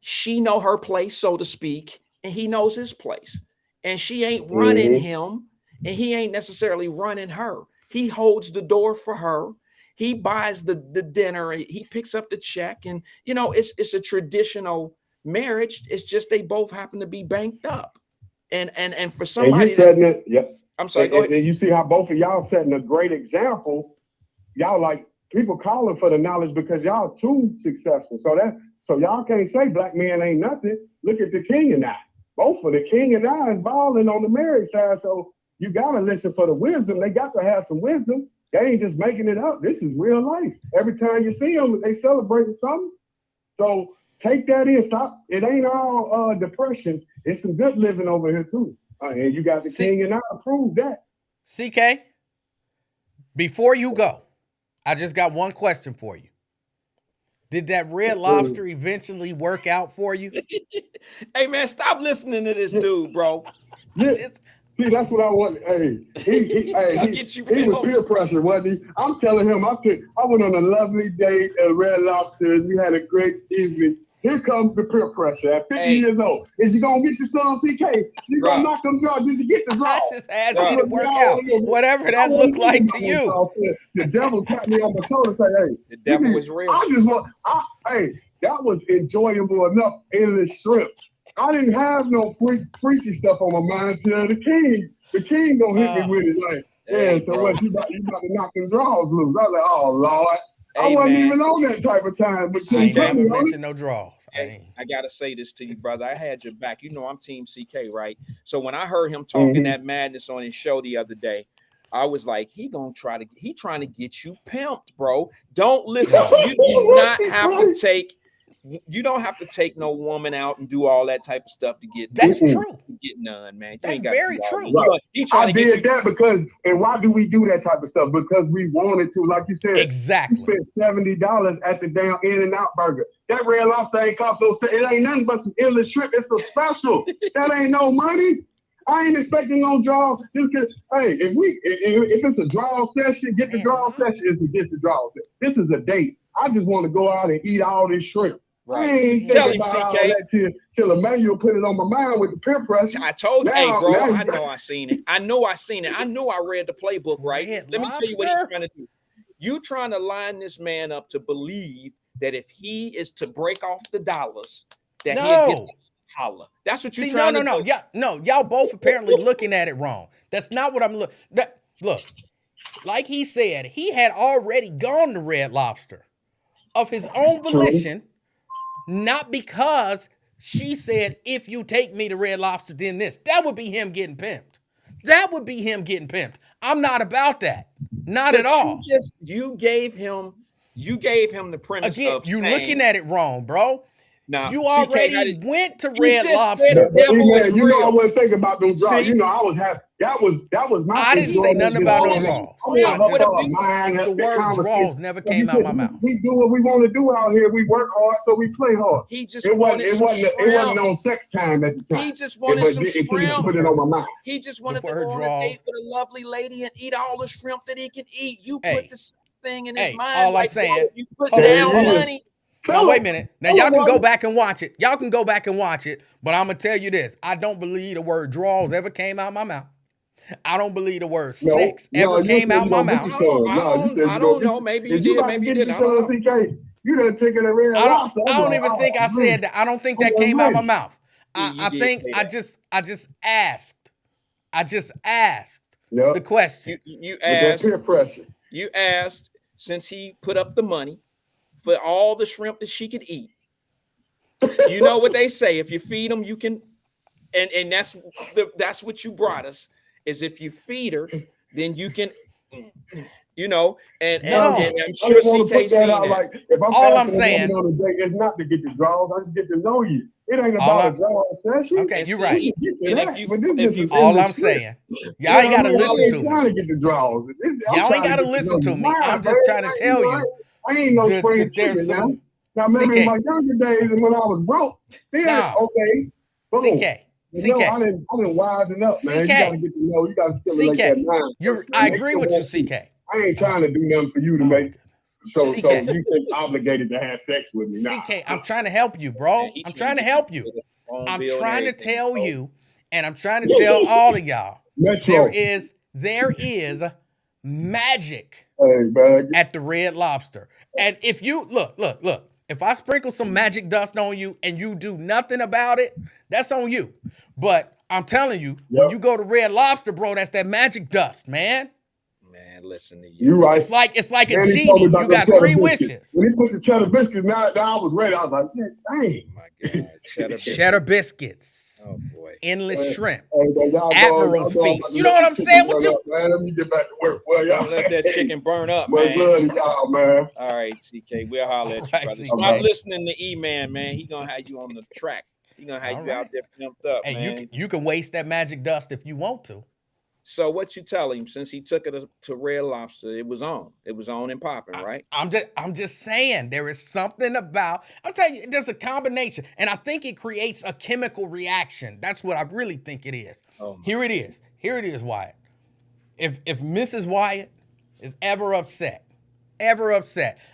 she know her place, so to speak, and he knows his place, and she ain't running him and he ain't necessarily running her. He holds the door for her, he buys the dinner, he picks up the check, and you know, it's a traditional marriage. It's just they both happen to be banked up, and for somebody I'm sorry, go ahead. And you see how both of y'all setting a great example. Y'all like people calling for the knowledge because y'all too successful. So y'all can't say black men ain't nothing. Look at the king and I. Both of the king and I is balling on the marriage side. So you gotta listen for the wisdom. They got to have some wisdom. They ain't just making it up. This is real life. Every time you see them, they celebrating something. So take that in. Stop. It ain't all depression. It's some good living over here too. And you got the king and I prove that. CK, before you go, I just got one question for you. Did that Red Lobster eventually work out for you? Hey man, stop listening to this dude, bro. Yeah. See, that's what I want. Hey, he was peer pressure, wasn't he? I'm telling him, I went on a lovely date at Red Lobster and we had a great evening. Here comes the peer pressure at 50 years old. Is you gonna get your son, CK? You gonna knock them draws? Did you get the draw? I just asked you to work out, whatever that looked like to you. The devil tapped me on my shoulder and said, hey, the devil was real. That was enjoyable enough, endless shrimp. I didn't have no freaky stuff on my mind till the king gonna hit me with it like, so what, you about to knock them draws loose. I was like, oh Lord. I wasn't even on that type of time. But I ain't never mentioned no draws. I gotta say this to you, brother. I had your back. You know I'm Team CK, right? So when I heard him talking that madness on his show the other day, I was like, he trying to get you pimped, bro. Don't listen to you. Do not have to take You don't have to take no woman out and do all that type of stuff to get That's Mm-mm. true. get none, man. You That's ain't gotta very do all true. that. Right. He trying I to get did you. that because, and why do we do that type of stuff? Because we wanted to, like you said. You Exactly. spent $70 at the damn In-N-Out burger. That Red Lobster ain't cost no. It ain't nothing but some endless shrimp. It's a special. That ain't no money. I ain't expecting no draw. Just cause, hey, if it's a draw session, get the Man, draw lobster. session is to get the draw. This is a date. I just want to go out and eat all this shrimp. I Right. ain't Tell thinking him, about all CK. that till Emmanuel put it on my mind with the peer pressure. I told you, hey, Now bro. you I got- know I seen it. I know I seen it. I know I read the playbook, right? Red Let me tell you what he's Lobster? trying to do. You trying to line this man up to believe that if he is to break off the dollars, that he'll get No. the holler. That's what you're See, no, trying no, to no. do. Yeah, no, y'all both apparently looking at it wrong. That's not what I'm looking. Look, like he said, he had already gone to Red Lobster of his own volition, not because she said, if you take me to Red Lobster, then this. That would be him getting pimped. That would be him getting pimped. I'm not about that. Not But at all. You gave him the premise Again, of you saying, looking at it wrong, bro. now, You CK, already that is- went to you Red just said Lobster. the devil is Man, you know I real. wasn't thinking about them draws. See? You know I was happy. That was my. I didn't say nothing about no draws. I just- The word draws never came out my mouth. We do what we want to do out here. We work hard, so we play hard. He just It wanted some wasn't shrimp. on sex time at the time. He just wanted some Until you shrimp. put it on my mind. He just wanted to word go on a draws. date with a lovely lady and eat all the shrimp that he can eat. You Hey. put this thing in Hey, his mind. all I'm like, saying- yo, you put Hold on, down hold on. money. Now, wait a minute. Now, y'all can go back. back and watch it. Y'all can go back and watch it. But I'm going to tell you this. I don't believe the word draws ever came out my mouth. I don't believe the word sex ever came out my mouth. I don't know. Maybe you did. Maybe you didn't. I don't know. CK, you done taken a Red Lobster. I don't even think I said that. I don't think that came out my mouth. Yeah, you I did think say I that. just asked. I just asked Yep. the question. You With that asked. peer pressure. You asked since he put up the money for all the shrimp that she could eat. You know what they say: if you feed them, you can. And that's what you brought us. Is if you feed her, then you can. You know, and No. I'm I sure just want to CK put seen that out. that. Like, if I'm All I'm asking a woman saying- on a date, it's not to get the draws. I just get to know you. It ain't All about I'm- a draw session. Okay, And you're see, right. And if you All I'm saying, y'all ain't got to listen to me. trying to get the draws. Y'all ain't gotta listen to me. I'm just trying to tell you I ain't no that spring there's chicken now. some Now, remember CK. in my younger days and when I was broke, then, Nah. okay, boom. CK. You know, CK. I didn't wisen up, man. You CK. gotta get to know. You gotta stimulate CK. that mind. I Make agree sure with you, that- CK. I ain't trying to do nothing for you to Oh, make so CK. you think obligated to have sex with me. Nah. CK, I'm trying to help you, bro. Man, he I'm trying to get help you you. with a phone I'm bill and trying to everything, tell so- you, and I'm trying to tell all of y'all, Metro. there is magic Hey, man. at the Red Lobster. And if you look, if I sprinkle some magic dust on you and you do nothing about it, that's on you. But I'm telling you, when Yep. you go to Red Lobster, bro, that's that magic dust, man. Man, listen to you. You right. It's like a And he genie. told me You about got them three cheddar biscuits. wishes. When he put the cheddar biscuits, now I was ready. I was like, yeah, dang. Oh my God, Cheddar biscuits, Oh boy. endless shrimp. Hey, man, y'all Admiral's y'all Feast. about to You know let what I'm the saying? chicken What burn you- up, man, let me get back to work. Well, y'all. Don't let that chicken burn up, Much man. love to y'all, man. All right, CK, we'll holler at you, All right, brother. CK. Stop listening to E-Man, man. He gonna have you on the track. He gonna have All you out right. there pumped up, Hey, man. you can waste that magic dust if you want to. So what you tell him since he took it to Red Lobster? It was on and popping, right? I'm just saying there is something about. I'm telling you, there's a combination, and I think it creates a chemical reaction. That's what I really think it is. Oh my Here it is, Wyatt. If Mrs. Wyatt is ever upset,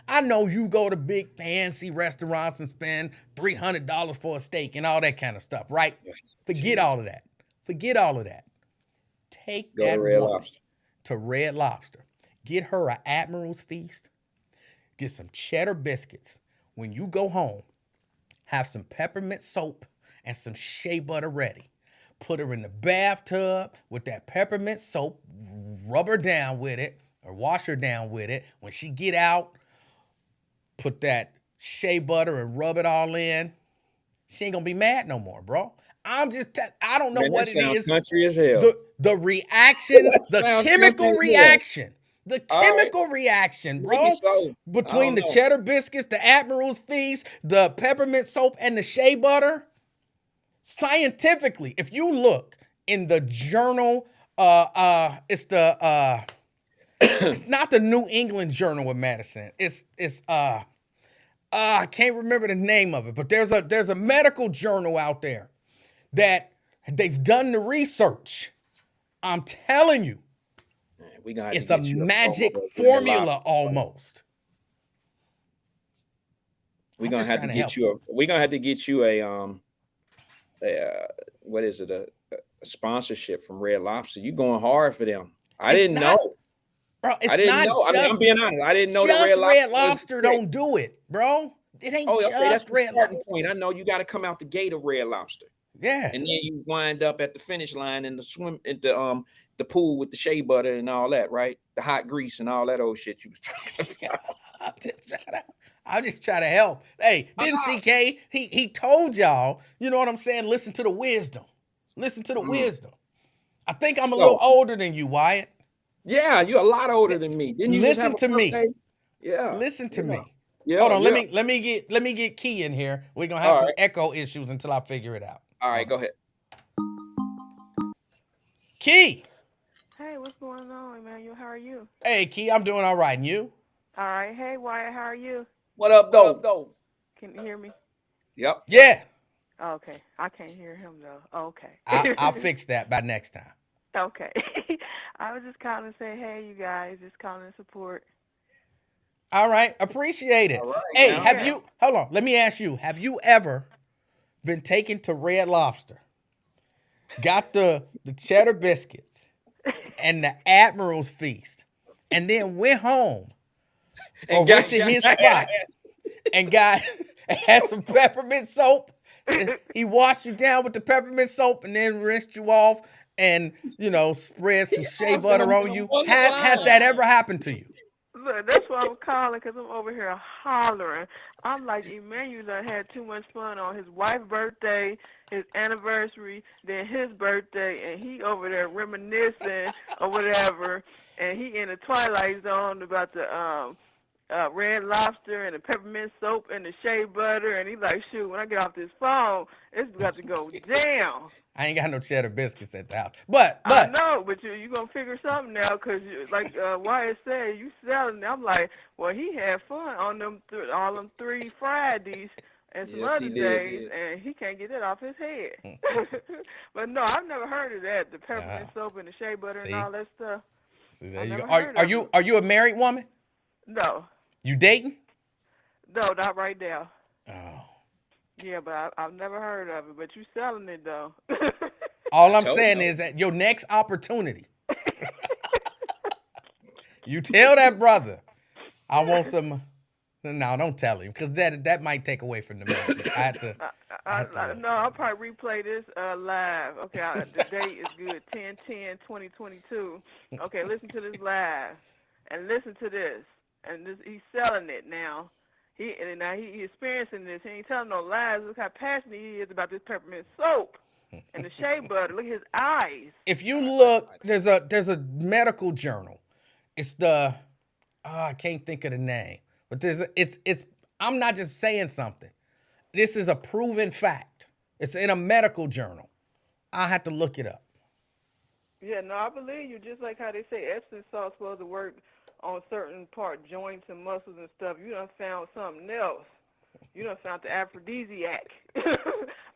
I know you go to big fancy restaurants and spend $300 for a steak and all that kind of stuff, right? Forget all of that. Take Go to that Red woman Lobster. to Red Lobster. Get her an Admiral's Feast. Get some cheddar biscuits. When you go home, have some peppermint soap and some shea butter ready. Put her in the bathtub with that peppermint soap. Rub her down with it or wash her down with it. When she get out, put that shea butter and rub it all in. She ain't gonna be mad no more, bro. I don't know Man, what that it sounds is. country as hell. The reaction, That the sounds chemical country as hell. reaction The All right. chemical reaction, bro, Maybe so. between the know. cheddar biscuits, the Admiral's Feast, the peppermint soap, and the shea butter. Scientifically, if you look in the journal, it's not the New England Journal of Medicine. I can't remember the name of it, but there's a medical journal out there that they've done the research. I'm telling you, We gonna have it's to a get you promo magic of Red formula Lobster. almost. We're I'm gonna just have to trying to get help. you. We're gonna have to get you a what is it? A sponsorship from Red Lobster. You going hard for them? I It's didn't not- know. Bro, it's I didn't not know. I mean, I'm just, being honest. I didn't know that just Red Lobster. Red Lobster don't do it, bro. It ain't Oh, okay. That's just the Red starting Lobster. point. I know you got to come out the gate of Red Lobster, Yeah. and then you wind up at the finish line in the pool with the shea butter and all that, right? The hot grease and all that old shit you was talking about. I'm just trying to help. Hey, didn't CK? He told y'all, you know what I'm saying? Listen to the wisdom. Listen to the wisdom. I think I'm a little older than you, Wyatt. Yeah, you're a lot older than me. Didn't you just Listen have to a me. birthday? Yeah. Listen to me. Yeah. Hold on, yeah. let me get Key in here. We're gonna have All some right. echo issues until I figure it out. All right, go ahead. Key. Hey, what's going on, Emmanuel? How are you? Hey, Key, I'm doing all right. And you? All right. Hey, Wyatt, how are you? What up, though? Can you hear me? Yep. Yeah. Okay. I can't hear him, though. Okay. I'll fix that by next time. Okay. I was just calling to say, hey, you guys, just calling to support. All right. Appreciate it. All right, Hey, now. have you, hold on, let me ask you, have you ever been taken to Red Lobster, got the cheddar biscuits and the Admiral's Feast, and then went home or And went got to your- his spot and had some peppermint soap? He washed you down with the peppermint soap and then rinsed you off and, spread some shea butter on you. Has that ever happened to you? Look, that's why I'm calling, because I'm over here hollering. I'm like, Emmanuel done had too much fun on his wife's birthday, his anniversary, then his birthday, and he over there reminiscing or whatever, and he in the Twilight Zone about the Red Lobster and the peppermint soap and the shea butter, and he's like, shoot, when I get off this phone, it's about to go down. I ain't got no cheddar biscuits at the house. But I know, but you going to figure something out, because like Wyatt said, you selling. I'm like, well, he had fun on them all them 3 Fridays and some Yes, other he days, did. and he can't get that off his head. But no, I've never heard of that, the peppermint soap and the shea butter See? and all that stuff. see, I there you never go. heard of it. Are you a married woman? No, You dating? not right now. Oh. Yeah, but I've never heard of it, but you selling it, though. All I'm told saying you. is that your next opportunity, you tell that brother, I want some. No, don't tell him, because that might take away from the magic. I have to. No, I'll probably replay this live. Okay, the date is good, 10/10/2022. Okay, listen to this live, and listen to this, and he's selling it now. He experiencing this. He ain't telling no lies. Look how passionate he is about this peppermint soap and the shea butter. Look at his eyes. If you look, there's a medical journal. It's the I can't think of the name, but it's I'm not just saying something. This is a proven fact. It's in a medical journal. I had to look it up. Yeah, no, I believe you. Just like how they say Epsom salt's supposed to work on certain joints and muscles and stuff. You done found something else. You done found the aphrodisiac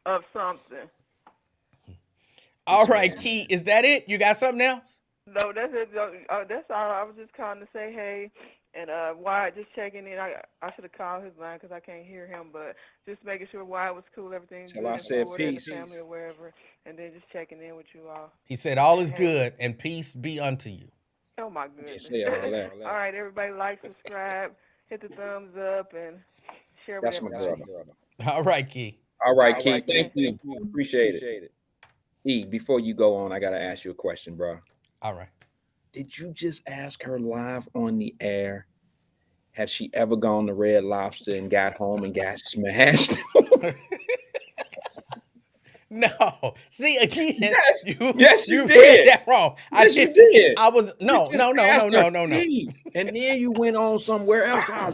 of something. All right, Key, is that it? You got something else? No, that's it. That's all. I was just calling to say hey, and Wyatt just checking in. I should have called his line because I can't hear him, but just making sure Wyatt was cool, everything's Till good I in said Florida and the peace. family or wherever, and then just checking in with you all. He said, all is good and peace be unto you. Oh my goodness. Yeah, all that. All right, everybody, like, subscribe, hit the thumbs up, and share with That's my everybody. brother. All right, Key. All right, Keith. Thank you. Appreciate it. E, before you go on, I gotta ask you a question, bro. All right. Did you just ask her live on the air? Have she ever gone to Red Lobster and got home and got smashed? No. See again. Yes. You Yes, you read did. that wrong. Yes, you did. I was You no, just no, no, no, asked no, her, no, no. "Hey," and then you went on somewhere else. I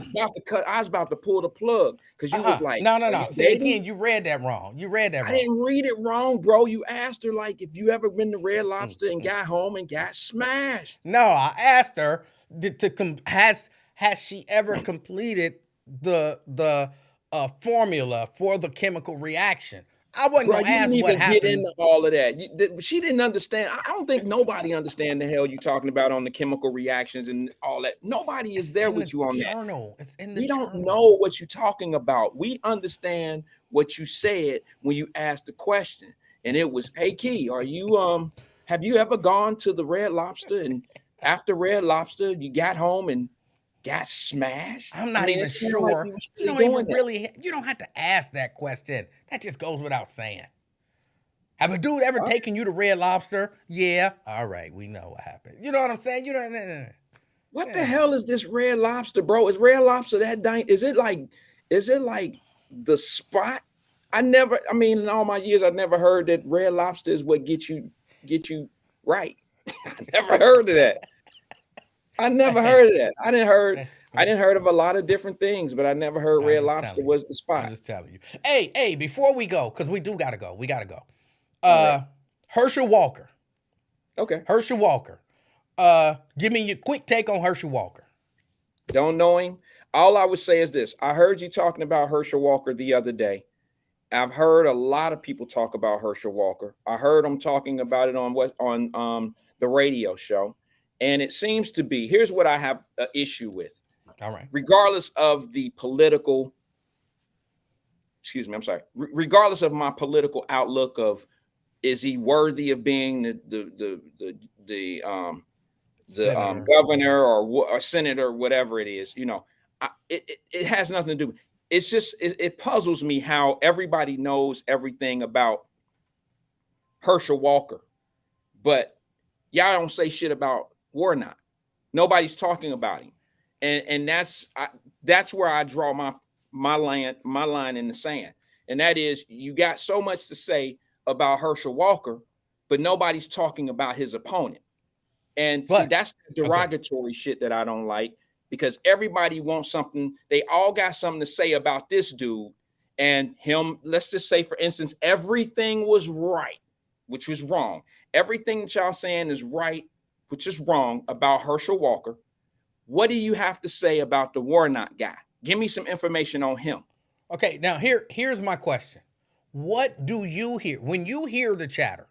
was about to pull the plug because you was like, No, no, "Are no. you See dating?" again, you read that wrong. You read that I wrong. didn't read it wrong, bro. You asked her like if you ever been to Red Mm, Lobster and mm. got home and got smashed. No, I asked her has she ever completed the formula for the chemical reaction. I wasn't Bro, gonna you didn't ask what even get happened. into all of that. She didn't understand. I don't think nobody understand the hell you talking about on the chemical reactions and all that. Nobody is It's there in with the you on that. journal. It's in the We don't journal. know what you're talking about. We understand what you said when you asked the question. And it was, "Hey Key, have you ever gone to the Red Lobster and after Red Lobster you got home and got smashed?" I'm I not mean, even it sounded like sure. you was You really don't even doing that. really. You don't have to ask that question. That just goes without saying. Have a dude ever Huh? taken you to Red Lobster? Yeah. All right, we know what happened. You know what I'm saying? You know. What the Yeah. hell is this Red Lobster, bro? Is Red Lobster that dang? Is it like the spot? I mean, in all my years, I never heard that Red Lobster is what get you right. I never heard of that. I never heard of that. I didn't heard of a lot of different things, but I never heard I'm Red just Lobster telling you. was the I'm spot. just telling you. Hey, before we go, because we do gotta go. We gotta go. All right. Herschel Walker. Okay. Herschel Walker. Give me your quick take on Herschel Walker. Don't know him. All I would say is this. I heard you talking about Herschel Walker the other day. I've heard a lot of people talk about Herschel Walker. I heard them talking about it on the radio show. And it seems to be, here's what I have an issue with. All right. Regardless of the political, excuse me, I'm sorry. Regardless of my political outlook of, is he worthy of being the Senator. governor or senator, whatever it is, it has nothing to do. It's just it puzzles me how everybody knows everything about Herschel Walker, but y'all don't say shit about Warnock. Nobody's talking about him, and that's where I draw my line in the sand, and that is you got so much to say about Herschel Walker, but nobody's talking about his opponent. And see, that's the derogatory shit that I don't like, because everybody wants something. They all got something to say about this dude and him. Let's just say, for instance, everything was right, which was wrong. Everything that y'all saying is right, which is wrong about Herschel Walker. What do you have to say about the Warnock guy? Give me some information on him. Okay, now here's my question. What do you hear when you hear the chatter?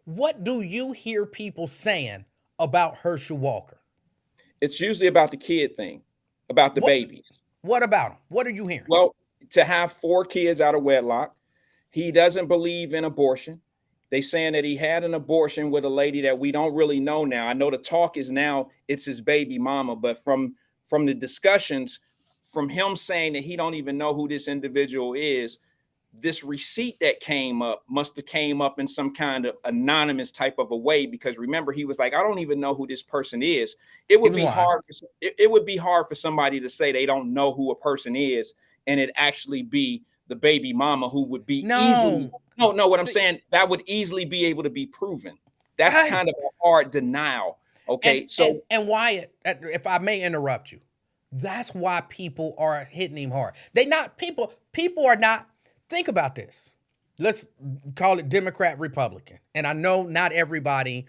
What do you hear people saying about Herschel Walker? It's usually about the kid thing, about the babies. What about him? What are you hearing? Well, to have 4 kids out of wedlock. He doesn't believe in abortion. They saying that he had an abortion with a lady that we don't really know now. I know the talk is now it's his baby mama, but from the discussions, from him saying that he don't even know who this individual is, this receipt that came up must have came up in some kind of anonymous type of a way, because remember, he was like, I don't even know who this person is. It would be hard. It would be hard for somebody to say they don't know who a person is and it actually be the baby mama who would be easily. No, what I'm saying, that would easily be able to be proven. That's kind of a hard denial. Okay. And Wyatt, if I may interrupt you, that's why people are hitting him hard. People are not. Think about this. Let's call it Democrat, Republican. And I know not everybody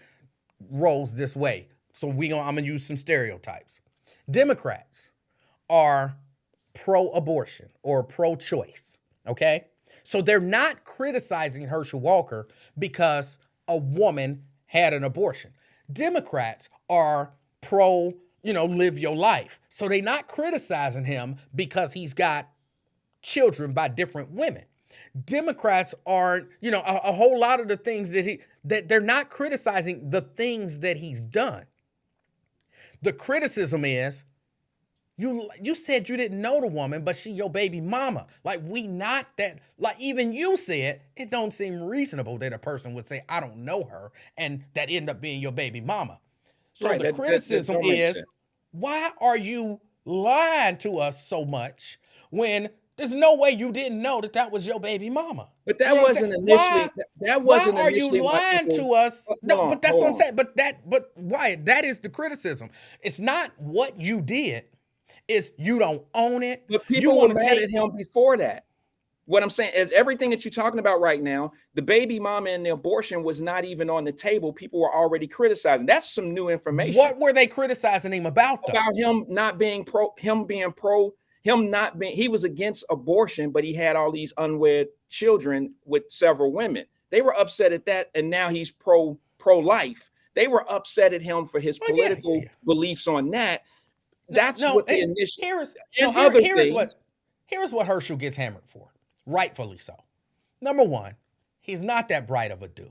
rolls this way. So I'm going to use some stereotypes. Democrats are pro-abortion or pro-choice, okay? So they're not criticizing Herschel Walker because a woman had an abortion. Democrats are pro, live your life. So they're not criticizing him because he's got children by different women. Democrats aren't, a whole lot of the things that they're not criticizing the things that he's done. The criticism is, you said you didn't know the woman, but she your baby mama. Even you said it don't seem reasonable that a person would say, I don't know her, and that end up being your baby mama. So Right, the criticism is, why are you lying to us so much when There's no way you didn't know that that was your baby mama. But You that know what I'm wasn't saying? initially. That Why wasn't are you initially why lying people. to us? Hold No, on, but that's hold what I'm on. saying. But Wyatt, that is the criticism. It's not what you did. It's you don't own it. But You people were want to mad take at him before that. What I'm saying is everything that you're talking about right now, the baby mama and the abortion was not even on the table. People were already criticizing. That's some new information what were they criticizing him about though? about him not being pro, him not being, he was against abortion, but he had all these unwed children with several women. They were upset at that, and now he's pro-life. They were upset at him for his Oh, yeah, political yeah. beliefs on that. That's what the initial Here's and other here's things. here's what Herschel gets hammered for, rightfully so. Number one, he's not that bright of a dude.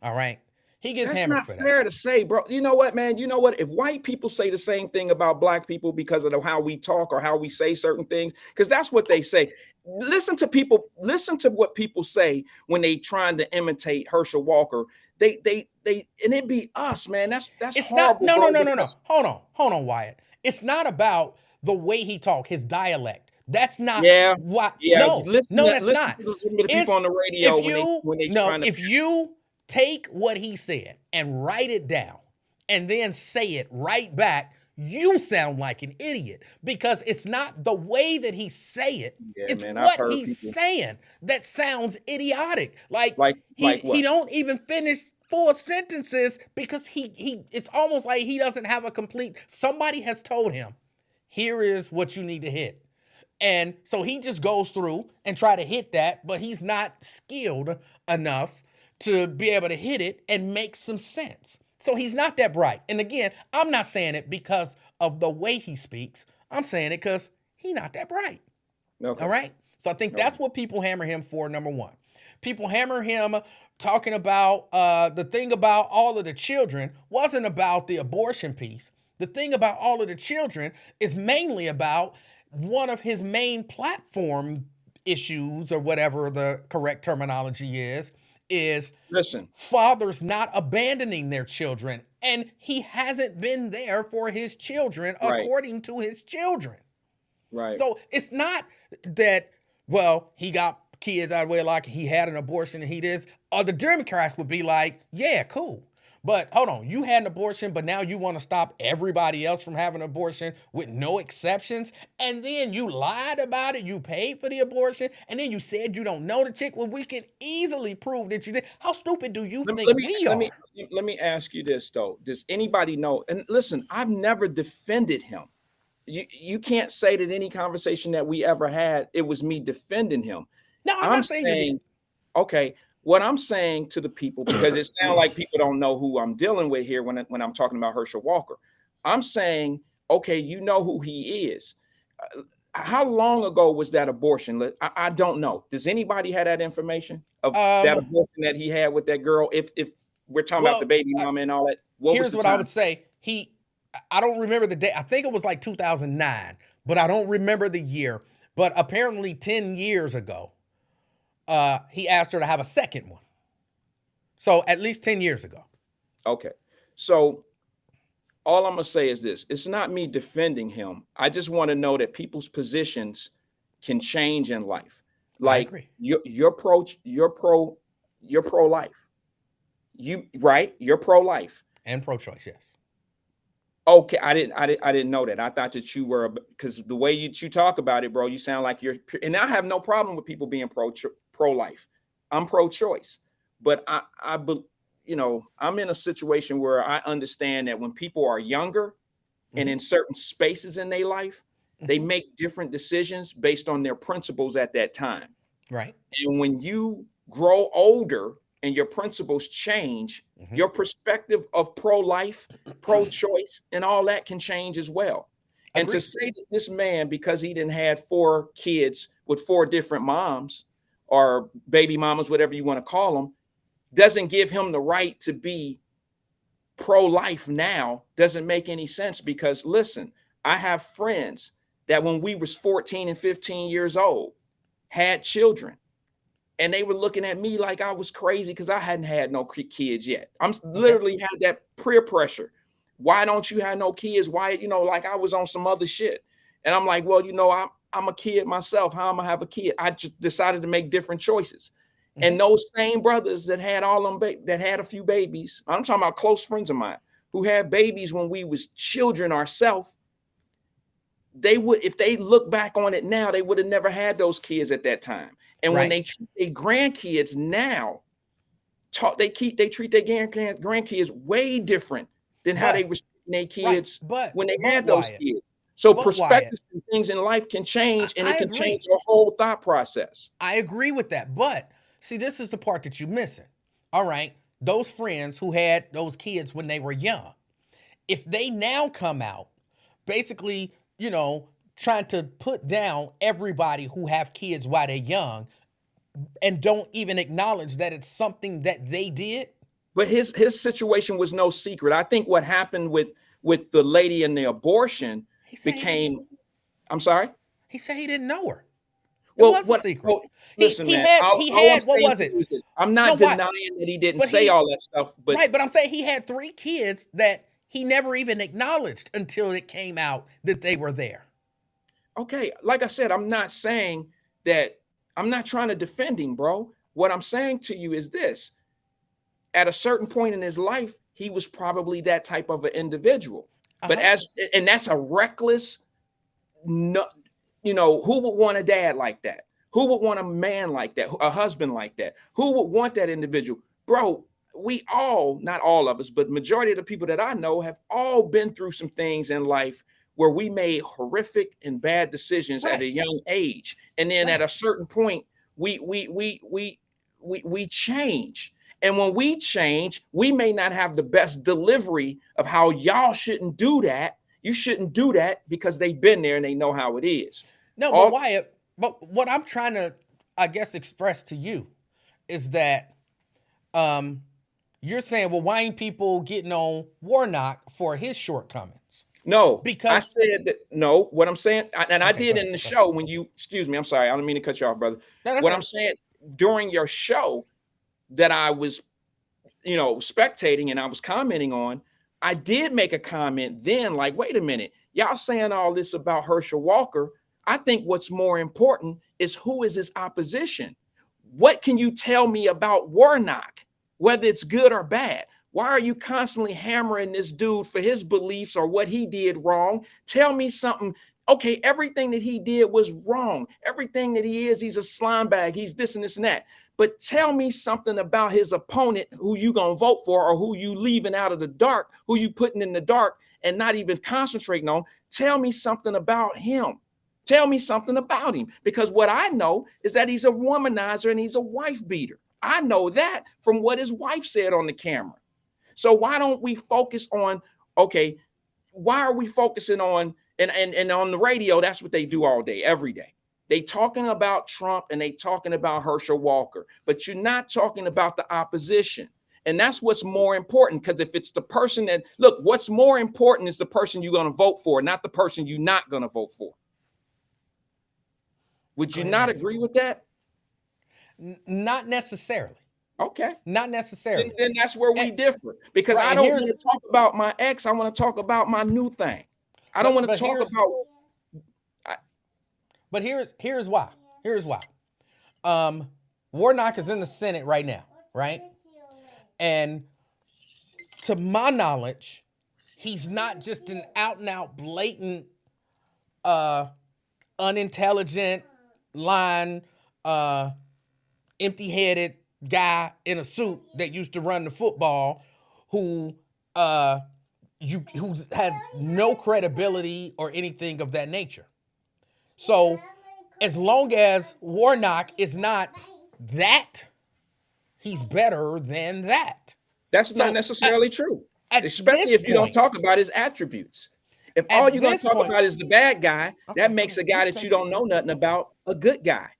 All right, he gets That's hammered not for that. fair to say, bro. You know what, man? You know what? If white people say the same thing about black people because of how we talk or how we say certain things, because that's what they say. Listen to what people say when they trying to imitate Herschel Walker. They and it be us, man. That's It's horrible. not. No. bro, because- Hold on, Wyatt. It's not about the way he talk, his dialect. That's not Yeah, what. yeah. No, Listen no, to, that's listen not. to some of the It's- people on the radio when they trying to. if you take what he said and write it down and then say it right back, you sound like an idiot because it's not the way that he say it. Yeah, It's man, I've what heard he's people- saying that sounds idiotic. Like Like he what? don't even finish full sentences because he it's almost like he doesn't have a complete. Somebody has told him, here is what you need to hit. And so he just goes through and try to hit that, but he's not skilled enough to be able to hit it and make some sense. So he's not that bright. And again, I'm not saying it because of the way he speaks. I'm saying it because he's not that bright. Okay. All right. So I think that's what people hammer him for, number one. People hammer him talking about the thing about all of the children wasn't about the abortion piece. The thing about all of the children is mainly about one of his main platform issues, or whatever the correct terminology is Listen, fathers not abandoning their children. And he hasn't been there for his children, Right. according to his children. right. So it's not that, well, he got kids out of the way, like he had an abortion and he this. Or the Democrats would be like, yeah, cool. But hold on, you had an abortion, but now you want to stop everybody else from having an abortion with no exceptions. And then you lied about it. You paid for the abortion. And then you said you don't know the chick. Well, we can easily prove that you did. How stupid do you think we are? Let me ask you this though. Does anybody know? And listen, I've never defended him. You can't say that any conversation that we ever had, it was me defending him. No, I'm not saying you did. Okay, what I'm saying to the people, because it sounds like people don't know who I'm dealing with here when I'm talking about Herschel Walker. I'm saying, okay, you know who he is. How long ago was that abortion? I don't know. Does anybody have that information of that abortion that he had with that girl? If we're talking about the baby mama and all that, here's what I would say. I don't remember the date. I think it was like 2009, but I don't remember the year. But apparently 10 years ago, he asked her to have a second one. So at least 10 years ago. Okay. So all I'm going to say is this. It's not me defending him. I just want to know that people's positions can change in life. Like you're pro-life. You're pro-life. And pro-choice, yes. Okay, I didn't know that. I thought that you were, because the way you talk about it, bro, you sound like you're. And I have no problem with people being pro-life. I'm pro-choice, but I'm in a situation where I understand that when people are younger and in certain spaces in their life, they make different decisions based on their principles at that time. Right. And when you grow older and your principles change, your perspective of pro-life, pro-choice, and all that can change as well. And to say that this man, because he didn't had 4 kids with 4 different moms or baby mamas, whatever you want to call them, doesn't give him the right to be pro-life now doesn't make any sense. Because listen, I have friends that when we was 14 and 15 years old had children. And they were looking at me like I was crazy because I hadn't had no kids yet. I'm literally had that peer pressure. Why don't you have no kids? Why, like I was on some other shit. And I'm like, well, I'm a kid myself. How am I have a kid? I just decided to make different choices. Mhm. And those same brothers that had all them that had a few babies, I'm talking about close friends of mine who had babies when we was children ourselves. They would, if they look back on it now, they would have never had those kids at that time. And when Right. they treat their grandkids now, they treat their grandkids way different than how But they were treating their right, kids but when they had those Wyatt, kids. So Wyatt, perspectives and things in life can change, and I it can agree. change your whole thought process. I agree with that. But see, this is the part that you're missing. All right, those friends who had those kids when they were young, if they now come out, basically, you know, trying to put down everybody who have kids while they're young, and don't even acknowledge that it's something that they did. But his situation was no secret. I think what happened with the lady in the abortion He said became. I'm sorry. he said he didn't know her. It Well, was a what? secret. Well, listen, he man. had all I'm what saying was to it? you is that I'm not No, why? denying that he didn't But say he- all that stuff. But Right, but I'm saying he had 3 kids that he never even acknowledged until it came out that they were there. okay, like I said, I'm not saying that. I'm not trying to defend him, bro. What I'm saying to you is this: at a certain point in his life, he was probably that type of an individual. But Uh-huh. and that's a reckless. No, you know, who would want a dad like that? Who would want a man like that? A husband like that? Who would want that individual? Bro, we all, not all of us, but majority of the people that I know have all been through some things in life where we made horrific and bad decisions at Right. a young age. And then at Right. a certain point, we change. And when we change, we may not have the best delivery of how y'all shouldn't do that. You shouldn't do that because they've been there and they know how it is. No, All- but Wyatt, but what I'm trying to, I guess, express to you is that you're saying, well, why ain't people getting on Warnock for his shortcomings? No, I Because- said that. No, what I'm saying, and I Okay, did go in ahead, the go show when you, excuse me, I'm sorry, I don't mean to cut you off, brother. No, that's What all I'm saying during your show that I was, spectating and I was commenting on, I did make a comment then, like, wait a minute, y'all saying all this about Herschel Walker. I think what's more important is who is his opposition. What can you tell me about Warnock, whether it's good or bad? Why are you constantly hammering this dude for his beliefs or what he did wrong? Tell me something. Okay, everything that he did was wrong. Everything that he is, he's a slime bag. He's this and this and that. But tell me something about his opponent, who you gonna vote for, or who you leaving out of the dark, who you putting in the dark and not even concentrating on. Tell me something about him. Tell me something about him. Because what I know is that he's a womanizer and he's a wife beater. I know that from what his wife said on the camera. So why don't we focus on, okay, why are we focusing on, and on the radio, that's what they do all day, every day. They talking about Trump and they talking about Herschel Walker, but you're not talking about the opposition. And that's what's more important, because if it's the person that, look, what's more important is the person you're going to vote for, not the person you're not going to vote for. Would you not agree with that? Not necessarily. Okay. Not necessarily. Then that's where we differ, because Right, I and don't here's- want to talk about my ex. I want to talk about my new thing. I don't want to But talk here's- about. But here's why. Here's why. Warnock is in the Senate right now, right? And to my knowledge, he's not just an out and out blatant unintelligent, lying, empty-headed guy in a suit that used to run the football who has no credibility or anything of that nature. So as long as Warnock is not that, he's better than that. That's So, not necessarily true, at especially this if you don't point- talk about his attributes. If At all you're going this to talk point- about is the bad guy, Okay, that makes a guy that okay. you don't know nothing about a good guy.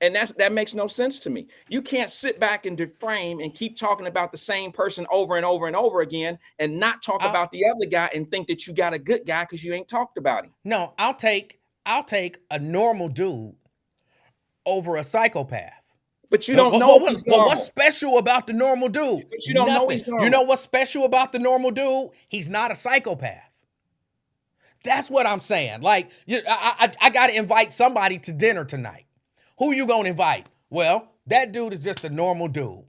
And that makes no sense to me. You can't sit back and deframe and keep talking about the same person over and over and over again and not talk about the other guy and think that you got a good guy because you ain't talked about him. No, I'll take a normal dude over a psychopath. But you don't know he's But normal. what's special about the normal dude? But you don't know Nothing. he's normal. You know what's special about the normal dude? He's not a psychopath. That's what I'm saying. Like, I got to invite somebody to dinner tonight. Who you gonna invite? Well, that dude is just a normal dude.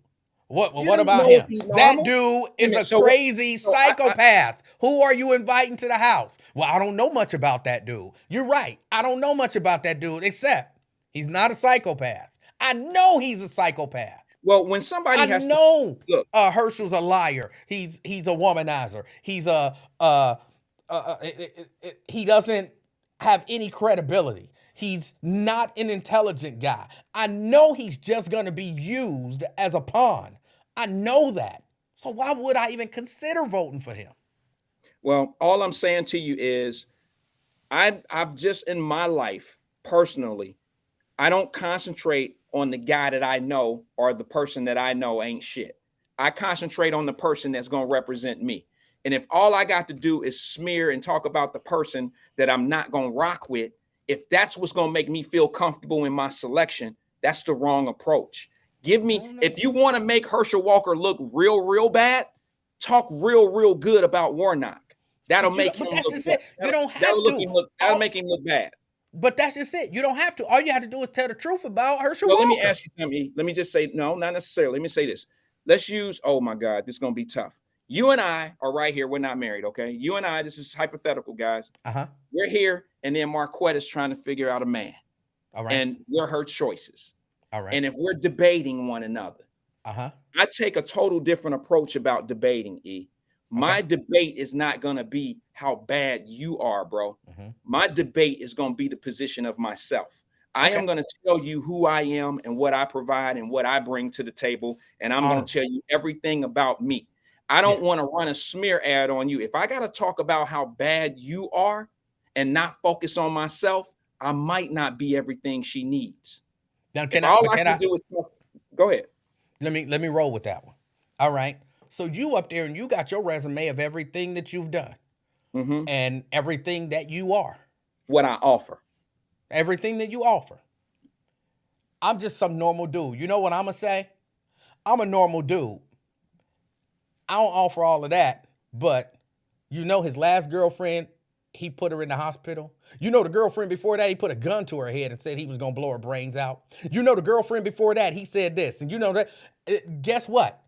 What don't about know him? if he's That normal. dude is a So- crazy so I- psychopath. Who are you inviting to the house? Well, I don't know much about that dude. You're right. I don't know much about that dude, except he's not a psychopath. I know he's a psychopath. Well, when somebody I has know look. Herschel's a liar. He's a womanizer. He's he doesn't have any credibility. He's not an intelligent guy. I know he's just going to be used as a pawn. I know that. So why would I even consider voting for him? Well, all I'm saying to you is I've just in my life personally, I don't concentrate on the guy that I know or the person that I know ain't shit. I concentrate on the person that's going to represent me. And if all I got to do is smear and talk about the person that I'm not going to rock with, if that's what's going to make me feel comfortable in my selection, that's the wrong approach. Give me, if you want to make Herschel Walker look real bad, talk real good about Warnock. That'll make him that's look just bad. it. You don't have That'll to. make him look bad. But that's just it. You don't have to. All you have to do is tell the truth about Herschel Well, Walker. let me ask you something. Let me just say, no, not necessarily. Let me say this. Let's use, oh my God, this is going to be tough. You and I are right here. We're not married, okay? You and I, this is hypothetical, guys. Uh-huh. We're here, and then Marquette is trying to figure out a man. All right. And we're her choices. All right. And if we're debating one another, Uh-huh. I take a total different approach about debating, E. My debate is not going to be how bad you are, bro. Mhm. My debate is going to be the position of myself. I am going to tell you who I am and what I provide and what I bring to the table. And I'm going to tell you everything about me. I don't want to run a smear ad on you. If I got to talk about how bad you are and not focus on myself, I might not be everything she needs. Now, All I can do is talk. Go ahead. Let me roll with that one. All right. So you up there and you got your resume of everything that you've done and everything that you are. What I offer. Everything that you offer. I'm just some normal dude. You know what I'm going to say? I'm a normal dude. I don't offer all of that, but you know his last girlfriend, he put her in the hospital. You know the girlfriend before that, he put a gun to her head and said he was going to blow her brains out. You know the girlfriend before that, he said this. And you know that, guess what?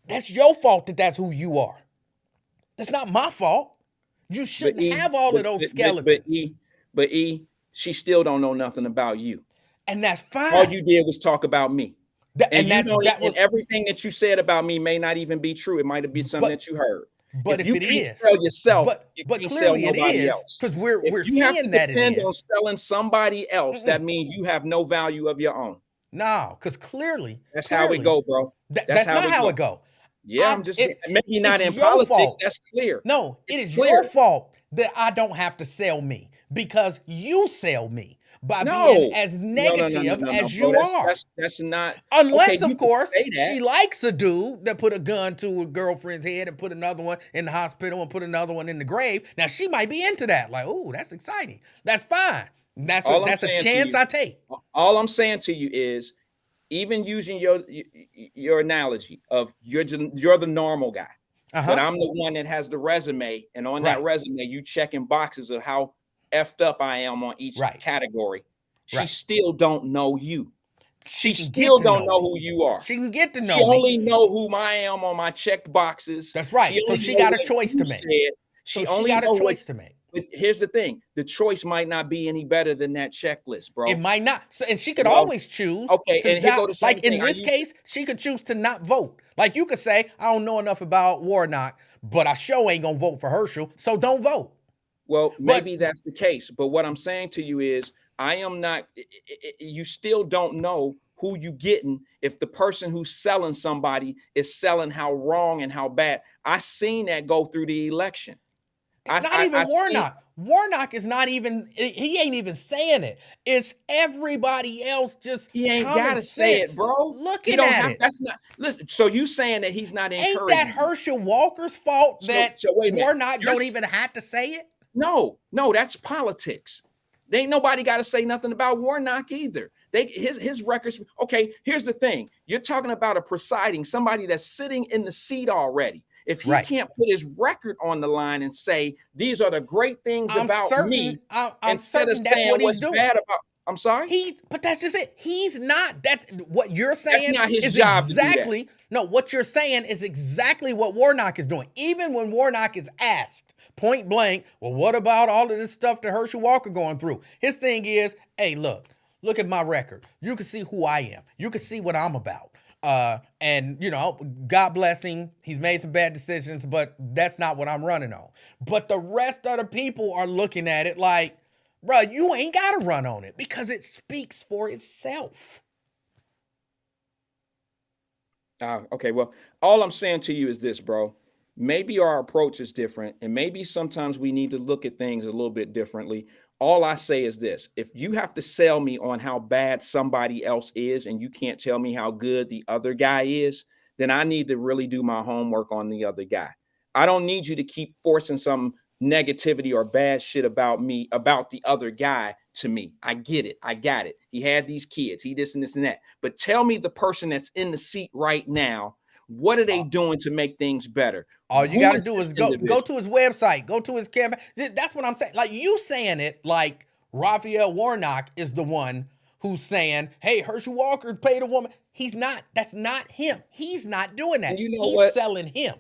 That's your fault that that's who you are. That's not my fault. You shouldn't have all of those skeletons. But she still don't know nothing about you. And that's fine. All you did was talk about me. And everything that you said about me may not even be true. It might have been something that you heard. But if you it is, sell yourself, but you clearly sell it nobody is, else. because we're you have to seeing that it depend is. on selling somebody else. That means you have no value of your own. No, because clearly that's how it go, bro. That's not how it go. Yeah, I'm just maybe not in politics. Fault. That's clear. No, it is your fault that I don't have to sell me because you sell me by being as negative as you are. That's not. Unless, of course, she likes a dude that put a gun to a girlfriend's head and put another one in the hospital and put another one in the grave. Now she might be into that. Like, oh, that's exciting. That's fine. That's a chance I take. All I'm saying to you is, even using your analogy of you're the normal guy, but I'm the one that has the resume, and on that resume you checking boxes of how effed up I am on each category. She still don't know you. She still don't know who you are. She can get to know me. She only know who I am on my checked boxes. That's right. So she got a choice to make. She only got a choice to make. But here's the thing: the choice might not be any better than that checklist, bro. It might not. So, and she could always choose. Okay, and here go the same like in thing. this case, she could choose to not vote. Like you could say, I don't know enough about Warnock, but I sure ain't gonna vote for Herschel, so don't vote. Well, maybe that's the case. But what I'm saying to you is, I am not. You still don't know who you getting if the person who's selling somebody is selling how wrong and how bad. I seen that go through the election. It's not even Warnock. Warnock is not even, he ain't even saying it. It's everybody else just he ain't gotta say it, bro. Looking at it. That's not, listen, so you saying that he's not encouraging. Ain't that Herschel Walker's fault that Warnock don't even have to say it? No, that's politics. There ain't nobody got to say nothing about Warnock either. His records. Okay, here's the thing. You're talking about a presiding, somebody that's sitting in the seat already. If he Right. can't put his record on the line and say, these are the great things I'm about me, I'm instead of certain that's saying what he's what's doing. bad about, I'm sorry? But that's just it. He's not. That's what you're saying. not his is job to do that. exactly no. What you're saying is exactly what Warnock is doing. Even when Warnock is asked point blank, well, what about all of this stuff that Herschel Walker going through? His thing is, hey, look at my record. You can see who I am. You can see what I'm about. And you know, God bless him. He's made some bad decisions, but that's not what I'm running on. But the rest of the people are looking at it like, bro, you ain't got to run on it because it speaks for itself. Okay, well, all I'm saying to you is this, bro. Maybe our approach is different, and maybe sometimes we need to look at things a little bit differently. All I say is this: if you have to sell me on how bad somebody else is and you can't tell me how good the other guy is, then I need to really do my homework on the other guy. I don't need you to keep forcing some negativity or bad shit about me, about the other guy to me. I get it. I got it. He had these kids, he this and this and that. But tell me the person that's in the seat right now, what are they doing to make things better? All you Who got to is do this is go individual? to his website, go to his campaign. That's what I'm saying. Like you saying it like Raphael Warnock is the one who's saying, hey, Herschel Walker paid a woman. He's not. That's not him. He's not doing that. And you know He's what? selling him.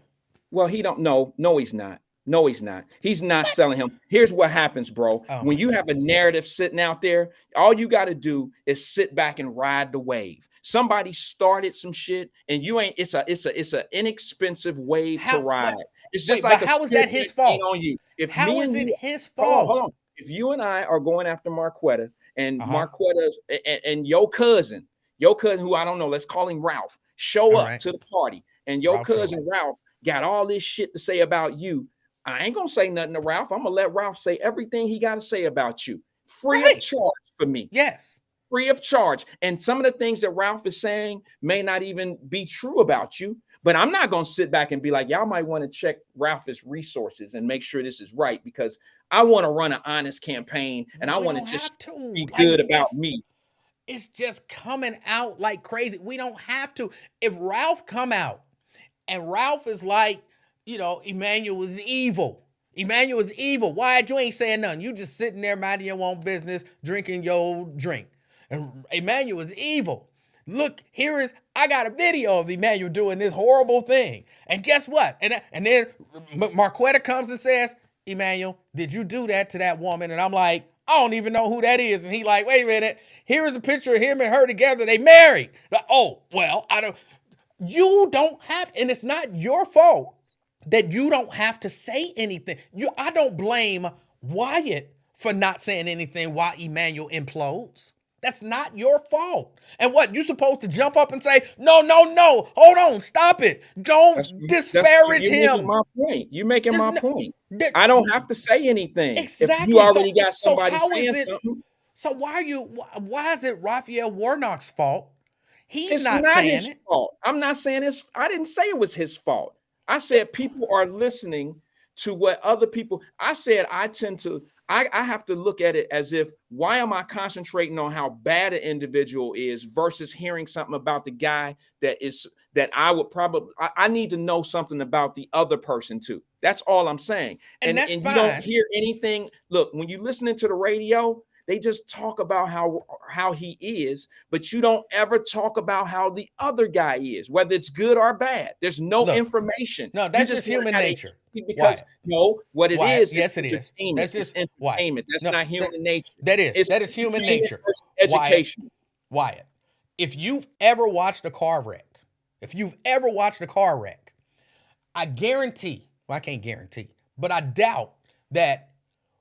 Well, he don't know. No, he's not. No, he's not. He's not selling him. Here's what happens, bro. Oh When my you have a narrative sitting out there, all you got to do is sit back and ride the wave. Somebody started some shit, and you ain't. It's a inexpensive wave to ride. It's just like but how is that his fault? on you. If How me is and it you, his hold on, fault? hold on. If you and I are going after Marquetta, and Uh-huh. Marquetta's and your cousin who I don't know, let's call him Ralph, show All up right. to the party, and your Ralph show cousin Ralph got all this shit to say about you. I ain't gonna say nothing to Ralph. I'm gonna let Ralph say everything he got to say about you, free Right. of charge for me, Yes. free of charge. And some of the things that Ralph is saying may not even be true about you, but I'm not gonna sit back and be like, y'all might want to check Ralph's resources and make sure this is right, because I want to run an honest campaign and I We want to don't just have to. be Like, good about it's- me. It's just coming out like crazy. We don't have to. If Ralph come out and Ralph is like, you know, Emmanuel is evil. Emmanuel is evil. Why you ain't saying nothing? You just sitting there minding your own business, drinking your drink. And Emmanuel is evil. Look, I got a video of Emmanuel doing this horrible thing. And guess what? And then Marquetta comes and says, Emmanuel, did you do that to that woman? And I'm like, I don't even know who that is. And he like, wait a minute. Here's a picture of him and her together. They married. Like, oh, well, you don't have, and it's not your fault that you don't have to say anything. I don't blame Wyatt for not saying anything while Emmanuel implodes. That's not your fault. And what, you supposed to jump up and say, no, hold on, stop it. Don't disparage you're him. making my point. You're making There's my no- point. there- I don't have to say anything. Exactly. If you already got So somebody how saying is it? something, So why is it Raphael Warnock's fault? He's it's not not saying his it. fault. I'm not saying I didn't say it was his fault. I said people are listening to what other people. I said I have to look at it as if, why am I concentrating on how bad an individual is versus hearing something about the guy that I would probably, I need to know something about the other person too. That's all I'm saying. And that's you fine. don't hear anything. Look, when you're listening to the radio, they just talk about how he is, but you don't ever talk about how the other guy is, whether it's good or bad. There's no information. No, You that's just learn human how they- nature. Because what it Wyatt, is, yes, it is. entertainment. That's just It's entertainment. That's No, not human nature. That is human entertainment nature. versus Wyatt, education. Wyatt, if you've ever watched a car wreck, I guarantee, well, I can't guarantee, but I doubt that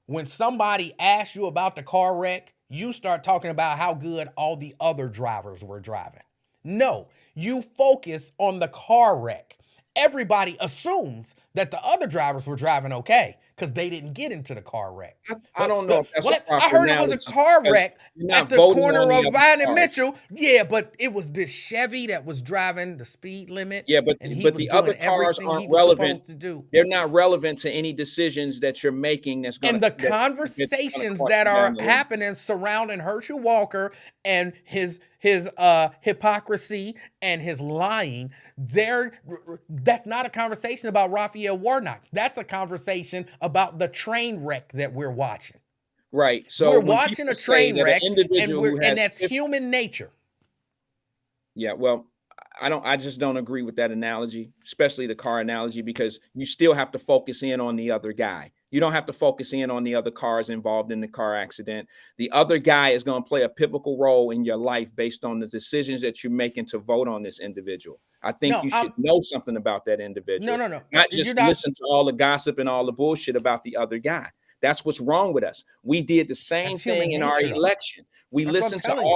when somebody asks you about the car wreck, you start talking about how good all the other drivers were driving. No, you focus on the car wreck. Everybody assumes that the other drivers were driving okay. because they didn't get into the car wreck. I don't know if that's what? a proper I heard it was a analogy, car because wreck you're not at the voting corner on the of other Vine and cars. Mitchell. Yeah, but it was this Chevy that was driving the speed limit, Yeah, but and he was the other doing cars everything aren't he was relevant. supposed to do. They're not relevant to any decisions that you're making. That's And gonna the gonna conversations cost that you are down the line. happening surrounding Herschel Walker and his hypocrisy and his lying, that's not a conversation about Raphael Warnock. That's a conversation about the train wreck that we're watching. Right. So we're when watching people a say train that an wreck, individual who has and that's 50 human nature. Yeah, well, I just don't agree with that analogy, especially the car analogy, because you still have to focus in on the other guy. You don't have to focus in on the other cars involved in the car accident. The other guy is going to play a pivotal role in your life based on the decisions that you're making to vote on this individual. I think No, you should know something about that individual. no. Not You're just not. listen to all the gossip and all the bullshit about the other guy. That's what's wrong with us. We did the same That's human thing in our nature, though. election. We That's what I'm listened to telling you.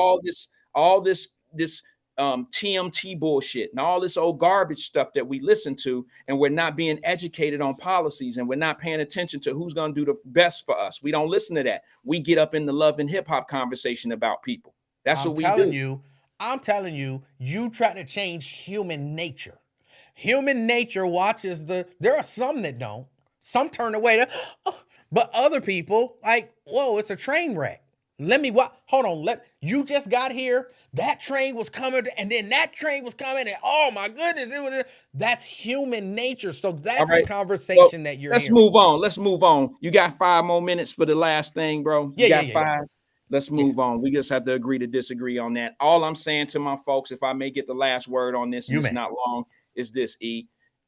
all this TMT bullshit and all this old garbage stuff that we listen to, and we're not being educated on policies, and we're not paying attention to who's going to do the best for us. We don't listen to that. We get up in the love and hip hop conversation about people. That's what we do. I'm telling you, you try to change human nature. Human nature watches there are some that don't. Some turn away, but other people like, whoa, it's a train wreck. Let me hold on. You just got here. That train was coming, and then that train was coming, and oh my goodness, that's human nature. So that's the conversation that you're hearing. Let's move on. You got 5 more minutes for the last thing, bro? You got 5? Yeah. Let's move on. We just have to agree to disagree on that. All I'm saying to my folks, if I may get the last word on this, and it's not long, is this, E.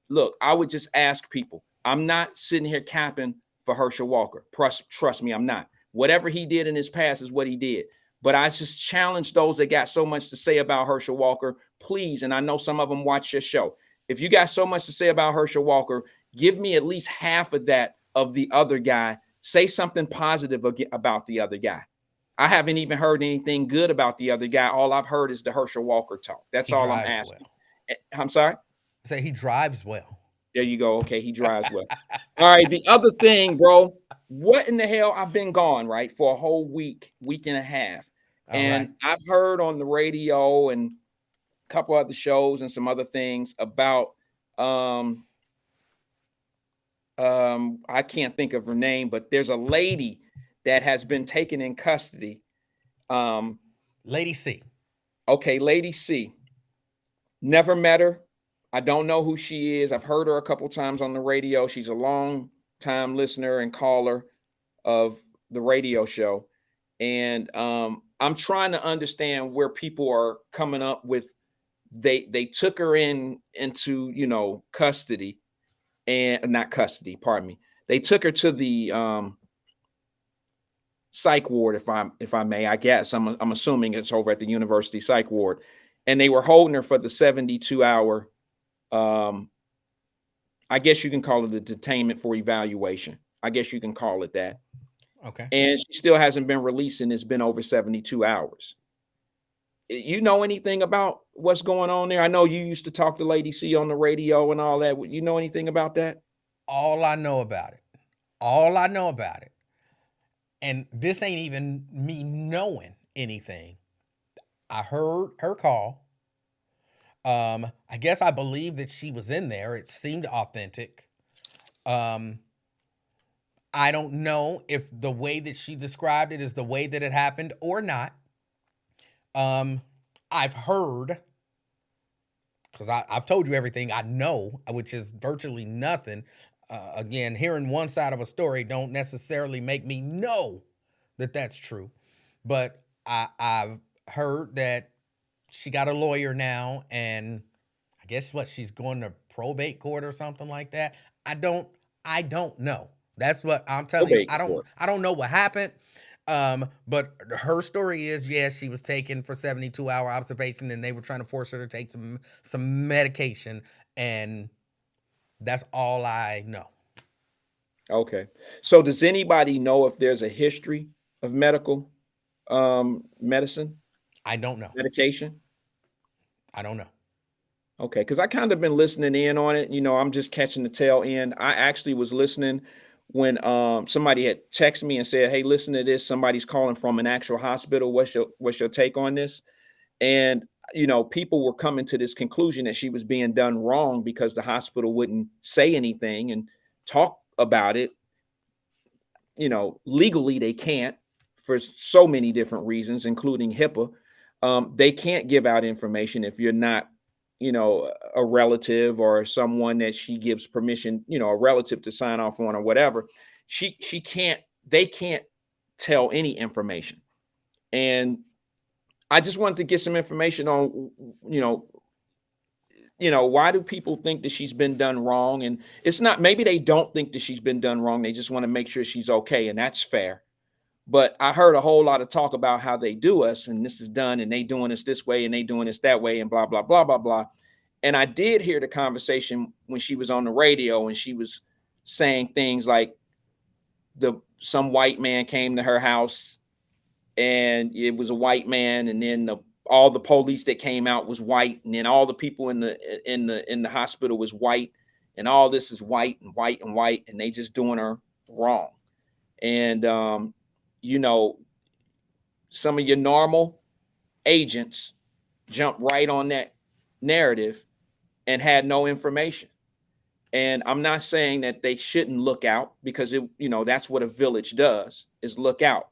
Look, I would just ask people. I'm not sitting here capping for Herschel Walker. Trust me, I'm not. Whatever he did in his past is what he did. But I just challenge those that got so much to say about Herschel Walker, please, and I know some of them watch your show. If you got so much to say about Herschel Walker, give me at least half of that of the other guy. Say something positive about the other guy. I haven't even heard anything good about the other guy. All I've heard is the Herschel Walker talk. That's all I'm asking. Well. I'm sorry? Say he drives well. There you go. Okay, he drives well. All right, the other thing, bro, what in the hell? I've been gone, right, for a whole week and a half. And I've heard on the radio and a couple other shows and some other things about I can't think of her name, but there's a lady that has been taken in custody. Lady C. Okay, Lady C. Never met her. I don't know who she is. I've heard her a couple times on the radio. She's a long time listener and caller of the radio show. And I'm trying to understand where people are coming up with. They took her into, custody, and not custody, pardon me. They took her to the psych ward, if I may, I guess. I'm assuming it's over at the university psych ward. And they were holding her for the 72-hour I guess you can call it a detainment for evaluation. I guess you can call it that. Okay. And she still hasn't been released, and it's been over 72 hours. You know anything about what's going on there? I know you used to talk to Lady C on the radio and all that. You know anything about that? All I know about it. And this ain't even me knowing anything. I heard her call. I guess I believe that she was in there. It seemed authentic. I don't know if the way that she described it is the way that it happened or not. I've heard, because I've told you everything I know, which is virtually nothing. Again, hearing one side of a story don't necessarily make me know that that's true. But I've heard that she got a lawyer now, and I guess she's going to probate court or something like that. I don't know. That's what I'm telling you. I don't know what happened. But her story is, yes, she was taken for 72-hour observation, and they were trying to force her to take some medication, and that's all I know. Okay. So does anybody know if there's a history of medical medicine? I don't know. Medication? I don't know. Okay, because I kind of been listening in on it. I'm just catching the tail end. I actually was listening when somebody had texted me and said, "Hey, listen to this. Somebody's calling from an actual hospital. What's your take on this?" And people were coming to this conclusion that she was being done wrong because the hospital wouldn't say anything and talk about it. Legally they can't for so many different reasons, including HIPAA. They can't give out information if you're not, a relative or someone that she gives permission, a relative to sign off on or whatever. They can't tell any information. And I just wanted to get some information on, why do people think that she's been done wrong? And it's not, maybe they don't think that she's been done wrong. They just want to make sure she's okay. And that's fair. But I heard a whole lot of talk about how they do us and this is done and they doing us this way and they doing us that way and blah, blah, blah, blah, blah. And I did hear the conversation when she was on the radio and she was saying things like some white man came to her house and it was a white man. And then all the police that came out was white. And then all the people in the hospital was white. And all this is white and white and white. And they just doing her wrong. And, some of your normal agents jump right on that narrative and had no information. And I'm not saying that they shouldn't look out because that's what a village does is look out.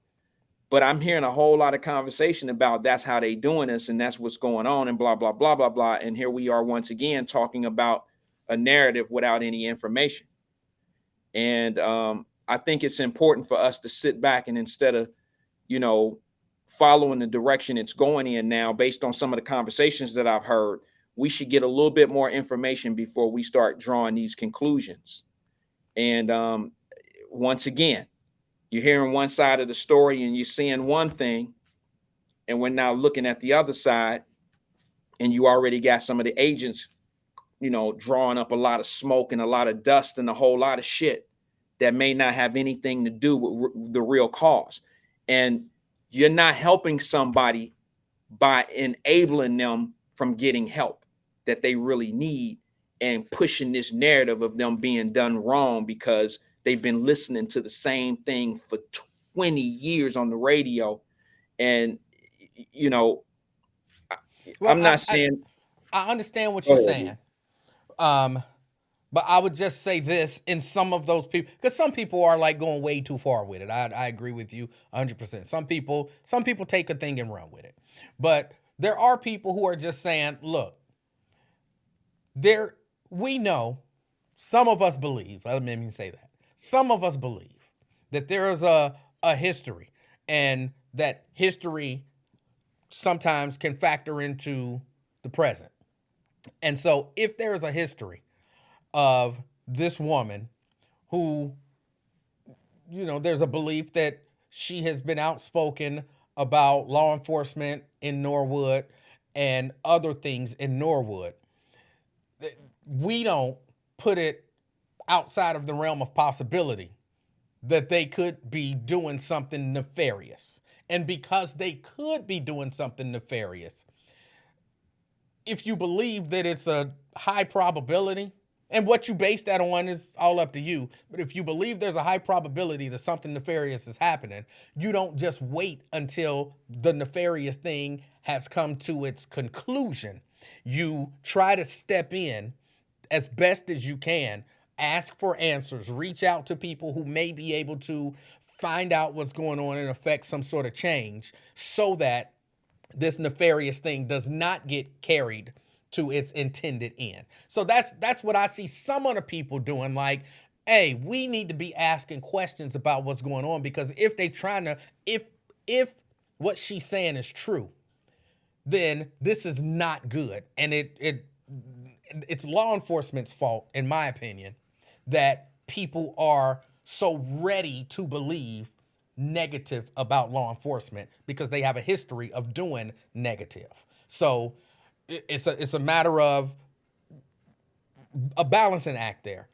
But I'm hearing a whole lot of conversation about that's how they doing this and that's what's going on and blah, blah, blah, blah, blah. And here we are once again talking about a narrative without any information. And I think it's important for us to sit back and instead of, following the direction it's going in now, based on some of the conversations that I've heard, we should get a little bit more information before we start drawing these conclusions. And once again, you're hearing one side of the story and you're seeing one thing, and we're now looking at the other side, and you already got some of the agents, drawing up a lot of smoke and a lot of dust and a whole lot of shit that may not have anything to do with the real cause. And you're not helping somebody by enabling them from getting help that they really need and pushing this narrative of them being done wrong because they've been listening to the same thing for 20 years on the radio. And, I'm not saying. I understand what you're saying. But I would just say this in some of those people, because some people are like going way too far with it. I agree with you 100%. Some people take a thing and run with it. But there are people who are just saying, look, we know, some of us believe, let me say that, some of us believe that there is a history and that history sometimes can factor into the present. And so if there is a history of this woman who, there's a belief that she has been outspoken about law enforcement in Norwood and other things in Norwood, we don't put it outside of the realm of possibility that they could be doing something nefarious. And because they could be doing something nefarious, if you believe that it's a high probability, and what you base that on is all up to you, but if you believe there's a high probability that something nefarious is happening, you don't just wait until the nefarious thing has come to its conclusion. You try to step in as best as you can, ask for answers, reach out to people who may be able to find out what's going on and affect some sort of change so that this nefarious thing does not get carried to its intended end. So that's what I see some of the people doing. Like, hey, we need to be asking questions about what's going on, because if if what she's saying is true, then this is not good. And it's law enforcement's fault, in my opinion, that people are so ready to believe negative about law enforcement because they have a history of doing negative. So it's a matter of a balancing act there.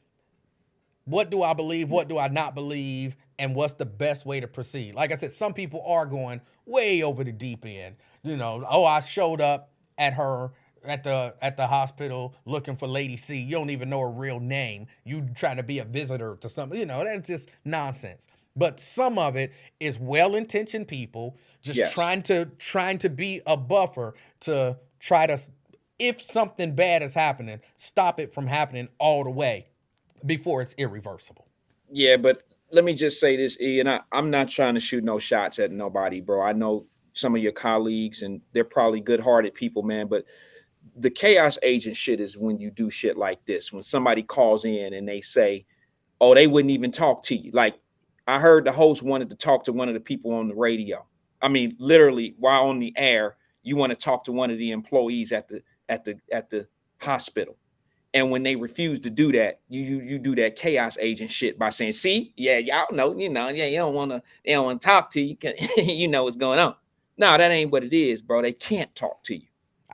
What do I believe? What do I not believe? And what's the best way to proceed? Like I said, some people are going way over the deep end. I showed up at her at the hospital looking for Lady C. You don't even know her real name. You trying to be a visitor to something. You know, that's just nonsense. But some of it is well-intentioned people just Yes. trying to be a buffer to try to, if something bad is happening, stop it from happening all the way before it's irreversible. Yeah, but let me just say this, E, and I'm not trying to shoot no shots at nobody, bro. I know some of your colleagues, and they're probably good-hearted people, man. But the chaos agent shit is when you do shit like this. When somebody calls in and they say, "Oh, they wouldn't even talk to you." Like I heard the host wanted to talk to one of the people on the radio. I mean, literally, while on the air, you want to talk to one of the employees at the hospital. And when they refuse to do that, you do that chaos agent shit by saying, "See, yeah, y'all know, yeah, they don't want to talk to you, 'cause you know what's going on." No, that ain't what it is, bro. They can't talk to you.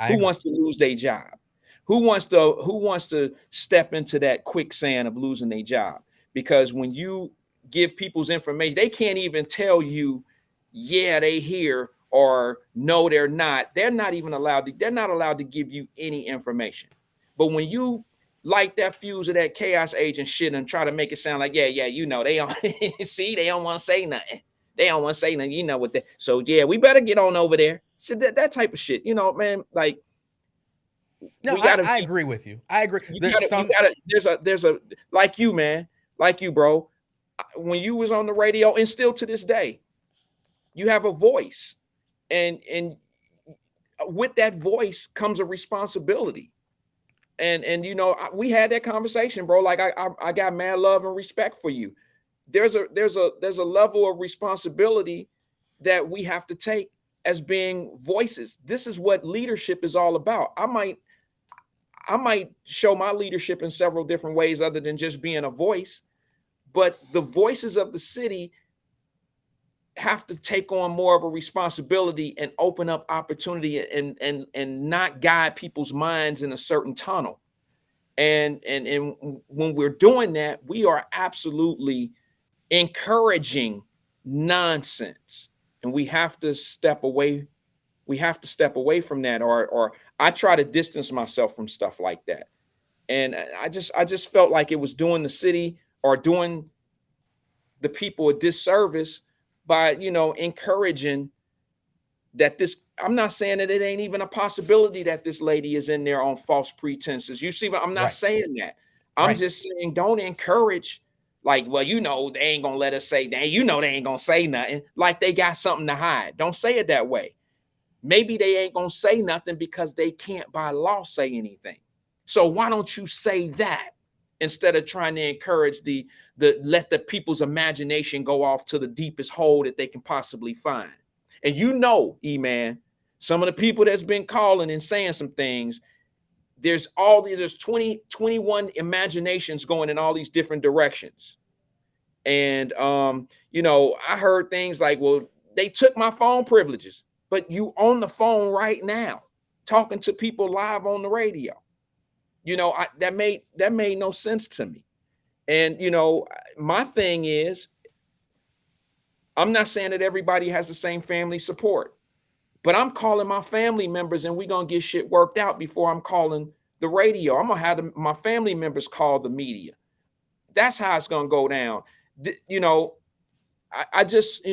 Who wants to lose their job? Who wants to step into that quicksand of losing their job? Because when you give people's information, they can't even tell you, yeah, they here, or no, they're not. They're not allowed to give you any information. But when you light that fuse of that chaos agent shit and try to make it sound like, yeah, you know, they don't see, they don't want to say nothing. They don't want to say nothing, you know what they, so yeah, we better get on over there. So that type of shit, you know, man, like No, we gotta I agree with you. I agree. there's a like you, man, like you, bro. When you was on the radio, and still to this day, you have a voice, and with that voice comes a responsibility. And you know, we had that conversation, bro. Like I got mad love and respect for you. There's a level of responsibility that we have to take as being voices. This is what leadership is all about. I might show my leadership in several different ways other than just being a voice, but the voices of the city have to take on more of a responsibility and open up opportunity and not guide people's minds in a certain tunnel. And when we're doing that, we are absolutely encouraging nonsense, and we have to step away. We have to step away from that, or I try to distance myself from stuff like that. And I just felt like it was doing the city or doing the people a disservice by, you know, encouraging that this, I'm not saying that it ain't even a possibility that this lady is in there on false pretenses. You see, but I'm not saying that. I'm just saying don't encourage, like, well, you know, they ain't gonna let us say that, you know, they ain't gonna say nothing, like they got something to hide. Don't say it that way. Maybe they ain't gonna say nothing because they can't by law say anything. So why don't you say that instead of trying to encourage the let the people's imagination go off to the deepest hole that they can possibly find? And you know, E-Man, some of the people that's been calling and saying some things, there's 21 imaginations going in all these different directions. And you know, I heard things like, well, they took my phone privileges, but you on the phone right now talking to people live on the radio. You know, that made no sense to me. And you know, my thing is, I'm not saying that everybody has the same family support, but I'm calling my family members and we're going to get shit worked out before I'm calling the radio. I'm going to have my family members call the media. That's how it's going to go down. You know, I just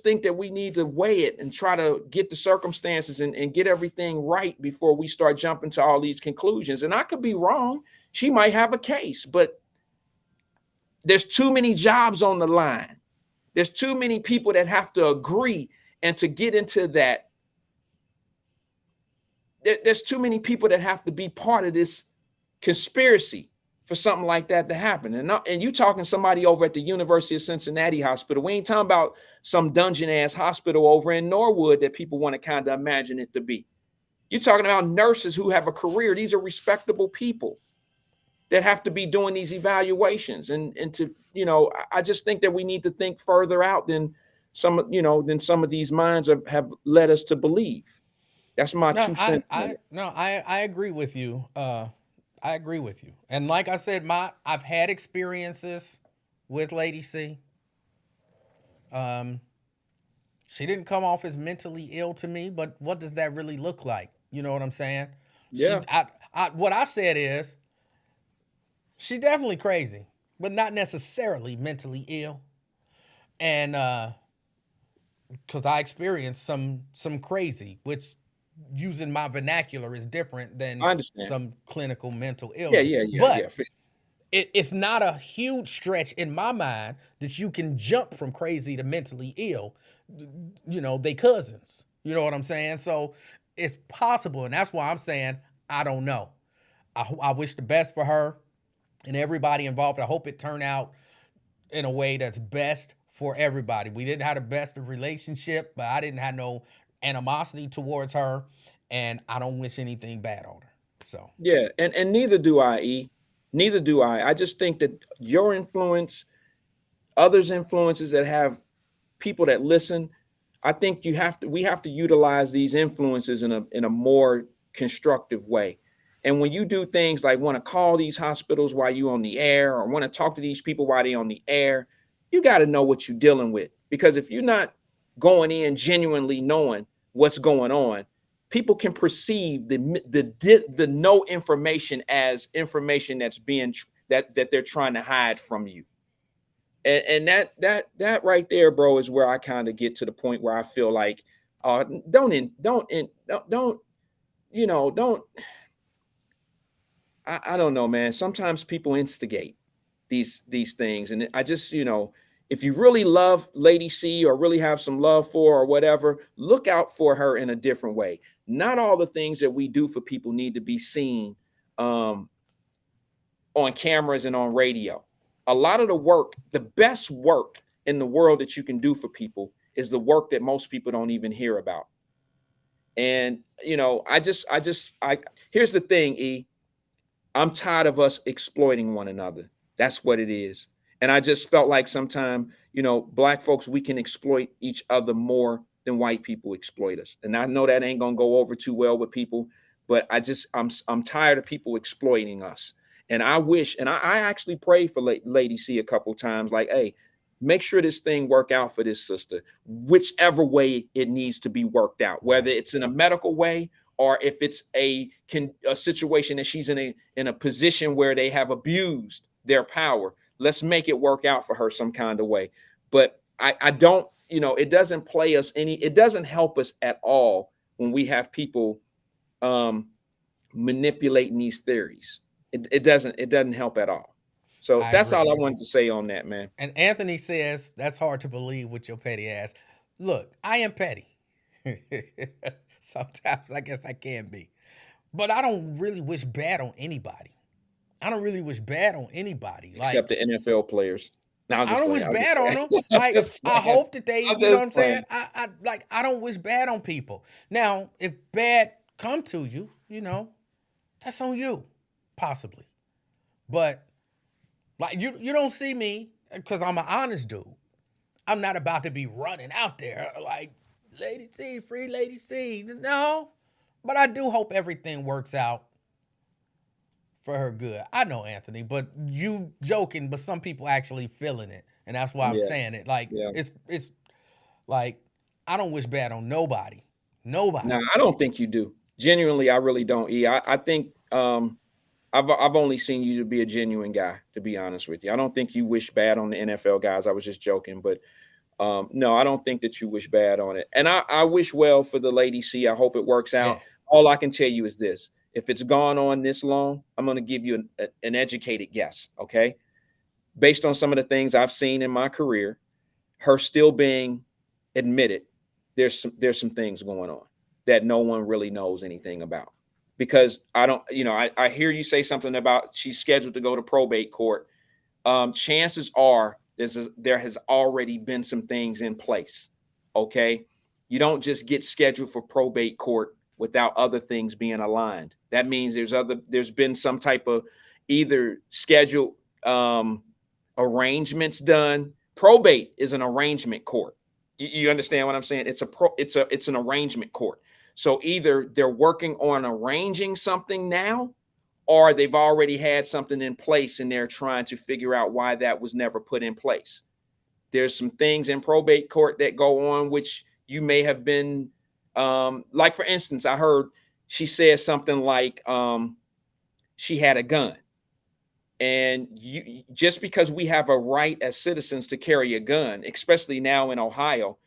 think that we need to weigh it and try to get the circumstances and get everything right before we start jumping to all these conclusions. And I could be wrong. She might have a case, but there's too many jobs on the line. There's too many people that have to agree, and to get into that, there's too many people that have to be part of this conspiracy for something like that to happen. And you talking somebody over at the University of Cincinnati Hospital. We ain't talking about some dungeon ass hospital over in Norwood that people want to kind of imagine it to be. You're talking about nurses who have a career. These are respectable people that have to be doing these evaluations. And to, you know, I just think that we need to think further out than some of these minds have led us to believe. That's my 2 cents. I agree with you. I agree with you. And like I said, I've had experiences with Lady C. She didn't come off as mentally ill to me, but what does that really look like? You know what I'm saying? Yeah. What I said is, she definitely crazy, but not necessarily mentally ill. And because I experienced some crazy, which using my vernacular is different than I understand. some clinical mental Yeah, illness. yeah, yeah, But yeah. it's not a huge stretch in my mind that you can jump from crazy to mentally ill. You know, they cousins. You know what I'm saying? So it's possible, and that's why I'm saying I don't know. I wish the best for her and everybody involved. I hope it turned out in a way that's best for everybody. We didn't have the best of relationship, but I didn't have no animosity towards her, and I don't wish anything bad on her. So Yeah, and neither do I, E. Neither do I. I just think that your influence, others' influences that have people that listen, I think we have to utilize these influences in a more constructive way. And when you do things like want to call these hospitals while you're on the air or want to talk to these people while they're on the air, you got to know what you're dealing with. Because if you're not going in genuinely knowing what's going on, people can perceive the no information as information that's being that they're trying to hide from you. And that right there, bro, is where I kind of get to the point where I feel like, don't you know, don't. I don't know, man. Sometimes people instigate these things, and I just, you know, if you really love Lady C or really have some love for her or whatever, look out for her in a different way. Not all the things that we do for people need to be seen on cameras and on radio. A lot of the work, the best work in the world that you can do for people is the work that most people don't even hear about. And, you know, here's the thing, E. I'm tired of us exploiting one another. That's what it is. And I just felt like sometimes, you know, black folks, we can exploit each other more than white people exploit us. And I know that ain't gonna go over too well with people, but I'm tired of people exploiting us. And I wish, and I actually prayed for Lady C a couple times, like, hey, make sure this thing work out for this sister, whichever way it needs to be worked out, whether it's in a medical way or if it's a situation that she's in a position where they have abused their power. Let's make it work out for her some kind of way. But I don't, you know, it doesn't it doesn't help us at all when we have people manipulating these theories. It doesn't help at all. So that's all I wanted to say on that, man. And Anthony says, that's hard to believe with your petty ass. Look, I am petty. Sometimes I guess I can be. But I don't really wish bad on anybody. I don't really wish bad on anybody. Except the NFL players. No, I don't wish bad on them. Like, I hope that they, you know what I'm saying? I don't wish bad on people. Now, if bad come to you, you know, that's on you, possibly. But like you don't see me because I'm an honest dude. I'm not about to be running out there like Lady C, free Lady C. No, but I do hope everything works out for her good. I know, Anthony, but you joking, but some people actually feeling it, and that's why I'm saying it. Like it's like I don't wish bad on nobody. Nobody. No, I don't think you do. Genuinely, I really don't. E, I think I've only seen you to be a genuine guy, to be honest with you. I don't think you wish bad on the NFL guys. I was just joking, but no, I don't think that you wish bad on it. And I wish well for the Lady C. I hope it works out. Yeah. All I can tell you is this. If it's gone on this long, I'm going to give you an educated guess, okay? Based on some of the things I've seen in my career, her still being admitted, there's some things going on that no one really knows anything about. Because I don't, you know, I hear you say something about she's scheduled to go to probate court. Chances are there has already been some things in place, okay? You don't just get scheduled for probate court without other things being aligned. That means there's been some type of either scheduled arrangements done. Probate is an arrangement court. You understand what I'm saying? It's an arrangement court. So either they're working on arranging something now, or they've already had something in place and they're trying to figure out why that was never put in place. There's some things in probate court that go on which you may have been like, for instance, I heard she said something like she had a gun. And you, just because we have a right as citizens to carry a gun, especially now in Ohio,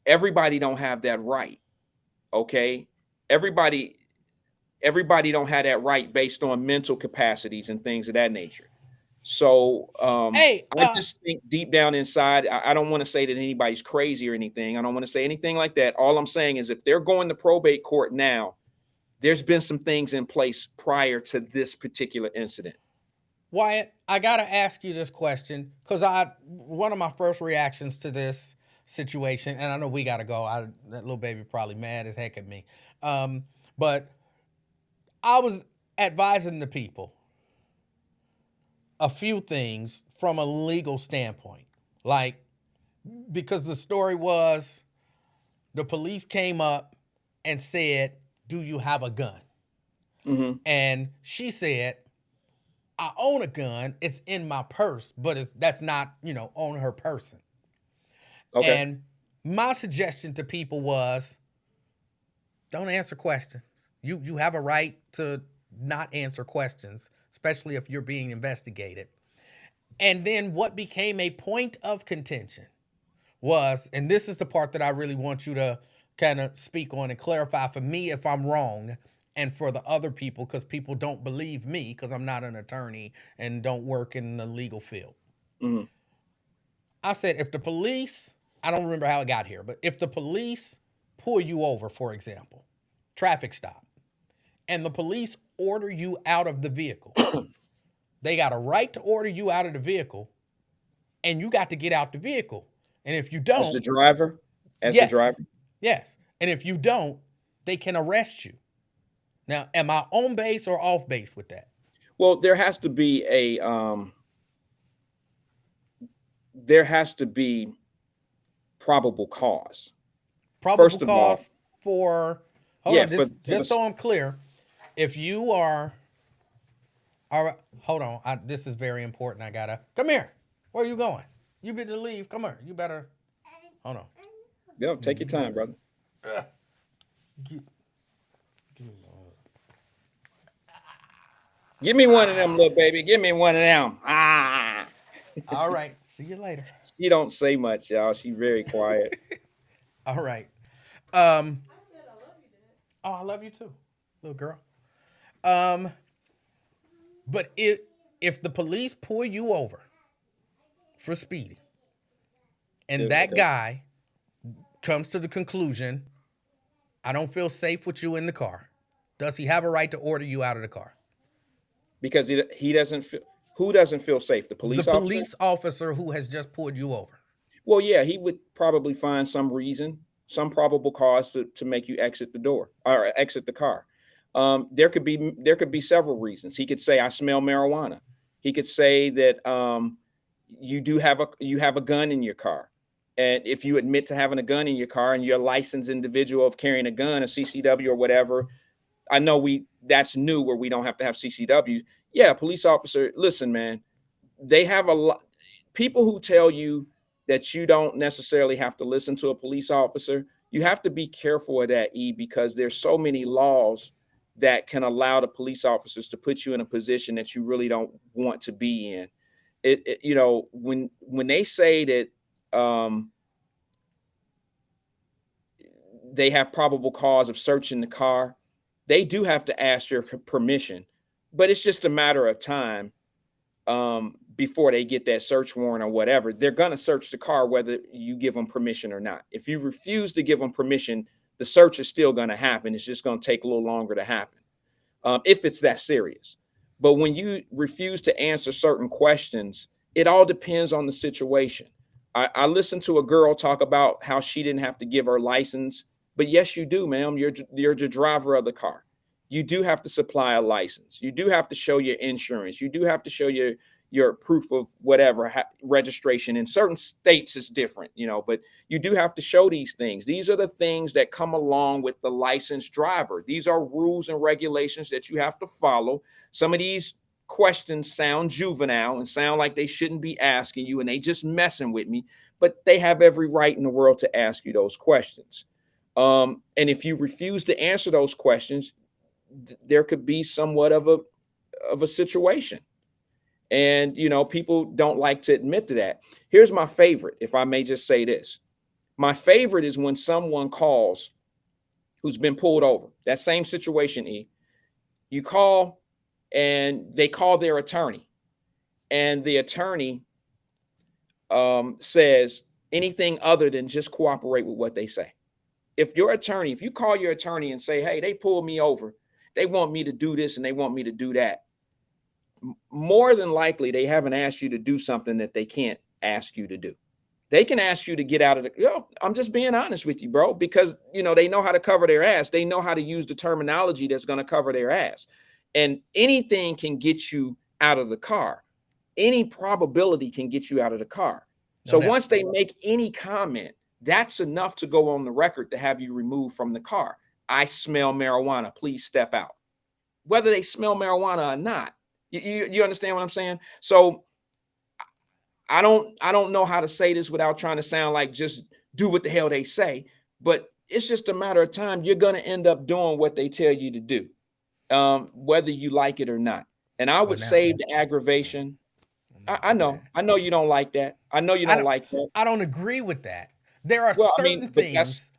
everybody don't have that right. Okay, everybody don't have that right based on mental capacities and things of that nature. So Hey, I just think deep down inside, I don't want to say that anybody's crazy or anything. I don't want to say anything like that. All I'm saying is if they're going to probate court now, there's been some things in place prior to this particular incident. Wyatt, I gotta ask you this question because one of my first reactions to this situation, and I know we gotta go. That little baby probably mad as heck at me, but I was advising the people a few things from a legal standpoint, like because the story was the police came up and said, "Do you have a gun?" Mm-hmm. And she said, "I own a gun. It's in my purse, but that's not, on her person." Okay. And my suggestion to people was, don't answer questions. You have a right to not answer questions, especially if you're being investigated. And then what became a point of contention was, and this is the part that I really want you to kind of speak on and clarify for me if I'm wrong, and for the other people, because people don't believe me because I'm not an attorney and don't work in the legal field. Mm-hmm. I said, if the police, I don't remember how it got here, but if the police pull you over, for example, traffic stop, and the police order you out of the vehicle, they got a right to order you out of the vehicle, and you got to get out the vehicle. And if you don't, As the driver, yes, the driver, yes. And if you don't, they can arrest you. Now, am I on base or off base with that? well, there has to be probable cause. Probable First of all, cause for, hold yeah, on, just so I'm clear, if you are, all right, hold on, this is very important. I gotta, come here. Where are you going? You better leave. Come here. You better, hold on. Yeah, take your time, brother. Give me one of them, little baby. Give me one of them. Ah. All right. See you later. She don't say much, y'all. She very quiet. All right. Oh, I love you too, little girl. But if the police pull you over for speeding, and that guy comes to the conclusion, I don't feel safe with you in the car, does he have a right to order you out of the car? Because he doesn't feel. Who doesn't feel safe? The police officer? The police officer who has just pulled you over. Well, yeah, he would probably find some reason, some probable cause to make you exit the door or exit the car. There could be several reasons. He could say, "I smell marijuana." He could say that you have a gun in your car, and if you admit to having a gun in your car and you're a licensed individual of carrying a gun, a CCW or whatever. I know that's new where we don't have to have CCW. Yeah, police officer, listen, man, they have a lot. People who tell you that you don't necessarily have to listen to a police officer, you have to be careful of that, because there's so many laws that can allow the police officers to put you in a position that you really don't want to be in. When they say that they have probable cause of searching the car, they do have to ask your permission, but it's just a matter of time before they get that search warrant or whatever. They're going to search the car whether you give them permission or not. If you refuse to give them permission, the search is still going to happen. It's just going to take a little longer to happen if it's that serious. But when you refuse to answer certain questions, it all depends on the situation. I listened to a girl talk about how she didn't have to give her license. But yes, you do, ma'am. You're the driver of the car. You do have to supply a license. You do have to show your insurance. You do have to show your proof of whatever registration. In certain states, it's different, but you do have to show these things. These are the things that come along with the licensed driver. These are rules and regulations that you have to follow. Some of these questions sound juvenile and sound like they shouldn't be asking you, and they just messing with me, but they have every right in the world to ask you those questions. And if you refuse to answer those questions, there could be somewhat of a situation. And people don't like to admit to that. Here's my favorite, if I may just say this. My favorite is when someone calls who's been pulled over. That same situation, E. You call and they call their attorney, and the attorney says anything other than just cooperate with what they say. If you call your attorney and say, hey, they pulled me over, they want me to do this and they want me to do that, more than likely they haven't asked you to do something that they can't ask you to do. They can ask you to get out of the, I'm just being honest with you, bro, because, they know how to cover their ass. They know how to use the terminology that's going to cover their ass. And anything can get you out of the car. Any probability can get you out of the car. So once they make any comment, that's enough to go on the record to have you removed from the car. I smell marijuana. Please step out. Whether they smell marijuana or not. You understand what I'm saying? So I don't know how to say this without trying to sound like just do what the hell they say, but it's just a matter of time. You're going to end up doing what they tell you to do, whether you like it or not. And I would save the aggravation. I know you don't like that. I know you don't like that. I don't agree with that. There are certain things.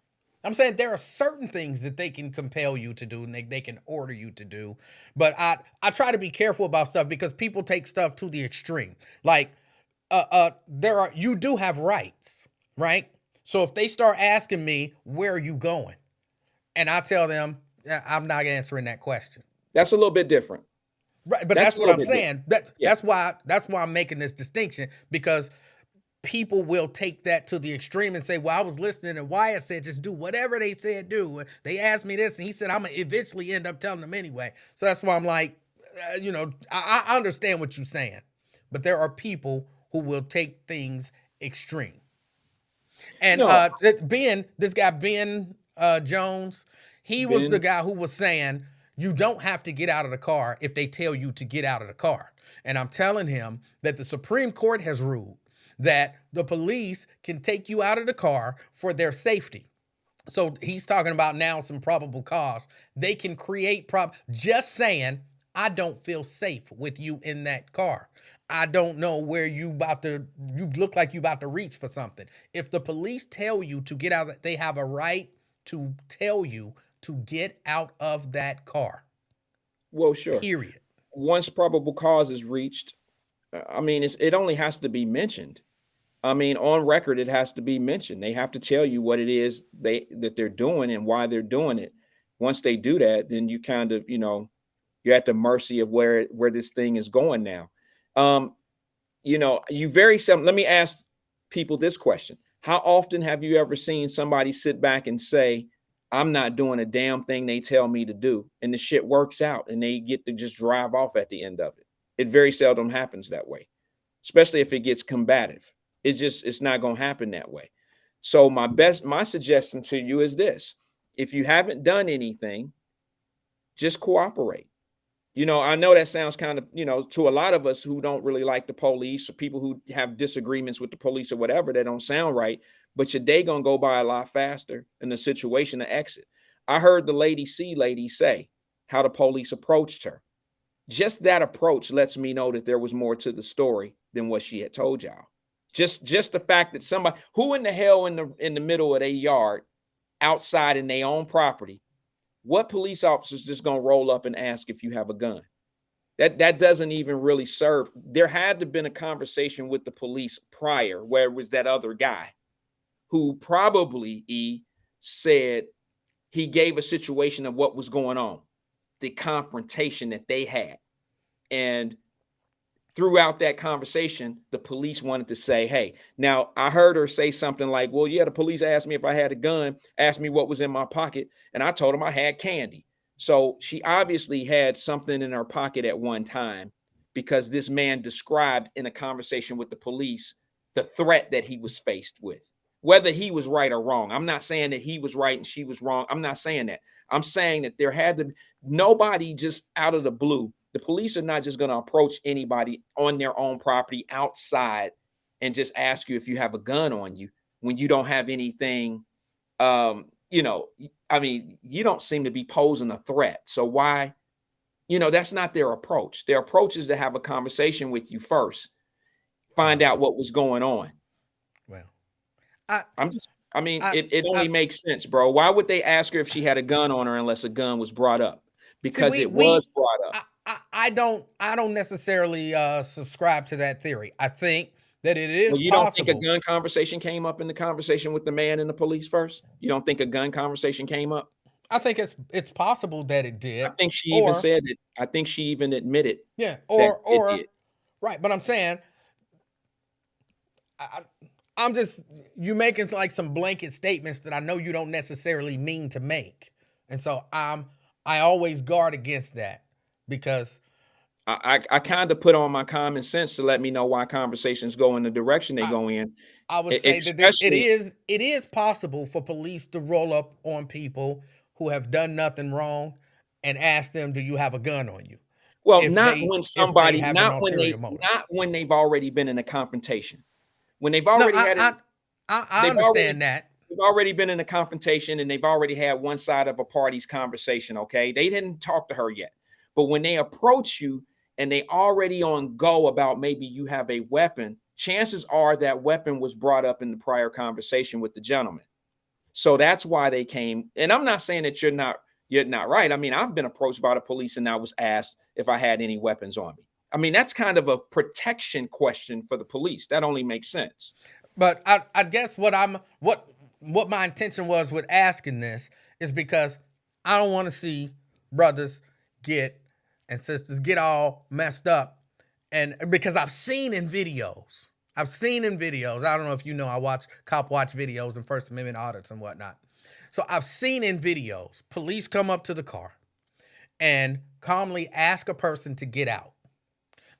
I'm saying there are certain things that they can compel you to do and they can order you to do. But I try to be careful about stuff because people take stuff to the extreme. Like you do have rights, right? So if they start asking me, where are you going? And I tell them, I'm not answering that question. That's a little bit different. Right, but that's what I'm saying. That's why I'm making this distinction, because people will take that to the extreme and say, well, I was listening and Wyatt said just do whatever they said do. They asked me this and he said I'm going to eventually end up telling them anyway. So that's why I'm like, I understand what you're saying, but there are people who will take things extreme. And this guy, Ben Jones, he was the guy who was saying, you don't have to get out of the car if they tell you to get out of the car. And I'm telling him that the Supreme Court has ruled that the police can take you out of the car for their safety. So he's talking about now some probable cause. They can create just saying, I don't feel safe with you in that car. I don't know where you look like you about to reach for something. If the police tell you to get out, they have a right to tell you to get out of that car. Well, sure. Period. Once probable cause is reached, it only has to be mentioned. On record, it has to be mentioned. They have to tell you what it is that they're doing and why they're doing it. Once they do that, then you kind of, you're at the mercy of where this thing is going now. You very seldom. Let me ask people this question: how often have you ever seen somebody sit back and say, I'm not doing a damn thing they tell me to do, and the shit works out and they get to just drive off at the end of it? It very seldom happens that way, especially if it gets combative. It's not going to happen that way. So my suggestion to you is this: if you haven't done anything, just cooperate. I know that sounds kind of, to a lot of us who don't really like the police, or people who have disagreements with the police or whatever, that don't sound right, but your day going to go by a lot faster and the situation to exit. I heard the lady say how the police approached her. Just that approach lets me know that there was more to the story than what she had told y'all. Just the fact that somebody who in the hell in the middle of their yard, outside in their own property, what police officer's just gonna roll up and ask if you have a gun? That doesn't even really serve. There had to have been a conversation with the police prior, where it was that other guy who probably said he gave a situation of what was going on, the confrontation that they had. And throughout that conversation, the police wanted to say, hey, now I heard her say something like, well, yeah, the police asked me if I had a gun, asked me what was in my pocket, and I told them I had candy. So she obviously had something in her pocket at one time, because this man described in a conversation with the police the threat that he was faced with, whether he was right or wrong. I'm not saying that he was right and she was wrong. I'm not saying that. I'm saying that there had to be nobody just out of the blue. The police are not just going to approach anybody on their own property outside and just ask you if you have a gun on you when you don't have anything, you know, I mean, you don't seem to be posing a threat. So why, you know, that's not their approach. Their approach is to have a conversation with you first, find out what was going on. Well, I mean, I, it only makes sense, bro. Why would they ask her if she had a gun on her unless a gun was brought up? Because it was brought up. I don't necessarily subscribe to that theory. I think that it is Well, you possible. don't think a gun conversation came up in the conversation with the man and the police first? You don't think a gun conversation came up? I think it's possible that it did. I think she even said it. I think she even admitted. Yeah, that it or did. right. But I'm saying, I'm just you making like some blanket statements that I know you don't necessarily mean to make, and so I always guard against that because I kind of put on my common sense to let me know why conversations go in the direction they go in. I would say that it is possible for police to roll up on people who have done nothing wrong and ask them, "Do you have a gun on you?" Well, If not they- when if they somebody, have an not ulterior motive. when they've already been in a confrontation. When they've already No, had it, I they've understand that. they've already been in a confrontation and they've already had one side of a party's conversation. Okay, they didn't talk to her yet, but when they approach you and they already on go about maybe you have a weapon, chances are that weapon was brought up in the prior conversation with the gentleman. So that's why they came. And I'm not saying that you're not right. I mean, I've been approached by the police and I was asked if I had any weapons on me. I mean, that's kind of a protection question for the police. That only makes sense. But I guess what my intention was with asking this is because I don't want to see brothers and sisters get all messed up, and because I've seen in videos. I don't know if you know, I watch cop watch videos and First Amendment audits and whatnot. So I've seen in videos police come up to the car and calmly ask a person to get out.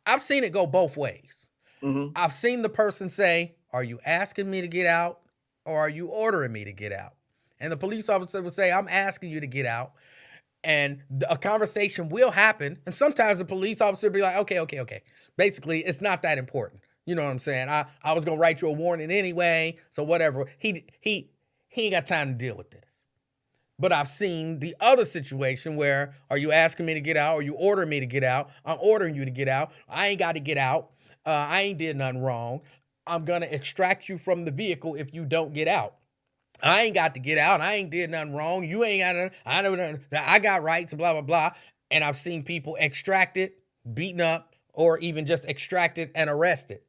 I've seen it go both ways. Mm-hmm. I've seen the person say, "Are you asking me to get out or are you ordering me to get out?" And the police officer will say, "I'm asking you to get out." And a conversation will happen. And sometimes the police officer will be like, okay. Basically, it's not that important. You know what I'm saying? I was going to write you a warning anyway. So whatever. He ain't got time to deal with this. But I've seen the other situation where, "Are you asking me to get out? Or you ordering me to get out? I'm ordering you to get out. I ain't got to get out. I ain't did nothing wrong. I'm going to extract you from the vehicle if you don't get out. I ain't got to get out. I ain't did nothing wrong. You ain't got I got rights, blah, blah, blah." And I've seen people extracted, beaten up, or even just extracted and arrested.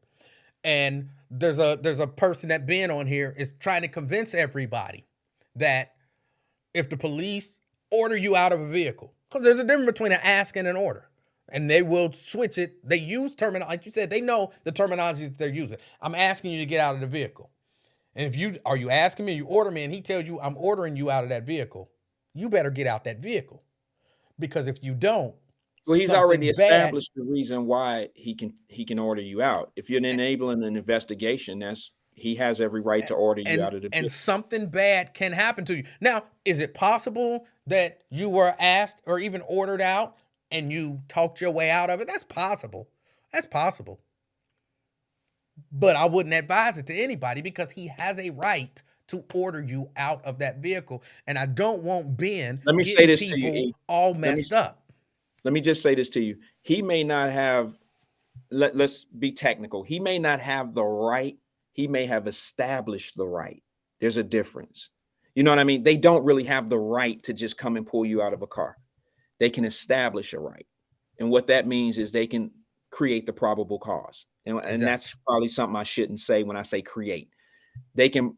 And there's a person that been on here is trying to convince everybody that if the police order you out of a vehicle, because there's a difference between an ask and an order. And they will switch it. They use terminology, like you said, they know the terminology that they're using. "I'm asking you to get out of the vehicle." And if are you asking me, you order me, and he tells you, "I'm ordering you out of that vehicle," you better get out that vehicle. Because if you don't, Well, he's already something bad- established the reason why he can order you out. If you're enabling an investigation, he has every right to order you out of the vehicle. And something bad can happen to you. Now, is it possible that you were asked or even ordered out and you talked your way out of it? That's possible. That's possible. But I wouldn't advise it to anybody because he has a right to order you out of that vehicle. And I don't want Ben Let me say getting this to people you, E. all messed up. Let me just say this to you. He may not have, let's be technical. He may not have the right. He may have established the right. There's a difference. You know what I mean? They don't really have the right to just come and pull you out of a car. They can establish a right. And what that means is they can create the probable cause. And that's probably something I shouldn't say when I say create. They can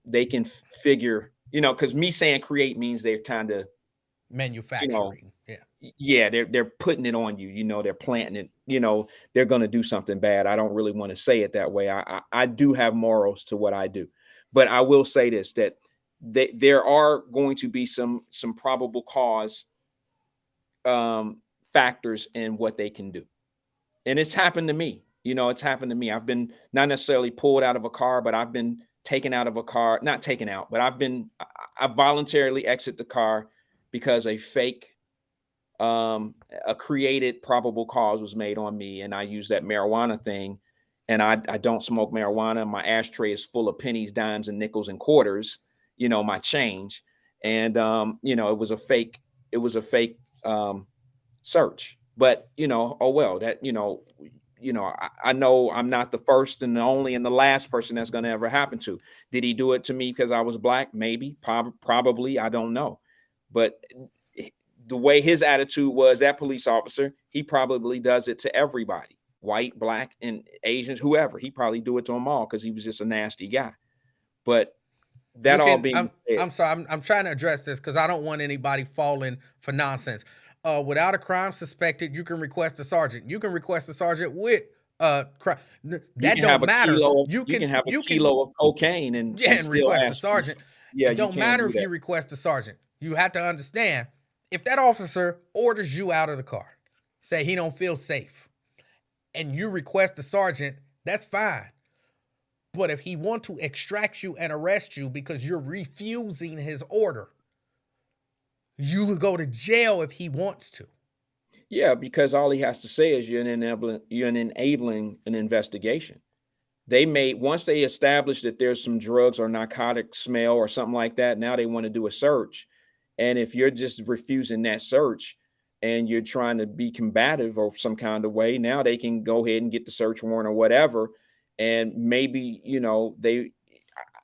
figure, because me saying create means they're kind of manufacturing. Yeah, they're putting it on you. They're planting it. They're going to do something bad. I don't really want to say it that way. I do have morals to what I do, but I will say this: that there are going to be some probable cause factors in what they can do, and it's happened to me. It's happened to me. I've been not necessarily pulled out of a car, but I've been taken out of a car. Not taken out, but I voluntarily exit the car because a created probable cause was made on me, and I use that marijuana thing, and I don't smoke marijuana. My ashtray is full of pennies, dimes, and nickels and quarters, my change. and you know, it was a fake search. But you know, oh well, that you know, I know I'm not the first and the only and the last person that's going to ever happen to. Did he do it to me because I was black? Maybe, probably, I don't know. But the way his attitude was, that police officer, he probably does it to everybody, white, black, and Asians, whoever. He probably do it to them all because he was just a nasty guy. But that all being said, I'm sorry, I'm trying to address this because I don't want anybody falling for nonsense. Without a crime suspected, you can request a sergeant. You can request a sergeant with crime. That don't matter. You can have a kilo of cocaine and request a sergeant. Yeah, it don't matter if you request a sergeant. You have to understand, if that officer orders you out of the car, say he don't feel safe, and you request a sergeant, that's fine. But if he want to extract you and arrest you because you're refusing his order, you would go to jail if he wants to. Yeah, because all he has to say is you're enabling an investigation. Once they establish that there's some drugs or narcotic smell or something like that, now they want to do a search. And if you're just refusing that search and you're trying to be combative or some kind of way, now they can go ahead and get the search warrant or whatever. And maybe, you know,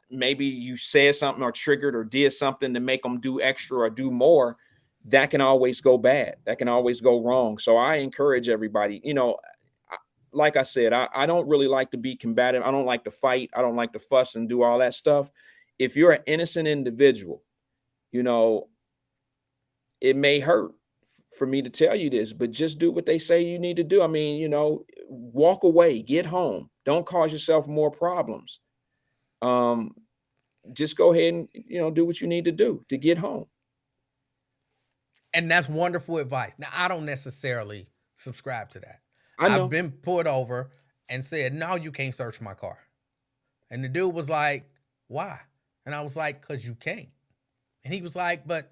maybe you said something or triggered or did something to make them do extra or do more. That can always go bad. That can always go wrong. So I encourage everybody, you know, like I said, I don't really like to be combative. I don't like to fight. I don't like to fuss and do all that stuff. If you're an innocent individual, you know, it may hurt for me to tell you this, but just do what they say you need to do. I mean, you know, walk away, get home. Don't cause yourself more problems. Just go ahead and, you know, do what you need to do to get home. And that's wonderful advice. Now, I don't necessarily subscribe to that. I know. I've been pulled over and said, no, you can't search my car. And the dude was like, why? And I was like, because you can't. And he was like, but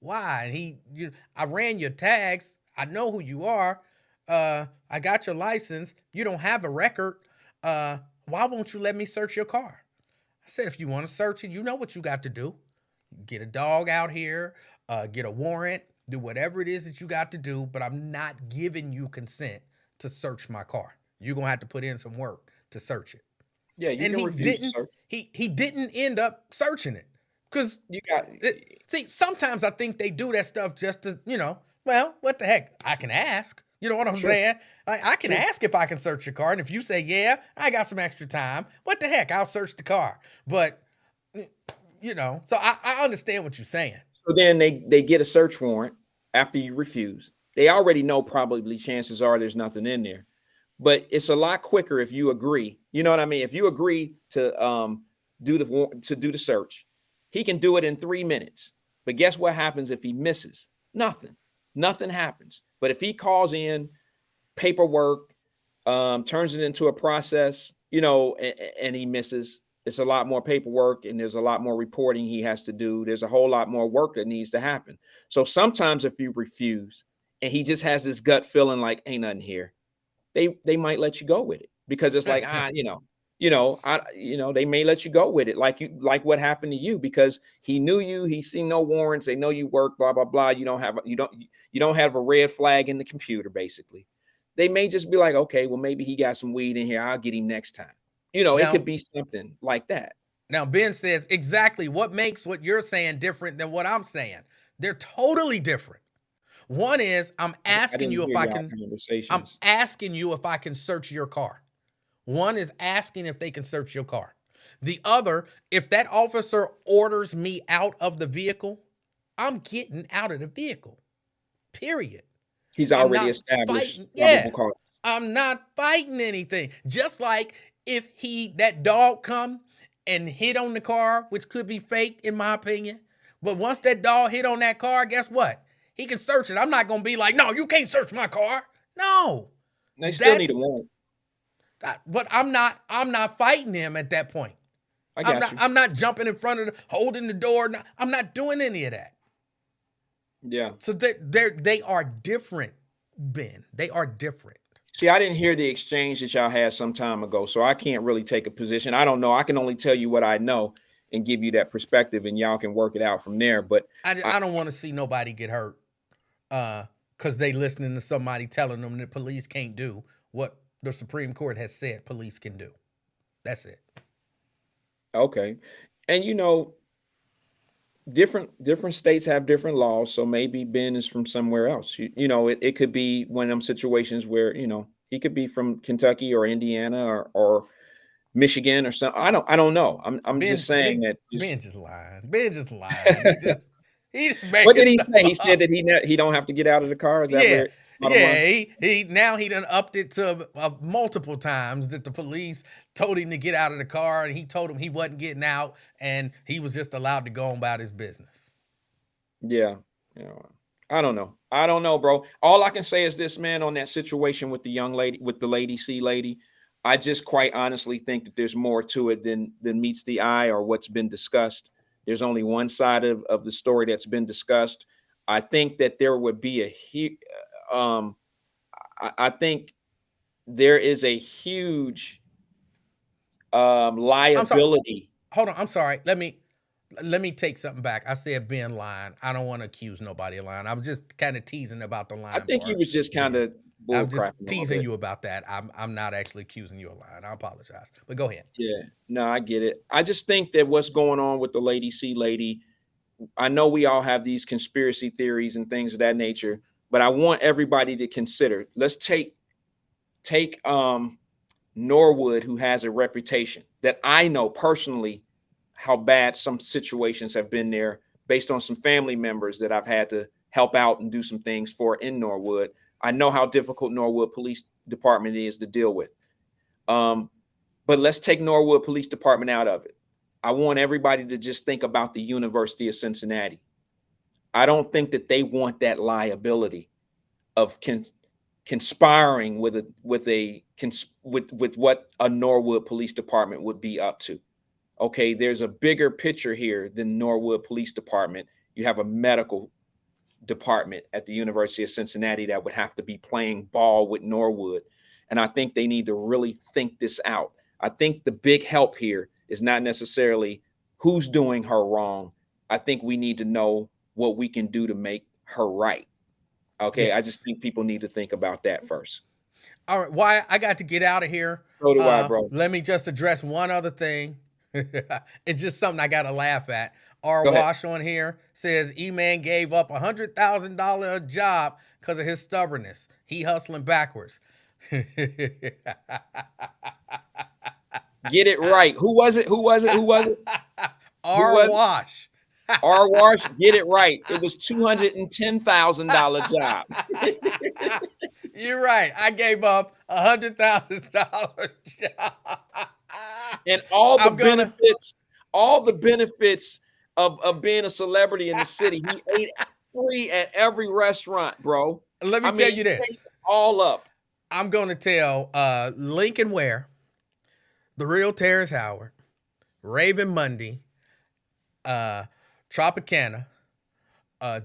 why? And I ran your tags. I know who you are. I got your license. You don't have a record. Why won't you let me search your car? I said, if you want to search it, you know what you got to do. Get a dog out here, get a warrant, do whatever it is that you got to do, but I'm not giving you consent to search my car. You're going to have to put in some work to search it. Yeah, you can refuse to search. He didn't end up searching it. Because see, sometimes I think they do that stuff just to, you know, well, what the heck? I can ask. You know what I'm saying? I can ask if I can search your car. And if you say, yeah, I got some extra time, what the heck? I'll search the car. But, you know, so I understand what you're saying. So then they get a search warrant after you refuse. They already know probably chances are there's nothing in there. But it's a lot quicker if you agree. You know what I mean? If you agree to do the search, he can do it in 3 minutes. But guess what happens if he misses? Nothing happens. But if he calls in paperwork, turns it into a process, you know, and he misses, it's a lot more paperwork and there's a lot more reporting he has to do. There's a whole lot more work that needs to happen. So sometimes if you refuse and he just has this gut feeling like ain't nothing here, they might let you go with it because it's like, they may let you go with it. Like what happened to you, because he knew you, he seen no warrants. They know you work, blah, blah, blah. You don't have a red flag in the computer. Basically, they may just be like, okay, well, maybe he got some weed in here. I'll get him next time. You know, it could be something like that. Now, Ben says exactly what makes what you're saying different than what I'm saying. They're totally different. One is I'm asking you if I can search your car. One is asking if they can search your car. The other, if that officer orders me out of the vehicle, I'm getting out of the vehicle. Period. He's already established. I'm not fighting anything. Just like if that dog come and hit on the car, which could be fake in my opinion. But once that dog hit on that car, guess what? He can search it. I'm not going to be like, no, you can't search my car. No. They still need a warrant. But I'm not fighting him at that point. I'm not jumping in front of holding the door. I'm not doing any of that. Yeah. So they are different, Ben. They are different. See, I didn't hear the exchange that y'all had some time ago, so I can't really take a position. I don't know. I can only tell you what I know. and give you that perspective, and y'all can work it out from there. But I don't want to see nobody get hurt because they listening to somebody telling them that police can't do what the Supreme Court has said police can do. That's it. okay, and different states have different laws, so maybe Ben is from somewhere else. It could be one of them situations where he could be from Kentucky or Indiana or Michigan or something. I don't know. I'm just saying that. Ben just lying. Ben just lying. He's making What did he stuff say? He up. said that he don't have to get out of the car. Is that Yeah, where bottom line? he now he done upped it to multiple times that the police told him to get out of the car, and he told him he wasn't getting out, and he was just allowed to go on about his business. Yeah. I don't know, bro. All I can say is this, man, on that situation with the young lady, with the Lady C lady, I just quite honestly think that there's more to it than meets the eye or what's been discussed. There's only one side of the story that's been discussed. I think that there would be I think there is a huge liability. Hold on, I'm sorry. Let me take something back. I said Ben lying. I don't want to accuse nobody of lying. I was just kind of teasing about the lying. I think he part. was just kind of I'm just teasing you about that. I'm not actually accusing you of lying. I apologize. But go ahead. Yeah, no, I get it. I just think that what's going on with the Lady C lady, I know we all have these conspiracy theories and things of that nature, but I want everybody to consider. Let's take Norwood, who has a reputation that I know personally how bad some situations have been there based on some family members that I've had to help out and do some things for in Norwood. I know how difficult Norwood Police Department is to deal with. But let's take Norwood Police Department out of it. I want everybody to just think about the University of Cincinnati. I don't think that they want that liability of conspiring with what a Norwood Police Department would be up to. Okay, there's a bigger picture here than Norwood Police Department. You have a medical department at the University of Cincinnati that would have to be playing ball with Norwood. And I think they need to really think this out. I think the big help here is not necessarily who's doing her wrong. I think we need to know what we can do to make her right. Okay, Yes. I just think people need to think about that first. All right, why I got to get out of here. So do I, bro. Let me just address one other thing. It's just something I got to laugh at. R. Go ahead. Wash on here says E-Man gave up $100,000 a job because of his stubbornness. He hustling backwards. Get it right. Who was it? R. was it? Wash. R. Wash, get it right. It was $210,000 job. You're right. I gave up $100,000 job. And all I'm gonna- benefits of being a celebrity in the city. He ate free at every restaurant, bro. Let me tell you this. All up. I'm going to tell Lincoln Ware, The Real Terrence Howard, Raven Mundy, Tropicana,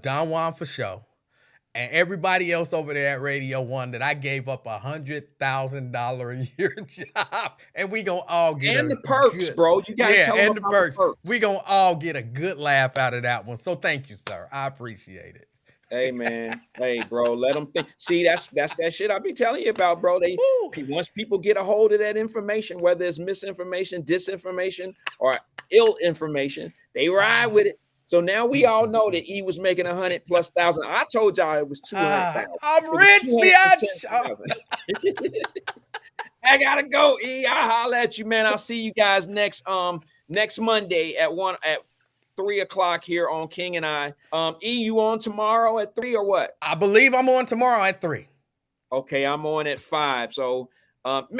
Don Juan for show, and everybody else over there at Radio 1 that I gave up $100,000 a year job, and we gonna all get And the perks, bro. You gotta tell them and the about perks. the perks. We gonna all get a good laugh out of that one. So thank you, sir. I appreciate it. Hey, man. Hey, bro. Let them think. See, that's that shit I be telling you about, bro. Once people get a hold of that information, whether it's misinformation, disinformation, or ill information, they ride with it. So now we all know that E was making $100,000+. I told y'all it was 200,000. I'm rich, bitch. I gotta go, E. I'll holler at you, man. I'll see you guys next Monday at 3 o'clock here on King and I. E, you on tomorrow at 3 or what? I believe I'm on tomorrow at 3. Okay, I'm on at 5. So,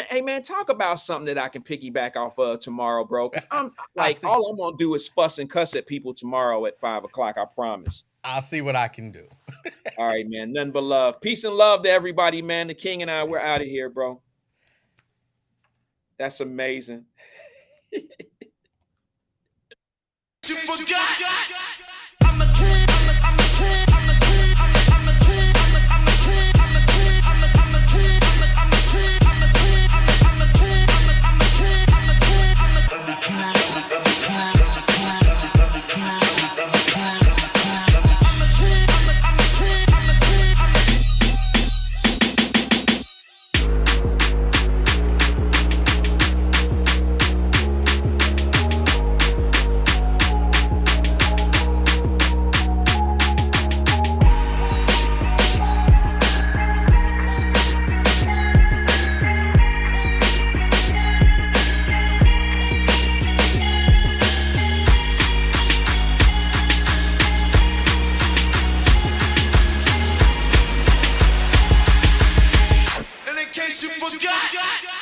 hey man, talk about something that I can piggyback off of tomorrow, bro. Because I'm like, all I'm gonna do is fuss and cuss at people tomorrow at 5 o'clock. I promise. I'll see what I can do. All right, man. Nothing but love. Peace and love to everybody, man. The King and I, we're out of here, bro. That's amazing. You forgot. I'm a king. I'm a king. I'm a king. I'm a king. I'm a king. I'm a king. I'm a king. I'm a king. I'm a king. I'm a king. I'm a king. I'm a king. I'm a king. I'm a king. case you forgot.